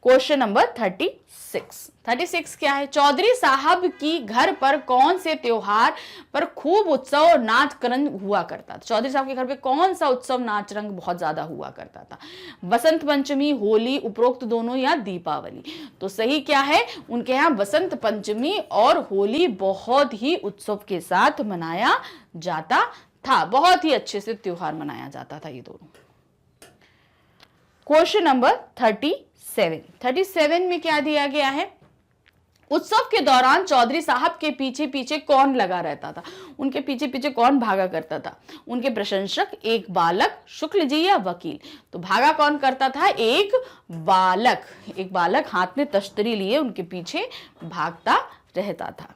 क्वेश्चन नंबर 36 क्या है, चौधरी साहब की घर पर कौन से त्योहार पर खूब उत्सव और नाच रंग हुआ करता था। चौधरी साहब के घर पे कौन सा उत्सव, नाच रंग बहुत ज्यादा हुआ करता था, बसंत पंचमी, होली, उपरोक्त दोनों या दीपावली। तो सही क्या है, उनके यहाँ बसंत पंचमी और होली बहुत ही उत्सव के साथ मनाया जाता था, बहुत ही अच्छे से त्योहार मनाया जाता था ये दोनों। क्वेश्चन नंबर 37 में क्या दिया गया है, उत्सव के दौरान चौधरी साहब के पीछे पीछे कौन लगा रहता था, उनके पीछे पीछे कौन भागा करता था? उनके प्रशंसक, एक बालक, शुक्ल जी या वकील? तो भागा कौन करता था? एक बालक। एक बालक हाथ में तश्तरी लिए उनके पीछे भागता रहता था।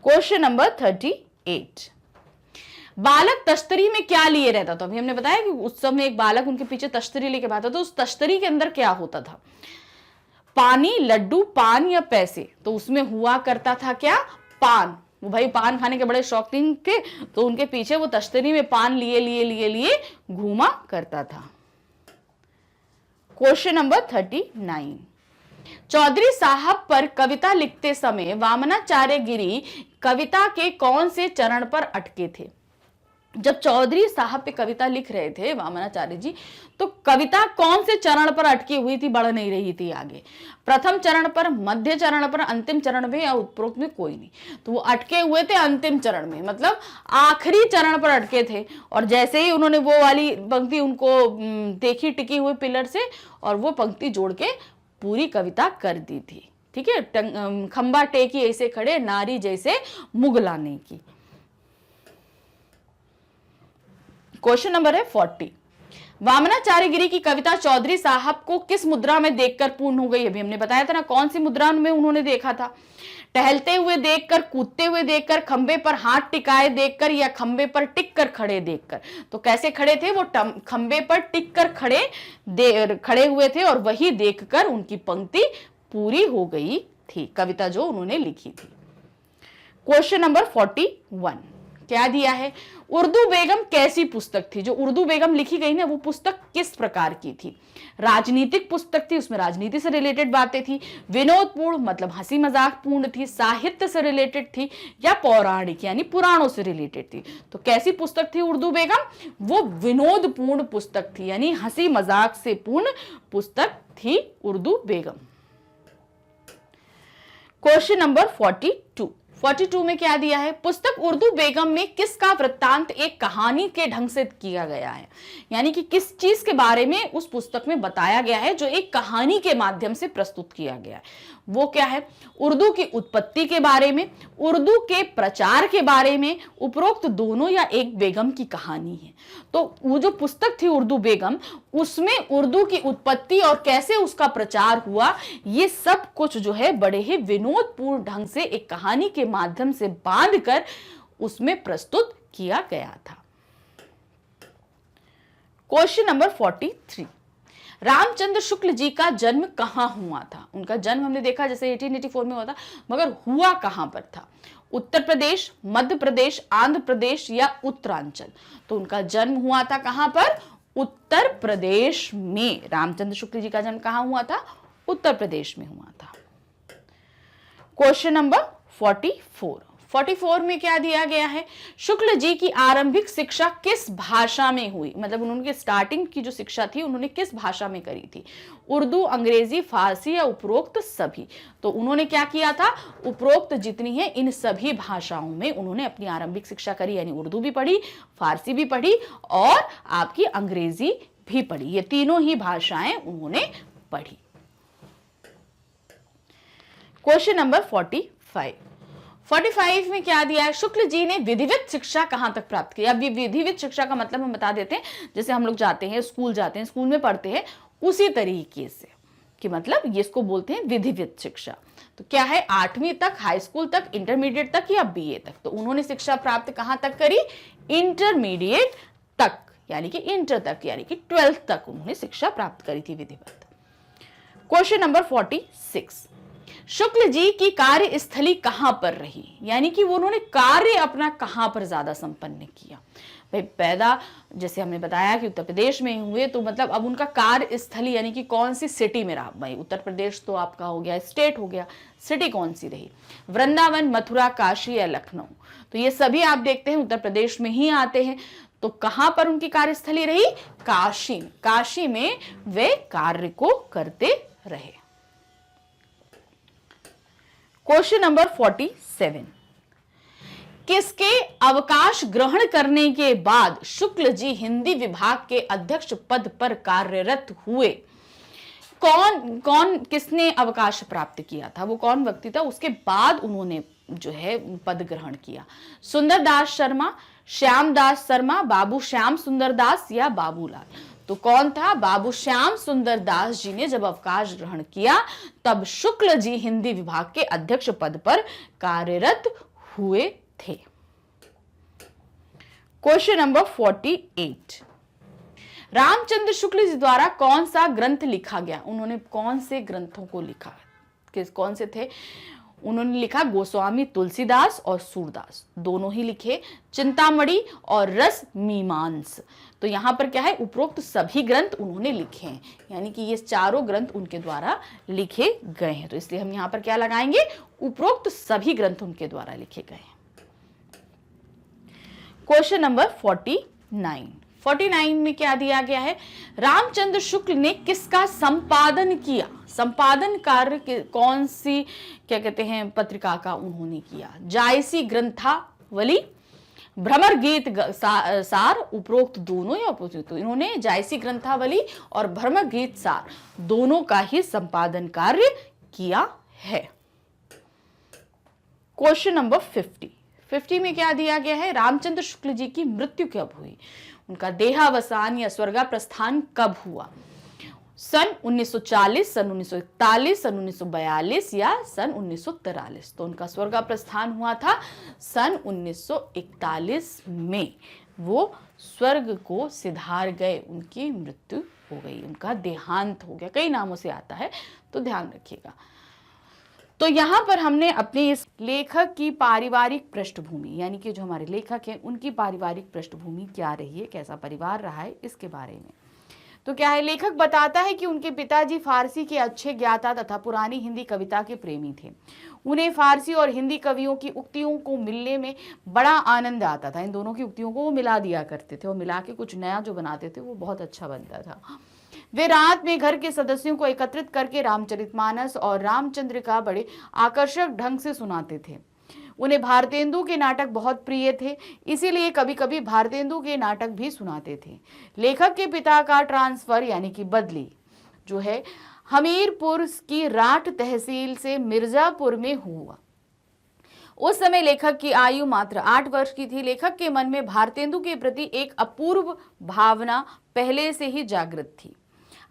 क्वेश्चन नंबर 38, बालक तश्तरी में क्या लिए रहता था? अभी हमने बताया कि उत्सव में एक बालक उनके पीछे तश्तरी लेके भागता था, तो उस तश्तरी के अंदर क्या होता था? पानी, लड्डू, पान या पैसे? तो उसमें हुआ करता था क्या? पान। वो भाई पान खाने के बड़े शौकीन थे, तो उनके पीछे वो तश्तरी में पान लिए लिए लिए लिए घूमा करता था। क्वेश्चन नंबर 39, चौधरी साहब पर कविता लिखते समय वामनाचार्य गिरी कविता के कौन से चरण पर अटके थे? जब चौधरी साहब पे कविता लिख रहे थे वामनाचार्य जी, तो कविता कौन से चरण पर अटकी हुई थी, बढ़ नहीं रही थी आगे? प्रथम चरण पर, मध्य चरण पर, अंतिम चरण में या उपरोक्त में कोई नहीं? तो वो अटके हुए थे अंतिम चरण में, मतलब आखिरी चरण पर अटके थे। और जैसे ही उन्होंने वो वाली पंक्ति उनको देखी टिकी हुई पिलर से, और वो पंक्ति जोड़ के पूरी कविता कर दी थी। ठीक है, खंबा टेकी ऐसे खड़े, नारी जैसे मुगलाने की। क्वेश्चन नंबर है 40, वामनाचार्य गिरी की कविता चौधरी साहब को किस मुद्रा में देखकर पूर्ण हो गई? अभी हमने बताया था ना, कौन सी मुद्रा में उन्होंने देखा था? टहलते हुए देखकर, कूदते हुए देखकर, खंबे पर हाथ टिकाए देखकर, या खंबे पर टिक कर खड़े देखकर? तो कैसे खड़े थे वो? खंबे पर टिक कर खड़े हुए थे, और वही देखकर उनकी पंक्ति पूरी हो गई थी, कविता जो उन्होंने लिखी थी। क्वेश्चन नंबर 41, क्या दिया है? उर्दू बेगम कैसी पुस्तक थी? जो उर्दू बेगम लिखी गई ना, वो पुस्तक किस प्रकार की थी? राजनीतिक पुस्तक थी, उसमें राजनीति से रिलेटेड बातें थी? विनोदपूर्ण मतलब हंसी मजाक पूर्ण थी? साहित्य से रिलेटेड थी? या पौराणिक यानी पुराणों से रिलेटेड थी? तो कैसी पुस्तक थी उर्दू बेगम? वो विनोदपूर्ण पुस्तक थी, यानी हंसी मजाक से पूर्ण पुस्तक थी उर्दू बेगम। क्वेश्चन नंबर 42 में क्या दिया है? पुस्तक उर्दू बेगम में किसका वृत्तांत एक कहानी के ढंग से किया गया है? यानी कि किस चीज के बारे में उस पुस्तक में बताया गया है जो एक कहानी के माध्यम से प्रस्तुत किया गया है? वो क्या है? उर्दू की उत्पत्ति के बारे में, उर्दू के प्रचार के बारे में, उपरोक्त दोनों, या एक बेगम की कहानी है? तो वो जो पुस्तक थी उर्दू बेगम, उसमें उर्दू की उत्पत्ति और कैसे उसका प्रचार हुआ, ये सब कुछ जो है बड़े ही विनोदपूर्ण ढंग से एक कहानी के माध्यम से बांधकर उसमें प्रस्तुत किया गया था। क्वेश्चन नंबर 43, रामचंद्र शुक्ल जी का जन्म कहां हुआ था? उनका जन्म हमने देखा जैसे 1884 में हुआ था, मगर हुआ कहां पर था? उत्तर प्रदेश, मध्य प्रदेश, आंध्र प्रदेश या उत्तरांचल? तो उनका जन्म हुआ था कहां पर? उत्तर प्रदेश में। रामचंद्र शुक्ल जी का जन्म कहां हुआ था? उत्तर प्रदेश में हुआ था। क्वेश्चन नंबर 44 में क्या दिया गया है? शुक्ल जी की आरंभिक शिक्षा किस भाषा में हुई? मतलब उन्होंने स्टार्टिंग की जो शिक्षा थी उन्होंने किस भाषा में करी थी? उर्दू, अंग्रेजी, फारसी या उपरोक्त सभी? तो उन्होंने क्या किया था? उपरोक्त जितनी है इन सभी भाषाओं में उन्होंने अपनी आरंभिक शिक्षा करी, यानी उर्दू भी पढ़ी, फारसी भी पढ़ी और आपकी अंग्रेजी भी पढ़ी। ये तीनों ही भाषाएं उन्होंने पढ़ी। क्वेश्चन नंबर 45 में क्या दिया है? शुक्ल जी ने विधिवत शिक्षा कहां तक प्राप्त की? अब ये विधिवत शिक्षा का मतलब हम बता देते हैं, जैसे हम लोग जाते हैं स्कूल में पढ़ते हैं उसी तरीके से, कि मतलब ये इसको बोलते हैं विधिवत शिक्षा। तो क्या है? 8वीं तक, हाई स्कूल तक, इंटरमीडिएट तक या बीए तक? तो उन्होंने शिक्षा प्राप्त कहां तक करी? इंटरमीडिएट तक, यानी कि इंटर तक, यानी कि 12th तक उन्होंने शिक्षा प्राप्त करी थी विधिवत। क्वेश्चन नंबर 46, शुक्ल जी की कार्यस्थली कहां पर रही? यानी कि वो उन्होंने कार्य अपना कहां पर ज्यादा संपन्न किया? भाई पैदा जैसे हमने बताया कि उत्तर प्रदेश में हुए, तो मतलब अब उनका कार्यस्थली यानी कि कौन सी सिटी में रहा? भाई उत्तर प्रदेश तो आपका हो गया, स्टेट हो गया, सिटी कौन सी रही? वृंदावन, मथुरा, काशी या लखनऊ? तो ये सभी आप देखते हैं उत्तर प्रदेश में ही आते हैं। तो कहां पर उनकी कार्यस्थली रही? काशी में वे कार्य को करते रहे। क्वेश्चन नंबर 47, किसके अवकाश ग्रहण करने के बाद शुक्ल जी हिंदी विभाग के अध्यक्ष पद पर कार्यरत हुए? कौन कौन किसने अवकाश प्राप्त किया था, वो कौन व्यक्ति था, उसके बाद उन्होंने जो है पद ग्रहण किया? सुंदरदास शर्मा, श्यामदास शर्मा, बाबू श्याम सुंदर दास या बाबूलाल? तो कौन था? बाबू श्याम सुंदर दास जी ने जब अवकाश ग्रहण किया तब शुक्ल जी हिंदी विभाग के अध्यक्ष पद पर कार्यरत हुए थे। क्वेश्चन नंबर 48, रामचंद्र शुक्ल जी द्वारा कौन सा ग्रंथ लिखा गया? उन्होंने कौन से ग्रंथों को लिखा? कौन से थे? उन्होंने लिखा गोस्वामी तुलसीदास और सूरदास, दोनों ही लिखे, चिंतामणि और रस मीमांस। तो यहां पर क्या है, उपरोक्त सभी ग्रंथ उन्होंने लिखे हैं, यानी कि ये चारों ग्रंथ उनके द्वारा लिखे गए हैं। तो इसलिए हम यहां पर क्या लगाएंगे, उपरोक्त सभी ग्रंथ उनके द्वारा लिखे गए हैं। क्वेश्चन नंबर 49 में क्या दिया गया है? रामचंद्र शुक्ल ने किसका संपादन किया? संपादन कार्य कौन सी क्या कहते हैं पत्रिका का उन्होंने किया? जायसी ग्रंथावली, भ्रमर गीत सार, उपरोक्त दोनों या अपोजिट? तो इन्होंने जायसी ग्रंथावली और भ्रमर गीत सार दोनों का ही संपादन कार्य किया है। क्वेश्चन नंबर 50 में क्या दिया गया है? रामचंद्र शुक्ल जी की मृत्यु कब हुई? उनका देहावसान या स्वर्गाप्रस्थान कब हुआ? सन 1940, सन 1941, सन 1942 या सन 1943? तो उनका स्वर्गाप्रस्थान हुआ था सन 1941 में। वो स्वर्ग को सिधार गए, उनकी मृत्यु हो गई, उनका देहांत हो गया। कई नामों से आता है तो ध्यान रखिएगा। तो यहाँ पर हमने अपने इस लेखक की पारिवारिक पृष्ठभूमि, यानी कि जो हमारे लेखक हैं उनकी पारिवारिक पृष्ठभूमि क्या रही है, कैसा परिवार रहा है, इसके बारे में। तो क्या है, लेखक बताता है कि उनके पिताजी फारसी के अच्छे ज्ञाता तथा पुरानी हिंदी कविता के प्रेमी थे। उन्हें फारसी और हिंदी कवियों की उक्तियों को मिलने में बड़ा आनंद आता था। इन दोनों की उक्तियों को वो मिला दिया करते थे और मिला के कुछ नया जो बनाते थे वो बहुत अच्छा बनता था। वे रात में घर के सदस्यों को एकत्रित करके रामचरितमानस और रामचंद्र का बड़े आकर्षक ढंग से सुनाते थे। उन्हें भारतेंदु के नाटक बहुत प्रिय थे, इसीलिए कभी कभी भारतेंदु के नाटक भी सुनाते थे। लेखक के पिता का ट्रांसफर यानी कि बदली जो है हमीरपुर की राठ तहसील से मिर्जापुर में हुआ। उस समय लेखक की आयु मात्र 8 वर्ष की थी। लेखक के मन में भारतेंदु के प्रति एक अपूर्व भावना पहले से ही जागृत थी।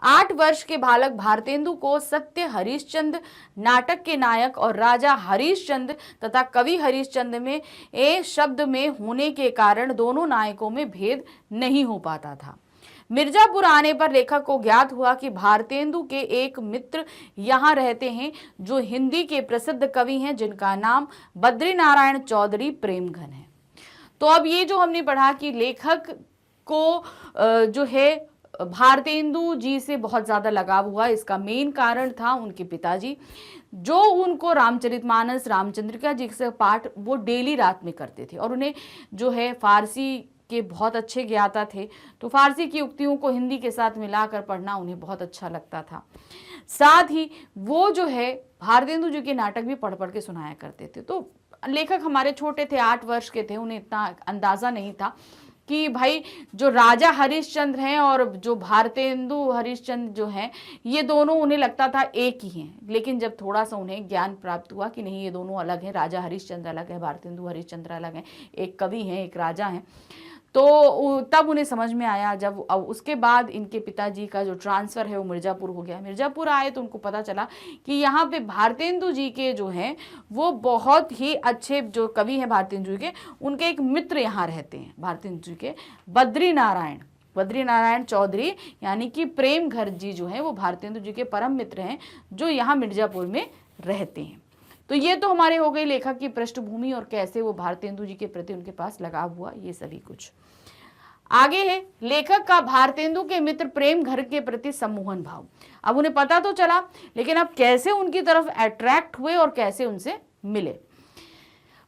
8 वर्ष के बालक भारतेंदु को सत्य हरिश्चंद्र नाटक के नायक और राजा हरिश्चंद्र तथा कवि हरिश्चंद्र में ए शब्द में होने के कारण दोनों नायकों में भेद नहीं हो पाता था। मिर्जापुर आने पर लेखक को ज्ञात हुआ कि भारतेंदु के एक मित्र यहाँ रहते हैं जो हिंदी के प्रसिद्ध कवि हैं, जिनका नाम बद्रीनारायण चौधरी प्रेमघन है। तो अब ये जो हमने पढ़ा कि लेखक को जो है भारतेंदु जी से बहुत ज़्यादा लगाव हुआ, इसका मेन कारण था उनके पिताजी, जो उनको रामचरितमानस रामचंद्रिका जी से पाठ वो डेली रात में करते थे और उन्हें जो है फारसी के बहुत अच्छे ज्ञाता थे, तो फारसी की उक्तियों को हिंदी के साथ मिलाकर पढ़ना उन्हें बहुत अच्छा लगता था। साथ ही वो जो है भारतेंदु जी के नाटक भी पढ़ पढ़ के सुनाया करते थे। तो लेखक हमारे छोटे थे, 8 वर्ष के थे, उन्हें इतना अंदाज़ा नहीं था कि भाई जो राजा हरिश्चंद्र हैं और जो भारतेंदु हरिश्चंद्र जो हैं ये दोनों, उन्हें लगता था एक ही हैं। लेकिन जब थोड़ा सा उन्हें ज्ञान प्राप्त हुआ कि नहीं, ये दोनों अलग हैं, राजा हरिश्चंद्र अलग है, भारतेंदु हरिश्चंद्र अलग हैं, एक कवि हैं एक राजा हैं, तो तब उन्हें समझ में आया। जब अब उसके बाद इनके पिताजी का जो ट्रांसफ़र है वो मिर्ज़ापुर हो गया। मिर्ज़ापुर आए तो उनको पता चला कि यहाँ पे भारतेंदु जी के जो हैं वो बहुत ही अच्छे जो कवि हैं भारतेंदु जी के, उनके एक मित्र यहाँ रहते हैं भारतेंदु जी के, बद्रीनारायण चौधरी यानी कि प्रेमघर जी जो हैं वो भारतेंदु जी के परम मित्र हैं जो यहाँ मिर्ज़ापुर में रहते हैं। तो ये तो हमारे हो गई लेखक की पृष्ठभूमि और कैसे वो भारतेंदु जी के प्रति उनके पास लगाव हुआ, ये सभी कुछ। आगे है लेखक का भारतेंदु के मित्र प्रेमघर के प्रति सम्मोहन भाव। अब उन्हें पता तो चला, लेकिन अब कैसे उनकी तरफ अट्रैक्ट हुए और कैसे उनसे मिले।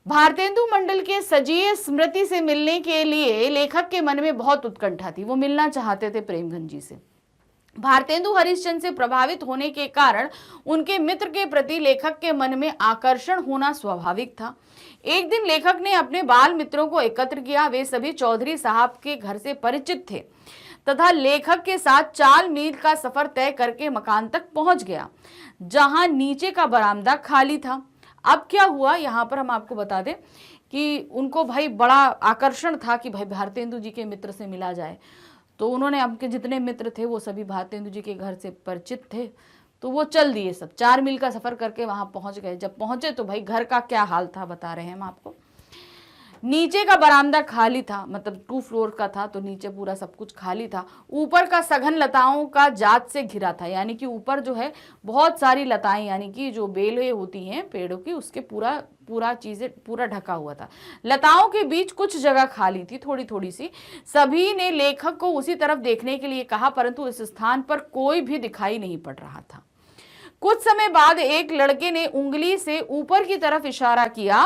भारतेंदु मंडल के सजीव स्मृति से मिलने के लिए लेखक के मन में बहुत उत्कंठा थी, वो मिलना चाहते थे प्रेमघर जी से। भारतेंदु हरिश्चंद्र से प्रभावित होने के कारण उनके मित्र के प्रति लेखक के मन में आकर्षण होना स्वाभाविक था। एक दिन लेखक ने अपने बाल मित्रों को एकत्र किया। वे सभी चौधरी साहब के घर से परिचित थे तथा लेखक के साथ 4 मील का सफर तय करके मकान तक पहुंच गया, जहां नीचे का बरामदा खाली था। अब क्या हुआ, यहां पर हम आपको बता दें कि उनको भाई बड़ा आकर्षण था कि भाई भारतेंदु जी के मित्र से मिला जाए। तो उन्होंने, आपके जितने मित्र थे वो सभी भारतेंदु जी के घर से परिचित थे, तो वो चल दिए सब, 4 मील का सफर करके वहां पहुंच गए। जब पहुंचे तो भाई घर का क्या हाल था बता रहे हैं हम आपको। नीचे का बरामदा खाली था, मतलब 2 फ्लोर का था, तो नीचे पूरा सब कुछ खाली था। ऊपर का सघन लताओं का जात से घिरा था, यानी कि ऊपर जो है बहुत सारी लताएं, यानी कि जो बेलें होती हैं पेड़ों की, उसके पूरा चीजें पूरा ढका हुआ था। लताओं के बीच कुछ जगह खाली थी, थोड़ी थोड़ी सी। सभी ने लेखक को उसी तरफ देखने के लिए कहा, परंतु इस स्थान पर कोई भी दिखाई नहीं पड़ रहा था। कुछ समय बाद एक लड़के ने उंगली से ऊपर की तरफ इशारा किया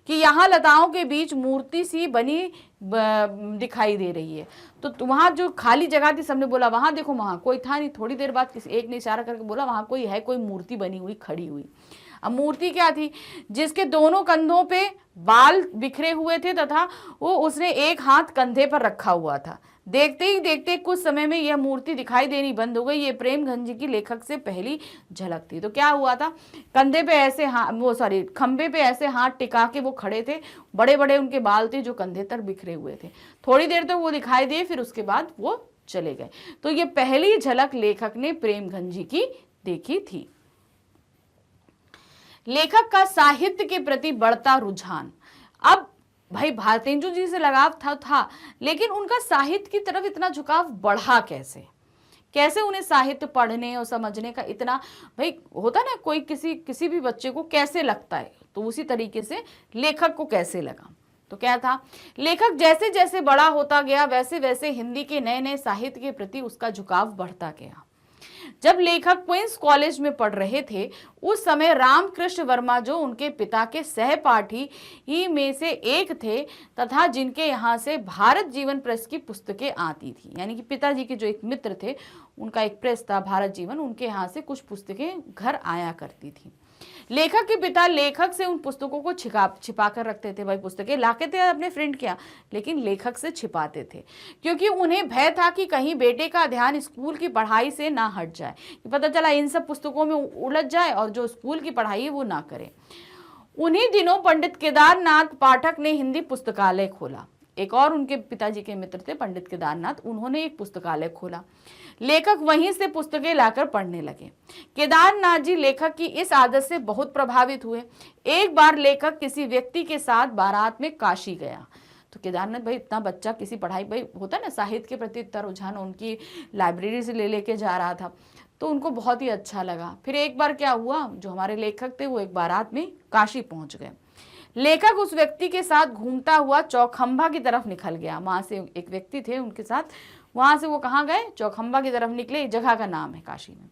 कि यहाँ लताओं के बीच मूर्ति सी बनी दिखाई दे रही है। तो वहां जो खाली जगह थी, सबने बोला वहां देखो, वहां कोई था नहीं। थोड़ी देर बाद किसी एक ने इशारा करके बोला वहां कोई है, कोई मूर्ति बनी हुई खड़ी हुई। अब मूर्ति क्या थी, जिसके दोनों कंधों पे बाल बिखरे हुए थे तथा वो उसने एक हाथ कंधे पर रखा हुआ था। देखते ही देखते कुछ समय में यह मूर्ति दिखाई देनी बंद हो गई। ये प्रेमगंज की लेखक से पहली झलक थी। तो क्या हुआ था, कंधे पे ऐसे खंबे पे ऐसे हाथ टिका के वो खड़े थे, बड़े बड़े उनके बाल थे जो कंधे तक बिखरे हुए थे। थोड़ी देर तक वो दिखाई दिए, फिर उसके बाद वो चले गए। तो ये पहली झलक लेखक ने प्रेमगंज की देखी थी। लेखक का साहित्य के प्रति बढ़ता रुझान। अब भाई भारतेंदु जी से लगाव था, लेकिन उनका साहित्य की तरफ इतना झुकाव बढ़ा कैसे उन्हें साहित्य पढ़ने और समझने का इतना, भाई होता ना कोई किसी भी बच्चे को कैसे लगता है, तो उसी तरीके से लेखक को कैसे लगा। तो क्या था, लेखक जैसे जैसे बड़ा होता गया वैसे वैसे हिंदी के नए नए साहित्य के प्रति उसका झुकाव बढ़ता गया। जब लेखक क्वींस कॉलेज में पढ़ रहे थे, उस समय रामकृष्ण वर्मा, जो उनके पिता के सहपाठी ही में से एक थे तथा जिनके यहाँ से भारत जीवन प्रेस की पुस्तकें आती थी, यानी कि पिताजी के जो एक मित्र थे उनका एक प्रेस था भारत जीवन, उनके यहाँ से कुछ पुस्तकें घर आया करती थी। लेखक के पिता लेखक से उन पुस्तकों को छिपा कर रखते थे। भाई पुस्तकें लाके थे अपने फ्रेंड क्या, लेकिन लेखक से छिपाते थे, क्योंकि उन्हें भय था कि कहीं बेटे का ध्यान स्कूल की पढ़ाई से ना हट जाए, कि पता चला इन सब पुस्तकों में उलझ जाए और जो स्कूल की पढ़ाई है वो ना करे। उन्हीं दिनों पंडित केदारनाथ पाठक ने हिंदी पुस्तकालय खोला। एक और उनके पिताजी के मित्र थे पंडित केदारनाथ, उन्होंने एक पुस्तकालय खोला। लेखक वहीं से पुस्तकें लाकर पढ़ने लगे। केदारनाथ जी लेखक की इस आदत से बहुत प्रभावित हुए। एक बार लेखक किसी व्यक्ति के साथ बारात में काशी गया। तो केदारनाथ भाई इतना बच्चा किसी पढ़ाई, भाई होता ना साहित्य के प्रति इतना रुझान, उनकी लाइब्रेरी से लेके जा रहा था, तो उनको बहुत ही अच्छा लगा। फिर एक बार क्या हुआ, जो हमारे लेखक थे वो एक बारात में काशी पहुंच गए। लेखक उस व्यक्ति के साथ घूमता हुआ चौखंबा की तरफ निकल गया। वहां से एक व्यक्ति थे उनके साथ, वहां से वो कहाँ गए, चौखंबा की तरफ निकले। एक जगह का नाम है काशी में।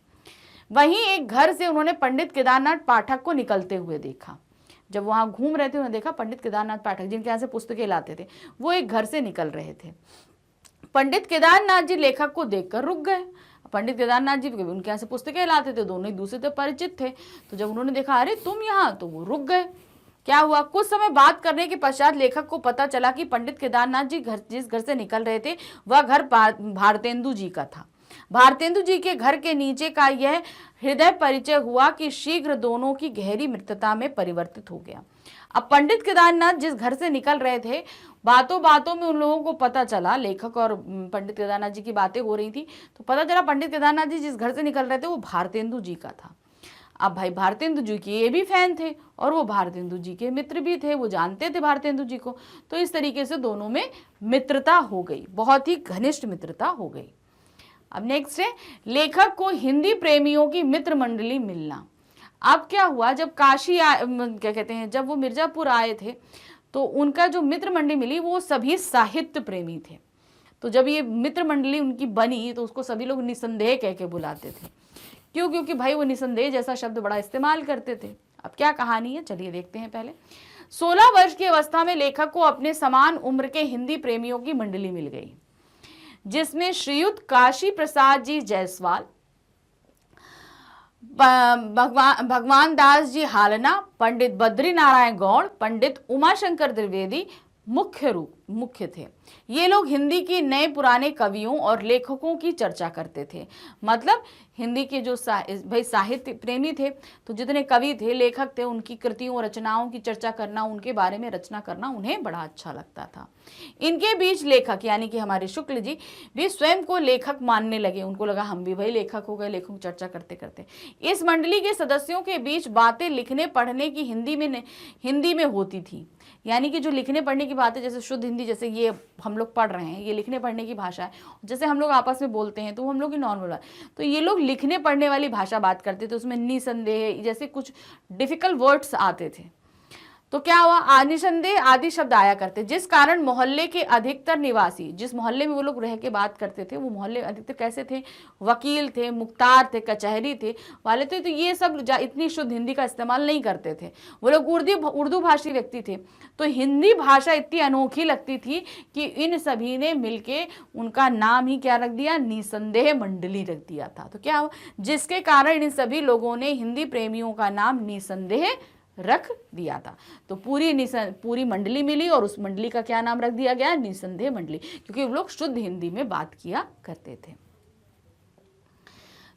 वहीं एक घर से उन्होंने पंडित केदारनाथ पाठक को निकलते हुए देखा। जब वहां घूम रहे थे उन्होंने देखा पंडित केदारनाथ पाठक, जिनके यहाँ से पुस्तकें लाते थे, वो एक घर से निकल रहे थे। पंडित केदारनाथ जी लेखक को देखकर रुक गए। पंडित केदारनाथ जी उनके यहाँ से पुस्तकें लाते थे, दोनों एक दूसरे से परिचित थे। तो जब उन्होंने देखा अरे तुम यहाँ, तो वो रुक गए। क्या हुआ, कुछ समय बात करने के पश्चात लेखक को पता चला कि पंडित केदारनाथ जी जिस घर से निकल रहे थे वह घर भारतेंदु जी का था। भारतेंदु जी के घर के नीचे का यह हृदय परिचय हुआ कि शीघ्र दोनों की गहरी मित्रता में परिवर्तित हो गया। अब पंडित केदारनाथ जिस घर से निकल रहे थे, बातों बातों में उन लोगों को पता चला, लेखक और पंडित केदारनाथ जी की बातें हो रही थी, तो पता चला पंडित केदारनाथ जी जिस घर से निकल रहे थे वो भारतेंदु जी का था। अब भाई भारतेंदु जी के ये भी फैन थे और वो भारतेंदु जी के मित्र भी थे, वो जानते थे भारतेंदु जी को। तो इस तरीके से दोनों में मित्रता हो गई, बहुत ही घनिष्ठ मित्रता हो गई। अब नेक्स्ट है लेखक को हिंदी प्रेमियों की मित्र मंडली मिलना। अब क्या हुआ, जब क्या कहते हैं, जब वो मिर्जापुर आए थे तो उनका जो मित्र मंडली मिली वो सभी साहित्य प्रेमी थे। तो जब ये मित्र मंडली उनकी बनी तो उसको सभी लोग निसंदेह कह के बुलाते थे। क्यों, क्योंकि भाई वो निसंदेह जैसा शब्द बड़ा इस्तेमाल करते थे। अब क्या कहानी है, चलिए देखते हैं। पहले 16 वर्ष की अवस्था में लेखक को अपने समान उम्र के हिंदी प्रेमियों की मंडली मिल गई, जिसमें श्रीयुत काशी प्रसाद जी जायसवाल, भगवान दास जी हालना, पंडित बद्री नारायण गौड़, पंडित उमाशंकर द्विवेदी मुख्य रूप मुख्य थे। ये लोग हिंदी के नए पुराने कवियों और लेखकों की चर्चा करते थे। मतलब हिंदी के जो भाई साहित्य प्रेमी थे, तो जितने कवि थे, लेखक थे, उनकी कृतियों रचनाओं की चर्चा करना, उनके बारे में रचना करना उन्हें बड़ा अच्छा लगता था। इनके बीच लेखक यानी कि हमारे शुक्ल जी भी स्वयं को लेखक मानने लगे। उनको लगा हम भी भाई लेखक हो गए, लेखकों की चर्चा करते करते। इस मंडली के सदस्यों के बीच बातें लिखने पढ़ने की हिंदी में होती थी। यानी कि जो लिखने पढ़ने की बात है, जैसे शुद्ध हिंदी, जैसे ये हम लोग पढ़ रहे हैं, ये लिखने पढ़ने की भाषा है। जैसे हम लोग आपस में बोलते हैं तो हम लोग की नॉर्मल है, तो ये लोग लिखने पढ़ने वाली भाषा बात करते थे। उसमें निसंदेह जैसे कुछ डिफिकल्ट वर्ड्स आते थे, तो क्या हुआ, निसंदेह आदि शब्द आया करते, जिस कारण मोहल्ले के अधिकतर निवासी, जिस मोहल्ले में वो लोग रह के बात करते थे, वो मोहल्ले अधिकतर कैसे थे, वकील थे, मुख्तार थे, कचहरी थे वाले थे, तो ये सब इतनी शुद्ध हिंदी का इस्तेमाल नहीं करते थे। वो लोग उर्दू भाषी व्यक्ति थे। तो हिंदी भाषा इतनी अनोखी लगती थी कि इन सभी ने मिलके उनका नाम ही क्या रख दिया, निसंदेह मंडली रख दिया था। तो क्या हुआ, जिसके कारण इन सभी लोगों ने हिंदी प्रेमियों का नाम निसंदेह रख दिया था। तो पूरी मंडली मिली और उस मंडली का क्या नाम रख दिया गया, निसंदेह मंडली, क्योंकि वो लोग शुद्ध हिंदी में बात किया करते थे।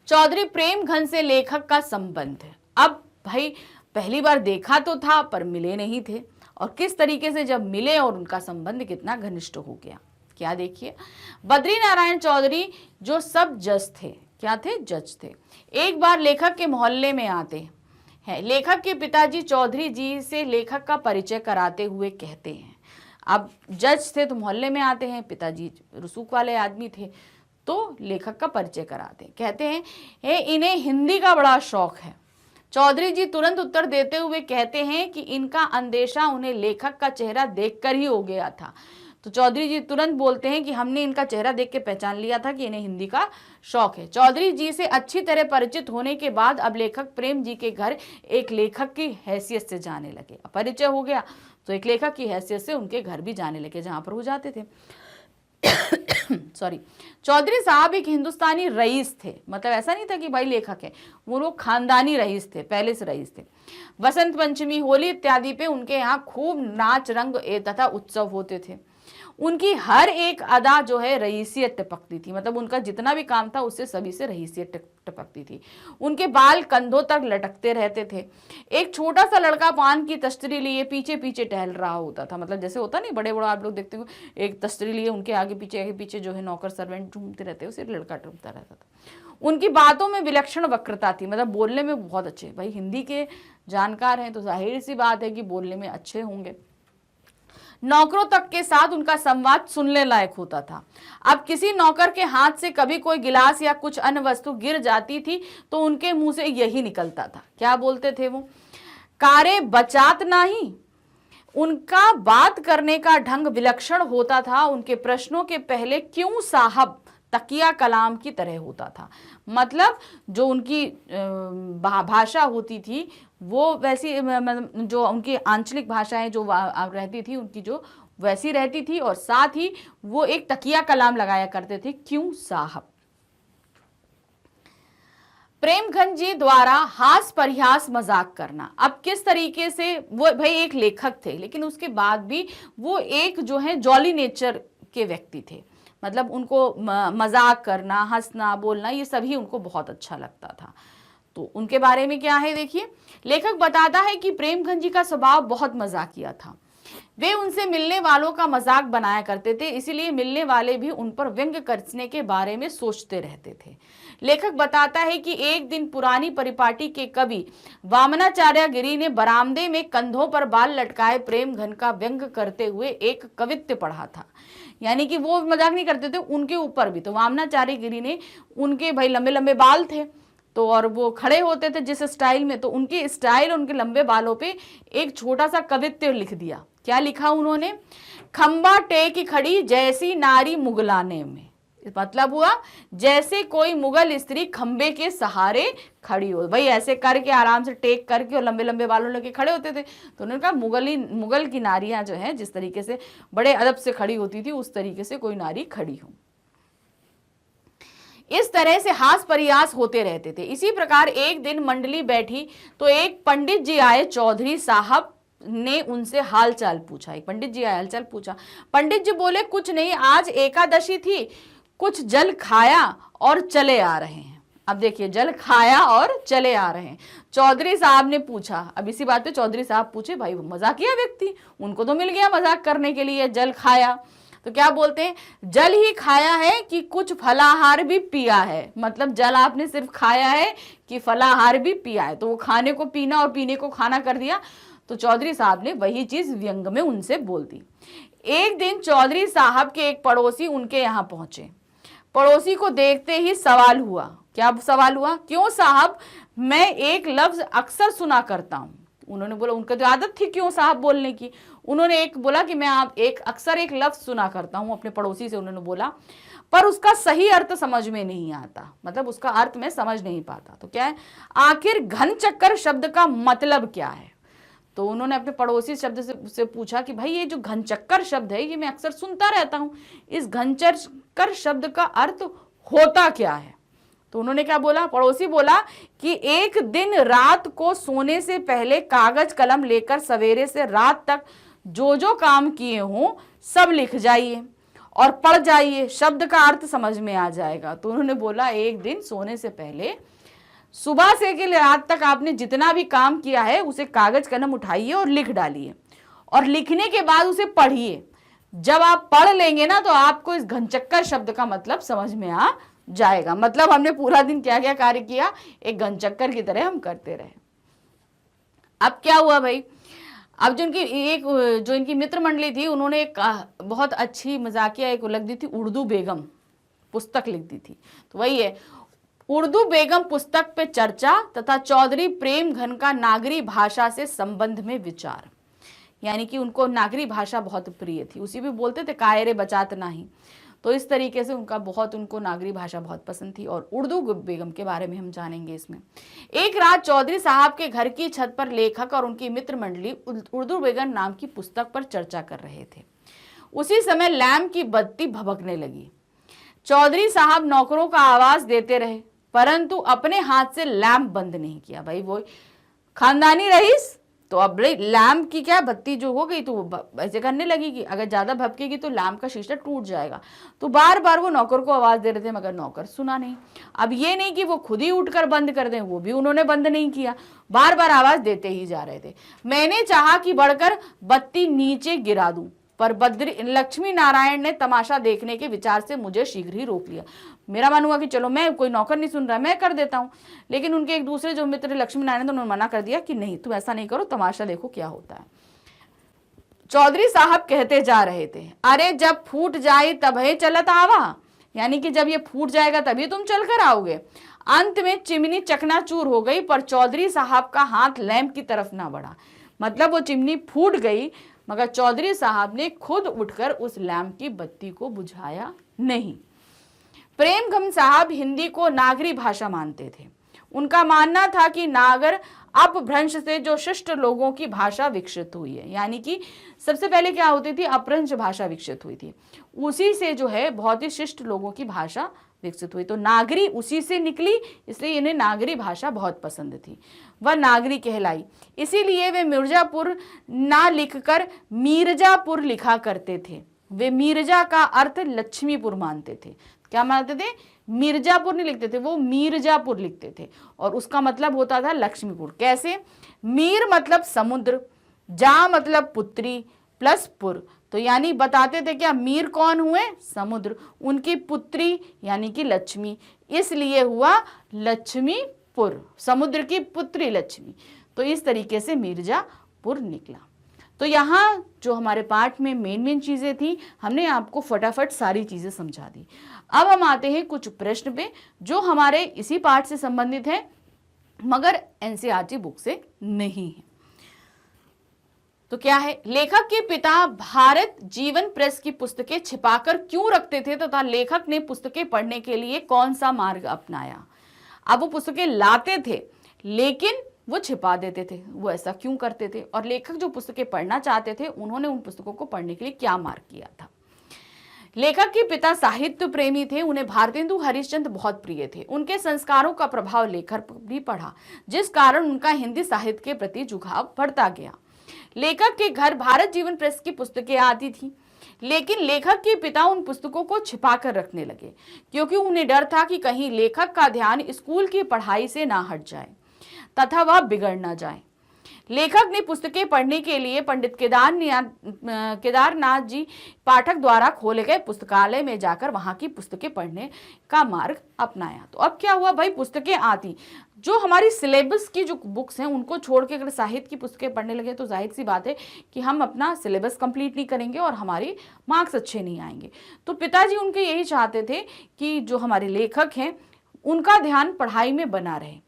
चौधरी प्रेमघन से लेखक का संबंध। अब भाई पहली बार देखा तो था पर मिले नहीं थे, और किस तरीके से जब मिले और उनका संबंध कितना घनिष्ठ हो गया, क्या देखिए। बद्री नारायण चौधरी जो सब जज थे, क्या थे, जज थे, एक बार लेखक के मोहल्ले में आते हैं। लेखक के पिताजी चौधरी जी से लेखक का परिचय कराते हुए कहते हैं, अब जज थे तो मोहल्ले में आते हैं, पिताजी रसूख वाले आदमी थे, तो लेखक का परिचय कराते हैं। कहते हैं इन्हें हिंदी का बड़ा शौक है। चौधरी जी तुरंत उत्तर देते हुए कहते हैं कि इनका अंदेशा उन्हें लेखक का चेहरा देखकर ही हो गया था। तो चौधरी जी तुरंत बोलते हैं कि हमने इनका चेहरा देख के पहचान लिया था कि इन्हें हिंदी का शौक है। चौधरी जी से अच्छी तरह परिचित होने के बाद अब लेखक प्रेम जी के घर एक लेखक की हैसियत से जाने लगे। परिचय हो गया तो एक लेखक की हैसियत से उनके घर भी जाने लगे, जहां पर वो जाते थे। सॉरी, चौधरी साहब एक हिंदुस्तानी रईस थे। मतलब ऐसा नहीं था कि भाई लेखक है, वो लोग खानदानी रईस थे, पहले से रईस थे। बसंत पंचमी, होली इत्यादि पे उनके यहाँ खूब नाच रंग तथा उत्सव होते थे। उनकी हर एक अदा जो है रईसियत टपकती थी। मतलब उनका जितना भी काम था उससे सभी से रईसियत टपकती थी। उनके बाल कंधों तक लटकते रहते थे। एक छोटा सा लड़का पान की तश्तरी लिए पीछे पीछे टहल रहा होता था। मतलब जैसे होता नहीं, बड़े बड़े आप लोग देखते हो, एक तश्तरी लिए उनके आगे पीछे जो है नौकर सर्वेंट घूमते रहते हैं, उसे लड़का घूमता रहता था। उनकी बातों में विलक्षण वक्रता थी। मतलब बोलने में बहुत अच्छे, भाई हिंदी के जानकार हैं तो जाहिर सी बात है कि बोलने में अच्छे होंगे। नौकरों तक के साथ उनका संवाद सुनने लायक होता था। अब किसी नौकर के हाथ से कभी कोई गिलास या कुछ अन्य वस्तु गिर जाती थी तो उनके मुंह से यही निकलता था, क्या बोलते थे वो, कारे बचात नहीं। उनका बात करने का ढंग विलक्षण होता था। उनके प्रश्नों के पहले क्यों साहब तकिया कलाम की तरह होता था। मतलब जो उनकी भाषा होती थी वो वैसी, जो उनकी आंचलिक भाषाएं जो रहती थी उनकी जो वैसी रहती थी, और साथ ही वो एक तकिया कलाम लगाया करते थे, क्यों साहब। प्रेमघन जी द्वारा हास परिहास मजाक करना। अब किस तरीके से, वो भाई एक लेखक थे लेकिन उसके बाद भी वो एक जो है जॉली नेचर के व्यक्ति थे। मतलब उनको मजाक करना, हंसना, बोलना, ये सभी उनको बहुत अच्छा लगता था। तो उनके बारे में क्या है देखिए। लेखक बताता है कि प्रेमघन जी का स्वभाव बहुत मजाकिया था। वे उनसे मिलने वालों का मजाक बनाया करते थे, इसीलिए मिलने वाले भी उन पर व्यंग कसने के बारे में सोचते रहते थे। लेखक बताता है कि एक दिन पुरानी परिपाटी के कवि वामनाचार्य गिरी ने बरामदे में कंधों पर बाल लटकाए प्रेमघन का व्यंग करते हुए एक कवित्य पढ़ा था। यानी कि वो मजाक नहीं करते थे, उनके ऊपर भी। तो वामनाचार्य गिरी ने, उनके भाई लंबे लंबे बाल थे तो, और वो खड़े होते थे जिस स्टाइल में, तो उनके स्टाइल, उनके लंबे बालों पे एक छोटा सा कवित्य लिख दिया। क्या लिखा उन्होंने, खंबा टेक खड़ी जैसी नारी मुगलाने में। मतलब हुआ जैसे कोई मुगल स्त्री खंबे के सहारे खड़ी हो। भाई ऐसे करके आराम से टेक करके और लंबे लंबे बालों लेके खड़े होते थे। तो उन्होंने कहा मुगल की नारियां जो है जिस तरीके से बड़े अदब से खड़ी होती थी उस तरीके से कोई नारी खड़ी हो। इस तरह से हास परिहास होते रहते थे। इसी प्रकार एक दिन मंडली बैठी तो एक पंडित जी आए चौधरी साहब ने उनसे हालचाल पूछा। एक पंडित जी आए, हालचाल पूछा। पंडित जी बोले कुछ नहीं, आज एकादशी थी, कुछ जल खाया और चले आ रहे हैं। अब देखिए, जल खाया और चले आ रहे हैं। चौधरी साहब ने पूछा, अब इसी बात पे चौधरी साहब पूछे, भाई मजाकिया व्यक्ति, उनको तो मिल गया मजाक करने के लिए, जल खाया। तो क्या बोलते हैं, जल ही खाया है कि कुछ फलाहार भी पिया है। मतलब जल आपने सिर्फ खाया है कि फलाहार भी पिया है। तो वो खाने को पीना और पीने को खाना कर दिया। तो चौधरी साहब ने वही चीज व्यंग में उनसे बोल दी। एक दिन चौधरी साहब के एक पड़ोसी उनके यहाँ पहुंचे। पड़ोसी को देखते ही सवाल हुआ। क्या सवाल हुआ? क्यों साहब, मैं एक लफ्ज अक्सर सुना करता हूं। उन्होंने बोला, उनका जो आदत थी क्यों साहब बोलने की, उन्होंने एक बोला कि मैं अक्सर एक लफ्ज सुना करता हूं। अपने पड़ोसी से उन्होंने बोला, पर उसका सही अर्थ समझ में नहीं आता, मतलब उसका अर्थ मैं समझ नहीं पाता। तो क्या है, आखिर घन चक्कर शब्द का मतलब क्या है? तो उन्होंने अपने पड़ोसी शब्द से पूछा कि भाई ये जो घनचक्कर शब्द है, ये मैं अक्सर सुनता रहता हूं, इस घनचक्कर शब्द का अर्थ होता क्या है? तो उन्होंने क्या बोला, पड़ोसी बोला कि एक दिन रात को सोने से पहले कागज कलम लेकर सवेरे से रात तक जो जो काम किए हों सब लिख जाइए और पढ़ जाइए, शब्द का अर्थ समझ में आ जाएगा। तो उन्होंने बोला, एक दिन सोने से पहले सुबह से के रात तक आपने जितना भी काम किया है उसे कागज कलम उठाइए और लिख डालिए, और लिखने के बाद उसे पढ़िए। जब आप पढ़ लेंगे ना तो आपको इस घनचक्कर शब्द का मतलब समझ में आ जाएगा। मतलब हमने पूरा दिन क्या क्या कार्य किया, एक घनचक्कर की तरह हम करते रहे। अब क्या हुआ भाई, अब जो इनकी मित्र मंडली थी, उन्होंने एक बहुत अच्छी मजाकिया एक लग दी थी, उर्दू बेगम पुस्तक लिख दी थी। तो वही है, उर्दू बेगम पुस्तक पे चर्चा तथा चौधरी प्रेम घन का नागरी भाषा से संबंध में विचार। यानी कि उनको नागरी भाषा बहुत प्रिय थी, उसी भी बोलते थे कायरे बचात नाही। तो इस तरीके से उनको नागरी भाषा बहुत पसंद थी। और उर्दू बेगम के बारे में हम जानेंगे इसमें। एक रात चौधरी साहब के घर की छत पर लेखक और उनकी मित्र मंडली उर्दू बेगम नाम की पुस्तक पर चर्चा कर रहे थे। उसी समय लैंप की बत्ती भभकने लगी। चौधरी साहब नौकरों का आवाज देते रहे, परंतु अपने हाथ से लैंप बंद नहीं किया। भाई वो खानदानी रईस, तो अब लैंप की क्या बत्ती जो हो गई तो वो ऐसे करने लगेगी, अगर ज्यादा भपकेगी तो लैंप का शीशा टूट जाएगा। तो बार बार वो नौकर को आवाज दे रहे थे, मगर नौकर सुना नहीं। अब ये नहीं कि वो खुद ही उठकर बंद कर दें, वो भी उन्होंने बंद नहीं किया, बार बार आवाज देते ही जा रहे थे। मैंने चाहा कि बढ़कर बत्ती नीचे गिरा दूं, पर लक्ष्मी नारायण ने तमाशा देखने के विचार से मुझे शीघ्र ही रोक लिया। मेरा मन हुआ कि चलो, मैं कोई नौकर नहीं सुन रहा, मैं कर देता हूँ। लेकिन उनके एक दूसरे जो मित्र लक्ष्मी नारायण, तो उन्होंने मना कर दिया कि नहीं, तुम ऐसा नहीं करो, तमाशा देखो क्या होता है। चौधरी साहब कहते जा रहे थे, अरे जब फूट जाए तभी चलत आवा, यानी कि जब ये फूट जाएगा तभी तुम चल कर आओगे। अंत में चिमनी चकनाचूर हो गई, पर चौधरी साहब का हाथ लैंप की तरफ ना बढ़ा। मतलब वो चिमनी फूट गई, मगर चौधरी साहब ने खुद उठकर उस लैंप की बत्ती को बुझाया नहीं। प्रेमघम साहब हिंदी को नागरी भाषा मानते थे। उनका मानना था कि नागर अपभ्रंश से जो शिष्ट लोगों की भाषा विकसित हुई है, यानी कि सबसे पहले क्या होती थी, अपभ्रंश भाषा विकसित हुई थी, उसी से जो है बहुत ही शिष्ट लोगों की भाषा विकसित हुई। तो नागरी उसी से निकली, इसलिए इन्हें नागरी भाषा बहुत पसंद थी, वह नागरी कहलाई। इसीलिए वे मिर्जापुर ना लिखकर मीरजापुर लिखा करते थे। वे मीरजा का अर्थ लक्ष्मीपुर मानते थे। क्या मानते थे? मिर्जापुर नहीं लिखते थे, वो मीरजापुर लिखते थे, और उसका मतलब होता था लक्ष्मीपुर। कैसे? मीर मतलब समुद्र, जा मतलब पुत्री, प्लस पुर। तो यानी बताते थे क्या, मीर कौन हुए? समुद्र, उनकी पुत्री यानी कि लक्ष्मी, इसलिए हुआ लक्ष्मीपुर, समुद्र की पुत्री लक्ष्मी। तो इस तरीके से मिर्जापुर निकला। तो यहाँ जो हमारे पाठ में मेन चीजें थी, हमने आपको फटाफट सारी चीजें समझा दी। अब हम आते हैं कुछ प्रश्न पे जो हमारे इसी पाठ से संबंधित है, मगर एनसीईआरटी बुक से नहीं है। तो क्या है, लेखक के पिता भारत जीवन प्रेस की पुस्तकें छिपाकर क्यों रखते थे तथा लेखक ने पुस्तकें पढ़ने के लिए कौन सा मार्ग अपनाया? अब वो पुस्तकें लाते थे लेकिन वो छिपा देते थे, वो ऐसा क्यों करते थे? और लेखक जो पुस्तकें पढ़ना चाहते थे, उन्होंने उन पुस्तकों को पढ़ने के लिए क्या मार्ग किया था? लेखक के पिता साहित्य प्रेमी थे, उन्हें भारतेंदु हरिश्चंद्र बहुत प्रिय थे। उनके संस्कारों का प्रभाव लेखक भी पड़ा, जिस कारण उनका हिंदी साहित्य के प्रति झुकाव बढ़ता गया। लेखक के घर भारत जीवन प्रेस की पुस्तकें आती थी, लेकिन लेखक के पिता उन पुस्तकों को छिपाकर रखने लगे क्योंकि उन्हें डर था कि कहीं लेखक का ध्यान स्कूल की पढ़ाई से ना हट जाए तथा वह बिगड़ ना जाए। लेखक ने पुस्तकें पढ़ने के लिए पंडित केदारनाथ जी पाठक द्वारा खोले गए पुस्तकालय में जाकर वहां की पुस्तकें पढ़ने का मार्ग अपनाया। तो अब क्या हुआ भाई, पुस्तकें आती, जो हमारी सिलेबस की जो बुक्स हैं उनको छोड़ के अगर साहित्य की पुस्तकें पढ़ने लगे तो जाहिर सी बात है कि हम अपना सिलेबस कंप्लीट नहीं करेंगे और हमारे मार्क्स अच्छे नहीं आएंगे। तो पिताजी उनके यही चाहते थे कि जो हमारे लेखक हैं उनका ध्यान पढ़ाई में बना रहे,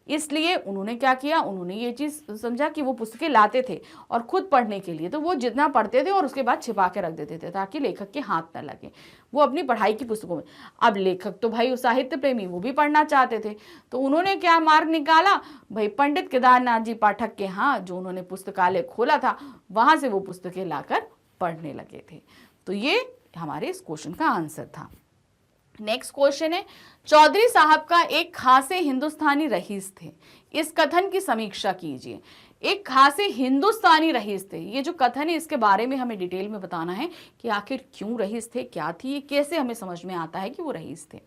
इसलिए उन्होंने क्या किया, उन्होंने ये चीज़ समझा कि वो पुस्तकें लाते थे और खुद पढ़ने के लिए, तो वो जितना पढ़ते थे और उसके बाद छिपा के रख देते थे ताकि लेखक के हाथ न लगे वो अपनी पढ़ाई की पुस्तकों में। अब लेखक तो भाई साहित्य प्रेमी, वो भी पढ़ना चाहते थे, तो उन्होंने क्या मार्ग निकाला भाई, पंडित केदारनाथ जी पाठक के यहाँ जो उन्होंने पुस्तकालय खोला था वहाँ से वो पुस्तकें लाकर पढ़ने लगे थे। तो ये हमारे इस क्वेश्चन का आंसर था। नेक्स्ट क्वेश्चन है, चौधरी साहब का एक खासे हिंदुस्तानी रईस थे, इस कथन की समीक्षा कीजिए। एक खासे हिंदुस्तानी रईस थे, ये जो कथन है इसके बारे में हमें डिटेल में बताना है कि आखिर क्यों रईस थे, क्या थी, ये कैसे हमें समझ में आता है कि वो रईस थे।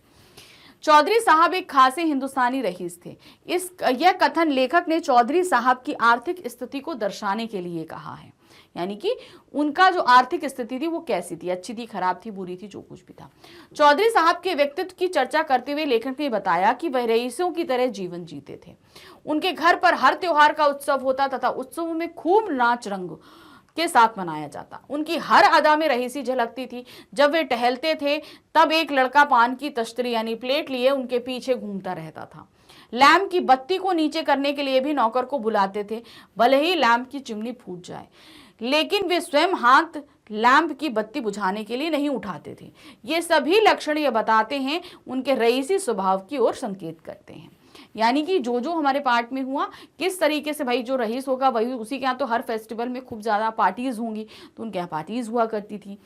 चौधरी साहब एक खासे हिंदुस्तानी रईस थे, यह कथन लेखक ने चौधरी साहब की आर्थिक स्थिति को दर्शाने के लिए कहा है, यानी कि उनका जो आर्थिक स्थिति थी वो कैसी थी, अच्छी थी, खराब थी, बुरी थी, जो कुछ भी था। चौधरी साहब के व्यक्तित्व की चर्चा करते हुए लेखक ने बताया कि वह रईसों की तरह जीवन जीते थे। उनके घर पर हर त्योहार का उत्सव होता तथा उत्सवों में खूब नाच रंग के साथ मनाया जाता। उनकी हर अदा में रईसी झलकती थी। जब वे टहलते थे तब एक लड़का पान की तश्तरी यानी प्लेट लिए उनके पीछे घूमता रहता था। लैंप की बत्ती को नीचे करने के लिए भी नौकर को बुलाते थे, भले ही लैंप की चिमनी फूट जाए, लेकिन वे स्वयं हाथ लैंप की बत्ती बुझाने के लिए नहीं उठाते थे। ये सभी लक्षण ये बताते हैं उनके रईसी स्वभाव की ओर संकेत करते हैं। यानी कि जो जो हमारे पार्ट में हुआ, किस तरीके से भाई जो रईस होगा वही, उसी के यहाँ तो हर फेस्टिवल में खूब ज़्यादा पार्टीज होंगी, तो उनके यहाँ पार्टीज हुआ करती थी।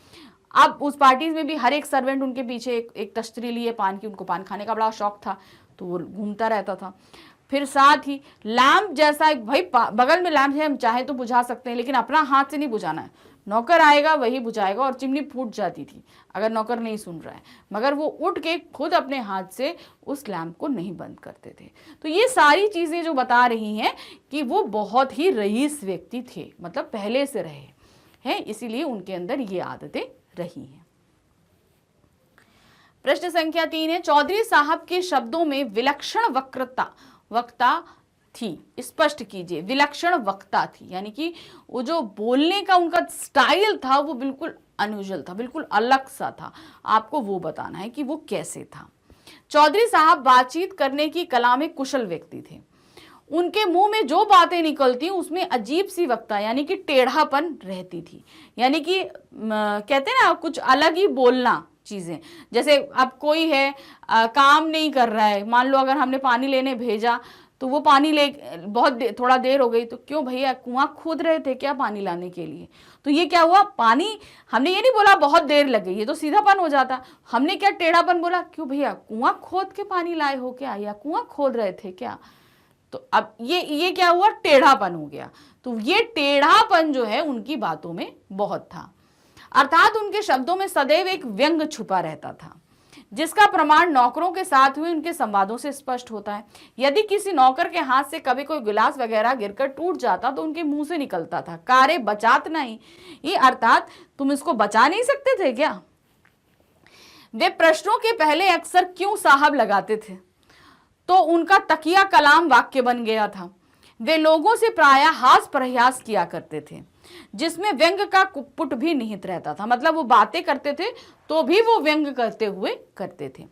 अब उस पार्टीज में भी हर एक सर्वेंट उनके पीछे एक तश्तरी लिए पान की, उनको पान खाने का बड़ा शौक था, तो वो घूमता रहता था। फिर साथ ही लैंप जैसा भाई बगल में लैंप है, हम चाहे तो बुझा सकते हैं, लेकिन अपना हाथ से नहीं बुझाना है, नौकर आएगा वही बुझाएगा। और चिमनी फूट जाती थी अगर नौकर नहीं सुन रहा है, मगर वो उठ के खुद अपने हाथ से उस लैंप को नहीं बंद करते थे। तो ये सारी चीज़ें जो बता रही हैं कि वो बहुत ही रईस व्यक्ति थे, मतलब पहले से रहे हैं, इसीलिए उनके अंदर ये आदतें रही हैं। प्रश्न संख्या 3 है, चौधरी साहब के शब्दों में विलक्षण वक्ता थी, स्पष्ट कीजिए। विलक्षण वक्ता थी यानी कि वो जो बोलने का उनका स्टाइल था वो बिल्कुल अनयूजुअल था, बिल्कुल अलग सा था। आपको वो बताना है कि वो कैसे था। चौधरी साहब बातचीत करने की कला में कुशल व्यक्ति थे। उनके मुंह में जो बातें निकलती उसमें अजीब सी वक्ता यानी कि टेढ़ापन रहती थी, यानी कि कहते हैं ना कुछ अलग ही बोलना चीजें। जैसे अब कोई है काम नहीं कर रहा है, मान लो अगर हमने पानी लेने भेजा तो वो पानी ले थोड़ा देर हो गई, तो क्यों भैया कुआं खोद रहे थे क्या पानी लाने के लिए? तो ये क्या हुआ, पानी हमने ये नहीं बोला बहुत देर लग गई, ये तो सीधापन हो जाता। हमने क्या टेढ़ापन बोला, क्यों भैया कुआं खोद के पानी लाए हो क्या, या कुआं खोद रहे थे क्या? तो अब ये क्या हुआ, टेढ़ापन हो गया। तो ये टेढ़ापन जो है उनकी बातों में बहुत था, अर्थात उनके शब्दों में सदैव एक व्यंग छुपा रहता था, जिसका प्रमाण नौकरों के साथ हुए उनके संवादों से स्पष्ट होता है। यदि किसी नौकर के हाथ से कभी कोई गिलास वगैरह गिरकर टूट जाता तो उनके मुंह से निकलता था, कारे बचात नहीं, ये अर्थात तुम इसको बचा नहीं सकते थे क्या? वे प्रश्नों के पहले अक्सर क्यों साहब लगाते थे, तो उनका तकिया कलाम वाक्य बन गया था। वे लोगों से प्रायः हास प्रयास किया करते थे, जिसमें व्यंग का कुपुट भी निहित रहता था। मतलब वो बातें करते थे तो भी वो व्यंग करते हुए करते थे।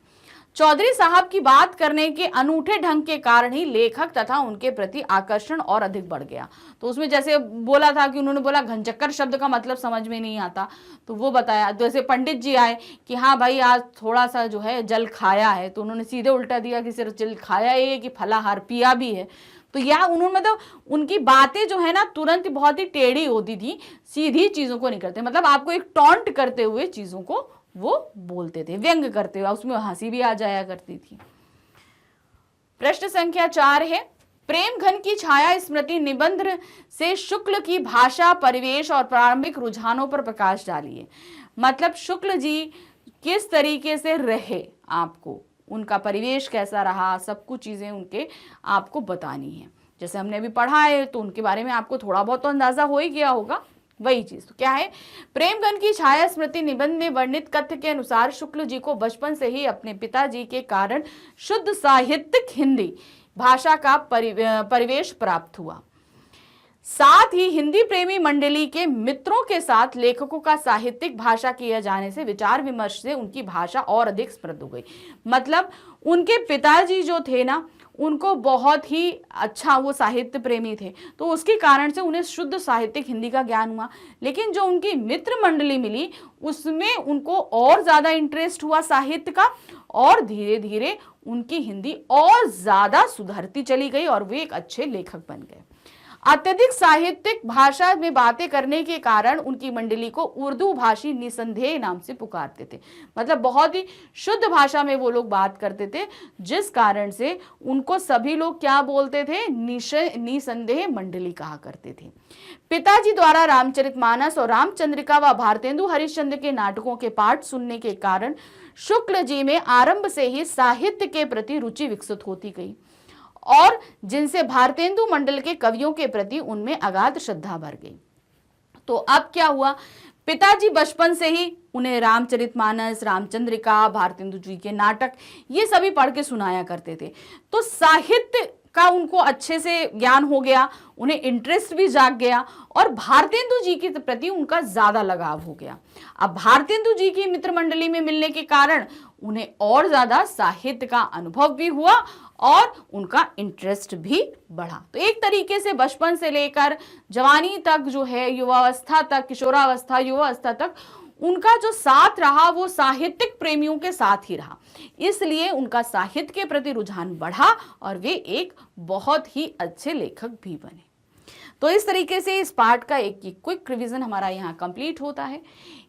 चौधरी साहब की बात करने के अनूठे ढंग के कारण ही लेखक तथा उनके प्रति आकर्षण और अधिक बढ़ गया। तो उसमें जैसे बोला था कि उन्होंने बोला घनचक्कर शब्द का मतलब समझ में नहीं आता, तो वो बताया। जैसे पंडित जी आए कि हाँ भाई आज थोड़ा सा जो है जल खाया है, तो उन्होंने सीधे उल्टा दिया कि सिर्फ जल खाया है कि फलाहार पिया भी है। तो यह उन्होंने मतलब उनकी बातें जो है ना तुरंत बहुत ही टेढ़ी होती थी, सीधी चीजों को नहीं करते, मतलब आपको एक टॉन्ट करते हुए चीजों को वो बोलते थे, व्यंग करते हुए, उसमें हंसी भी आ जाया करती थी। प्रश्न संख्या 4 है, प्रेम घन की छाया स्मृति निबंध से शुक्ल की भाषा, परिवेश और प्रारंभिक रुझानों पर प्रकाश डालिए। मतलब शुक्ल जी किस तरीके से रहे, आपको उनका परिवेश कैसा रहा, सब कुछ चीजें उनके आपको बतानी है। जैसे हमने अभी पढ़ा है तो उनके बारे में आपको थोड़ा बहुत तो अंदाजा हो ही गया होगा, वही चीज। तो क्या है, प्रेमगन की छाया स्मृति निबंध में वर्णित कथ्य के अनुसार शुक्ल जी को बचपन से ही अपने पिताजी के कारण शुद्ध साहित्यिक हिंदी भाषा का परिवेश प्राप्त हुआ। साथ ही हिंदी प्रेमी मंडली के मित्रों के साथ लेखकों का साहित्यिक भाषा किया जाने से विचार विमर्श से उनकी भाषा और अधिक समृद्ध हो गई। मतलब उनके पिताजी जो थे ना, उनको बहुत ही अच्छा, वो साहित्य प्रेमी थे, तो उसके कारण से उन्हें शुद्ध साहित्यिक हिंदी का ज्ञान हुआ। लेकिन जो उनकी मित्र मंडली मिली उसमें उनको और ज्यादा इंटरेस्ट हुआ साहित्य का, और धीरे धीरे उनकी हिंदी और ज्यादा सुधरती चली गई और वे एक अच्छे लेखक बन गए। अत्यधिक साहित्यिक भाषा में बातें करने के कारण उनकी मंडली को उर्दू भाषी निसंदेह नाम से पुकारते थे। मतलब बहुत ही शुद्ध भाषा में वो लोग बात करते थे, जिस कारण से उनको सभी लोग क्या बोलते थे, निसंदेह मंडली कहा करते थे। पिताजी द्वारा रामचरितमानस और रामचंद्रिका व भारतेंदु हरिश्चंद्र के नाटकों के पाठ सुनने के कारण शुक्ल जी में आरंभ से ही साहित्य के प्रति रुचि विकसित होती गई, और जिनसे भारतेंदु मंडल के कवियों के प्रति उनमें अगाध श्रद्धा भर गई। तो अब क्या हुआ, पिताजी बचपन से ही उन्हें रामचरितमानस, रामचंद्रिका, भारतेंदु जी के नाटक ये सभी पढ़ के सुनाया करते थे। तो साहित्य का उनको अच्छे से ज्ञान हो गया, उन्हें इंटरेस्ट भी जाग गया और भारतेंदु जी के प्रति उनका ज्यादा लगाव हो गया। अब भारतेंदु जी की मित्र मंडली में मिलने के कारण उन्हें और ज्यादा साहित्य का अनुभव भी हुआ और उनका इंटरेस्ट भी बढ़ा। तो एक तरीके से बचपन से लेकर जवानी तक जो है, युवावस्था तक, किशोरावस्था, युवावस्था तक उनका जो साथ रहा वो साहित्यिक प्रेमियों के साथ ही रहा, इसलिए उनका साहित्य के प्रति रुझान बढ़ा और वे एक बहुत ही अच्छे लेखक भी बने। तो इस तरीके से इस पार्ट का एक क्विक रिवीजन हमारा यहाँ कंप्लीट होता है।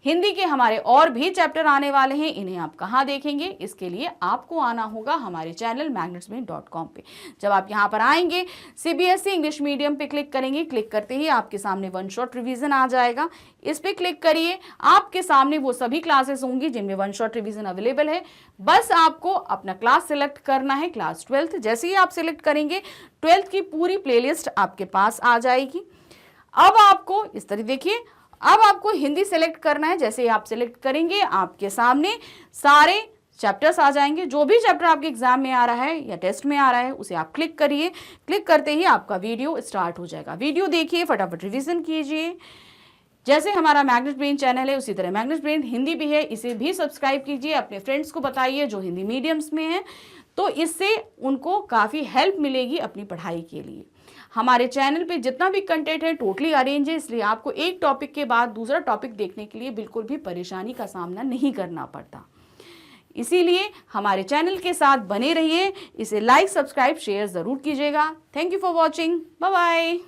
हिंदी के हमारे और भी चैप्टर आने वाले हैं, इन्हें आप कहाँ देखेंगे, इसके लिए आपको आना होगा हमारे चैनल magnetsbrain.com पे। जब आप यहाँ पर आएंगे, सीबीएसई इंग्लिश मीडियम पे क्लिक करेंगे, क्लिक करते ही आपके सामने वन शॉट रिवीजन आ जाएगा, इस पे क्लिक करिए। आपके सामने वो सभी क्लासेस होंगी जिनमें वन शॉट रिवीजन अवेलेबल है। बस आपको अपना क्लास सिलेक्ट करना है, क्लास 12th। जैसे ही आप सिलेक्ट करेंगे 12th की पूरी प्लेलिस्ट आपके पास आ जाएगी। अब आपको इस तरह देखिए, अब आपको हिंदी सेलेक्ट करना है। जैसे ही आप सेलेक्ट करेंगे आपके सामने सारे चैप्टर्स आ जाएंगे। जो भी चैप्टर आपके एग्जाम में आ रहा है या टेस्ट में आ रहा है उसे आप क्लिक करिए। क्लिक करते ही आपका वीडियो स्टार्ट हो जाएगा। वीडियो देखिए, फटाफट रिवीजन कीजिए। जैसे हमारा मैग्नेट ब्रेन चैनल है उसी तरह मैग्नेट ब्रेन हिंदी भी है, इसे भी सब्सक्राइब कीजिए। अपने फ्रेंड्स को बताइए जो हिंदी मीडियम्स में हैं, तो इससे उनको काफ़ी हेल्प मिलेगी अपनी पढ़ाई के लिए। हमारे चैनल पे जितना भी कंटेंट है टोटली अरेंज है, इसलिए आपको एक टॉपिक के बाद दूसरा टॉपिक देखने के लिए बिल्कुल भी परेशानी का सामना नहीं करना पड़ता। इसीलिए हमारे चैनल के साथ बने रहिए। इसे लाइक, सब्सक्राइब, शेयर ज़रूर कीजिएगा। Thank you for watching. Bye bye.